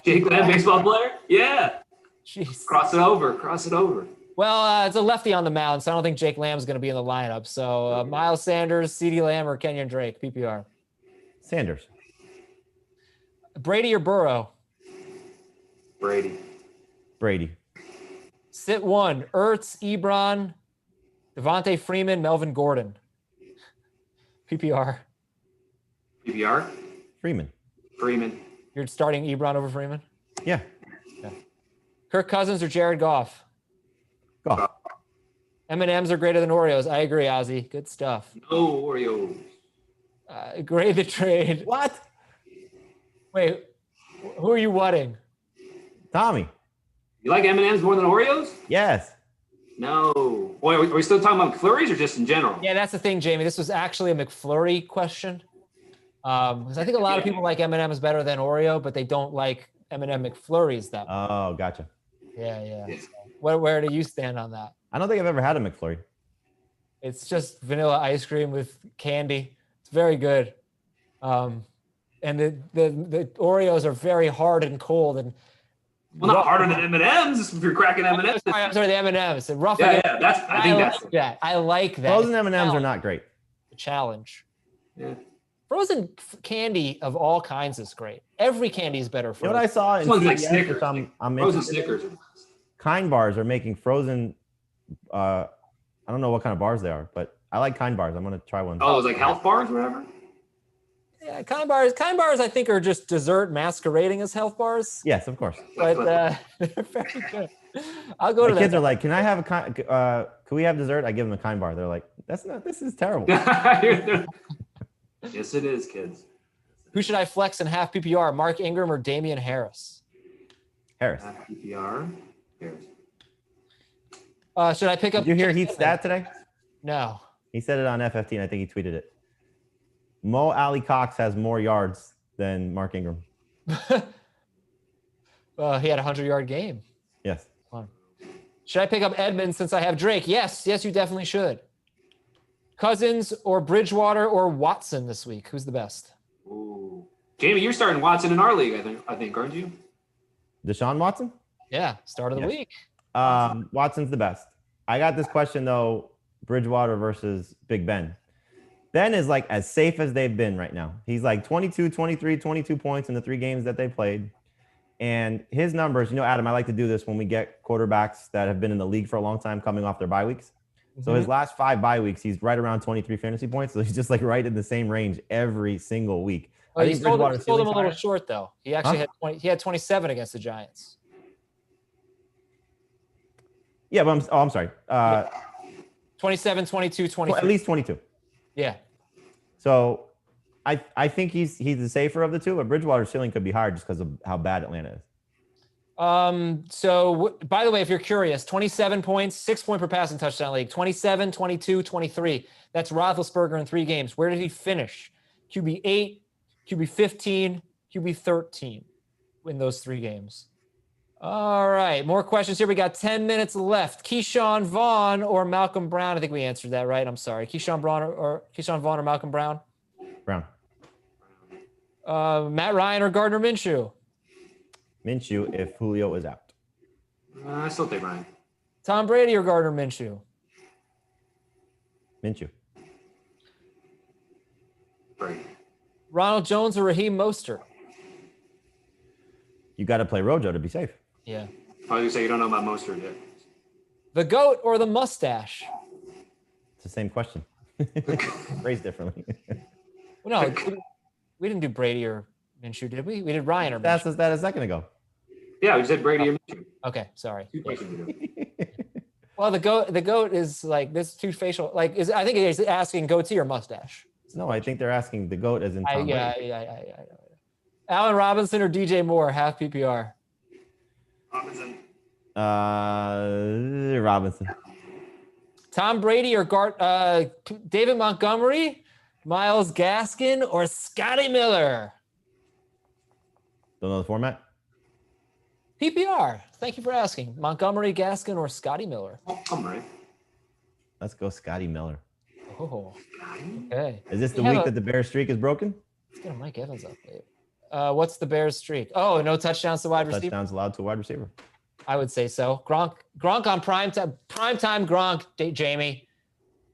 Jake Lamb, baseball player? Yeah. Jeez. Cross it over. Well, it's a lefty on the mound, so I don't think Jake Lamb's going to be in the lineup. So Miles Sanders, CeeDee Lamb, or Kenyon Drake, PPR? Sanders. Brady or Burrow? Brady. Sit 1, Ertz, Ebron, Devontae Freeman, Melvin Gordon. PPR? Freeman. You're starting Ebron over Freeman? Yeah. Kirk Cousins or Jared Goff? Goff. M&Ms are greater than Oreos. I agree, Ozzy. Good stuff. No Oreos. Grade the trade. What? Wait, who are you whatting? Tommy. You like M&Ms more than Oreos? Yes. No. Wait, are we still talking about McFlurries or just in general? Yeah, that's the thing, Jamie. This was actually a McFlurry question. Because I think a lot of people like M&Ms better than Oreo, but they don't like M&M McFlurries that much. Oh, gotcha. Yeah. So where do you stand on that? I don't think I've ever had a McFlurry. It's just vanilla ice cream with candy. It's very good. And the Oreos are very hard and cold and not harder than M&Ms if you're cracking M&Ms. I'm sorry, the M&Ms. And rough. Yeah. I like that. Frozen M&Ms are not great. The challenge. Yeah. Frozen candy of all kinds is great. Every candy is better. You know what I saw in like CVS, Snickers. I'm Frozen Snickers. Kind bars are making frozen. I don't know what kind of bars they are, but I like Kind bars. I'm gonna try one. Oh, it's like health bars, or whatever. Yeah, Kind bars. Kind bars, I think, are just dessert masquerading as health bars. Yes, of course. But they're very good. I'll go to My that. kids are like, "Can I have a kind? Can we have dessert?" I give them a Kind bar. They're like, "This is terrible." Yes, it is, kids. Who should I flex in half PPR? Mark Ingram or Damian Harris? Harris. Half PPR. Harris. Should I pick up? Did you hear Heath's stat today? No. He said it on FFT, and I think he tweeted it. Mo Ali Cox has more yards than Mark Ingram. He had a 100-yard game. Yes. Should I pick up Edmonds since I have Drake? Yes, you definitely should. Cousins or Bridgewater or Watson this week? Who's the best? Ooh. Jamey, you're starting Watson in our league, I think, aren't you? Deshaun Watson? Yeah, start of the week. Watson's the best. I got this question, though, Bridgewater versus Big Ben. Ben is like as safe as they've been right now. He's like 22, 23, 22 points in the 3 games that they played. And his numbers, Adam, I like to do this when we get quarterbacks that have been in the league for a long time coming off their bye weeks. So his last 5 bye weeks, he's right around 23 fantasy points. So he's just like right in the same range every single week. I think Bridgewater sold him a little short, though. He actually had 27 against the Giants. Yeah, but I'm sorry. 27, 22, 23. At least 22. Yeah. So I think he's the safer of the two, but Bridgewater's ceiling could be higher just because of how bad Atlanta is. So by the way, if you're curious, 27 points, 6 point per passing touchdown league, 27, 22, 23. That's Roethlisberger in 3 games. Where did he finish? QB 8, QB 15, QB 13 in those 3 games. All right. More questions here. We got 10 minutes left. Keyshawn, Vaughn, or Malcolm Brown? I think we answered that, right? I'm sorry. Keyshawn Vaughn or Malcolm Brown? Brown. Matt Ryan or Gardner Minshew? Minshew if Julio is out. I still take Ryan. Tom Brady or Gardner Minshew? Minshew. Brady. Ronald Jones or Raheem Mostert? You got to play Rojo to be safe. Yeah. I was going to say you don't know about Mostert yet. The GOAT or the mustache? It's the same question. Phrased differently. Well, no, we didn't do Brady or Minshew, did we? We did Ryan or Minshew. That's that a second ago. Yeah, we said Brady or Minshew. Okay, sorry. 2 questions ago. Well, the goat is like this 2 facial. Like, I think he's asking goatee or mustache. No, I think they're asking the GOAT as in Tom Brady. Yeah. Allen Robinson or DJ Moore, half PPR? Robinson. Robinson. Tom Brady or David Montgomery, Myles Gaskin, or Scotty Miller? Don't know the format? PPR. Thank you for asking. Montgomery, Gaskin, or Scotty Miller? Montgomery. Let's go Scotty Miller. Oh, okay. Is this the week that the Bears streak is broken? Let's get a Mike Evans update. What's the Bears streak? Oh, no touchdowns to wide receiver. Touchdowns allowed to wide receiver. I would say so. Gronk on primetime Gronk, Jamey.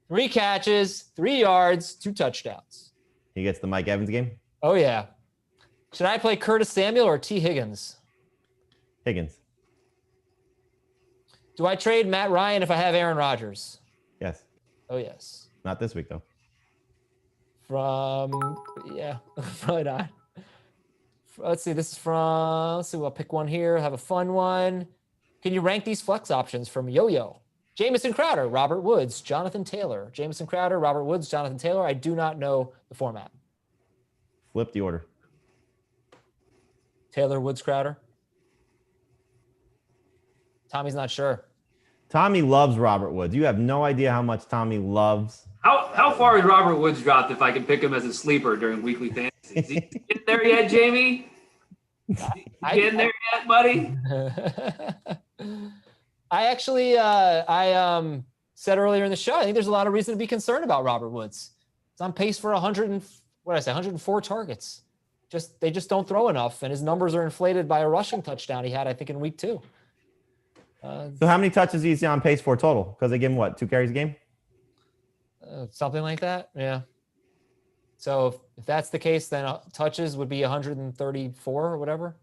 3 catches, 3 yards, 2 touchdowns. He gets the Mike Evans game? Oh, yeah. Should I play Curtis Samuel or T. Higgins? Higgins. Do I trade Matt Ryan if I have Aaron Rodgers? Yes. Oh, yes. Not this week, though. Probably not. Let's see. This is from, I'll pick one here. Have a fun one. Can you rank these flex options from Yo-Yo? Jamison Crowder, Robert Woods, Jonathan Taylor. Jamison Crowder, Robert Woods, Jonathan Taylor. I do not know the format. Flip the order. Taylor, Woods, Crowder. Tommy's not sure. Tommy loves Robert Woods. You have no idea how much Tommy loves. How far is Robert Woods dropped if I can pick him as a sleeper during weekly fantasy? Is he getting there yet, Jamey? Getting there yet, buddy? I actually, said earlier in the show, I think there's a lot of reason to be concerned about Robert Woods. He's on pace for 104 targets. They just don't throw enough, and his numbers are inflated by a rushing touchdown he had, I think, in week 2. So how many touches is he on pace for total? Because they give him 2 carries a game? Something like that, yeah. So if that's the case, then touches would be 134 or whatever.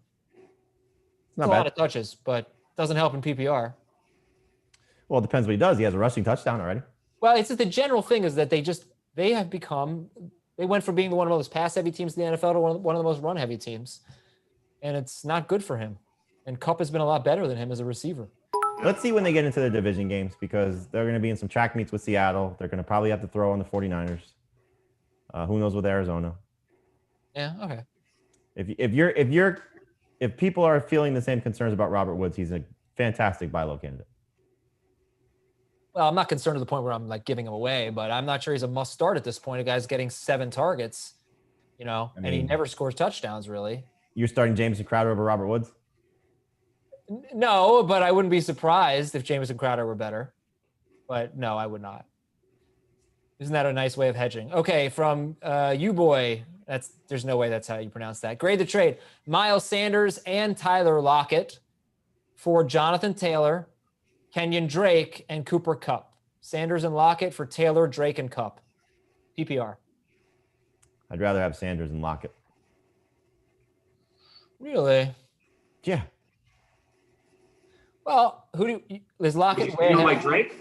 It's a lot of touches, but doesn't help in PPR. Well, it depends what he does. He has a rushing touchdown already. Well, it's just the general thing is that they went from being one of the most pass-heavy teams in the NFL to one of the most run-heavy teams. And it's not good for him. And Kupp has been a lot better than him as a receiver. Let's see when they get into the division games because they're going to be in some track meets with Seattle. They're going to probably have to throw on the 49ers. Who knows with Arizona? Yeah. Okay. If people are feeling the same concerns about Robert Woods, he's a fantastic buy low candidate. Well, I'm not concerned to the point where I'm like giving him away, but I'm not sure he's a must start at this point. A guy's getting 7 targets, and he never scores touchdowns really. You're starting Jamison Crowder over Robert Woods? No, but I wouldn't be surprised if Jamison Crowder were better. But no, I would not. Isn't that a nice way of hedging? Okay, from you boy, there's no way that's how you pronounce that. Grade the trade. Miles Sanders and Tyler Lockett for Jonathan Taylor, Kenyon Drake, and Cooper Kupp. Sanders and Lockett for Taylor, Drake, and Kupp. PPR. I'd rather have Sanders and Lockett. Really? Yeah. Well, is Lockett? You don't like Drake?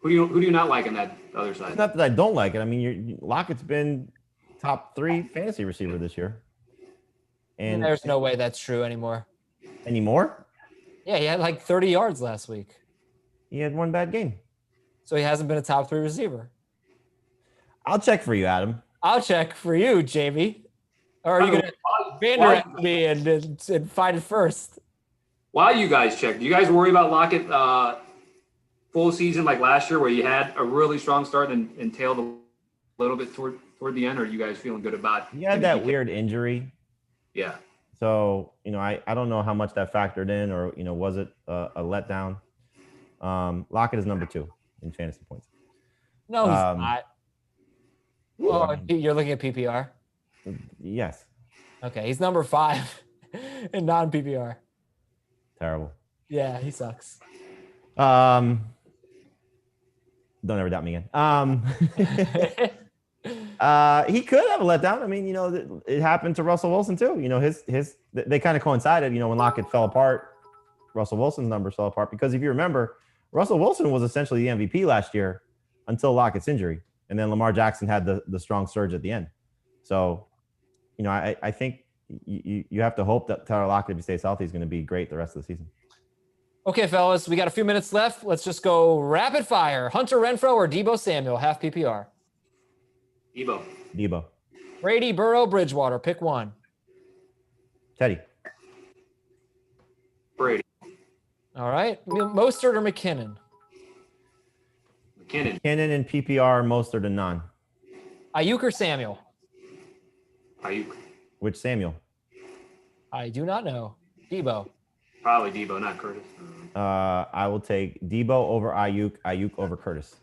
Who do you not like on that other side? It's not that I don't like it. I mean, Lockett's been top 3 fantasy receiver this year. And there's no way that's true anymore. Anymore? Yeah, he had like 30 yards last week. He had 1 bad game. So he hasn't been a top 3 receiver. I'll check for you, Adam. I'll check for you, Jamey. Or are you going to banter at me and find it first? While you guys check, do you guys worry about Lockett full season like last year where you had a really strong start and tailed a little bit toward the end, or are you guys feeling good about He had that weird injury. Yeah. So, I don't know how much that factored in or, was it a letdown? Lockett is number 2 in fantasy points. No, he's not. Oh, you're looking at PPR? Yes. Okay, he's number 5 in non-PPR. Terrible. Yeah, he sucks. Don't ever doubt me again. He could have a letdown. I mean, it happened to Russell Wilson too. They kind of coincided. When Lockett fell apart, Russell Wilson's numbers fell apart because if you remember, Russell Wilson was essentially the MVP last year until Lockett's injury, and then Lamar Jackson had the strong surge at the end. So, I think you have to hope that Tyler Lockett, if he stays healthy, is going to be great the rest of the season. Okay, fellas, we got a few minutes left. Let's just go rapid fire. Hunter Renfrow or Deebo Samuel, half PPR? Deebo. Brady, Burrow, Bridgewater, pick one. Teddy. Brady. All right. Mostert or McKinnon? McKinnon and PPR, Mostert and non. Ayuk or Samuel? Ayuk. Which Samuel? I do not know. Deebo. Probably Deebo, not Curtis. I will take Deebo over Ayuk over Curtis.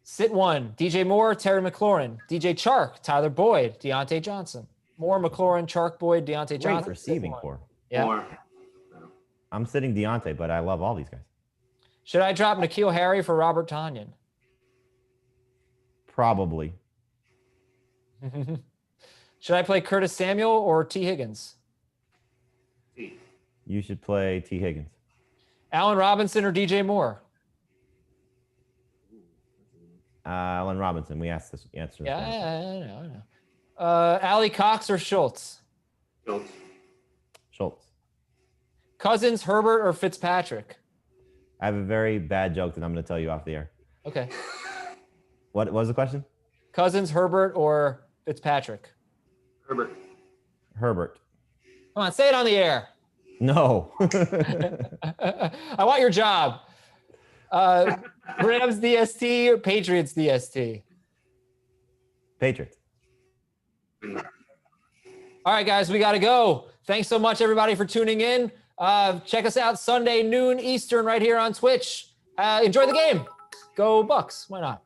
Sit one. DJ Moore, Terry McLaurin. DJ Chark, Tyler Boyd, Deontay Johnson. Moore, McLaurin, Chark, Boyd, Deontay Johnson. Great receiving core. Yeah. Moore. I'm sitting Deontay, but I love all these guys. Should I drop N'Keal Harry for Robert Tonyan? Probably. Should I play Curtis Samuel or T. Higgins? You should play T. Higgins. Allen Robinson or DJ Moore? Allen Robinson. We asked this answer. Yeah, I know. Ali Cox or Schultz? Schultz. Cousins, Herbert, or Fitzpatrick? I have a very bad joke that I'm going to tell you off the air. Okay. What was the question? Cousins, Herbert, or Fitzpatrick? Herbert. Come on, say it on the air. No. I want your job. Rams DST or Patriots DST? Patriots. All right, guys, we got to go. Thanks so much, everybody, for tuning in. Check us out Sunday, noon Eastern, right here on Twitch. Enjoy the game. Go Bucks. Why not?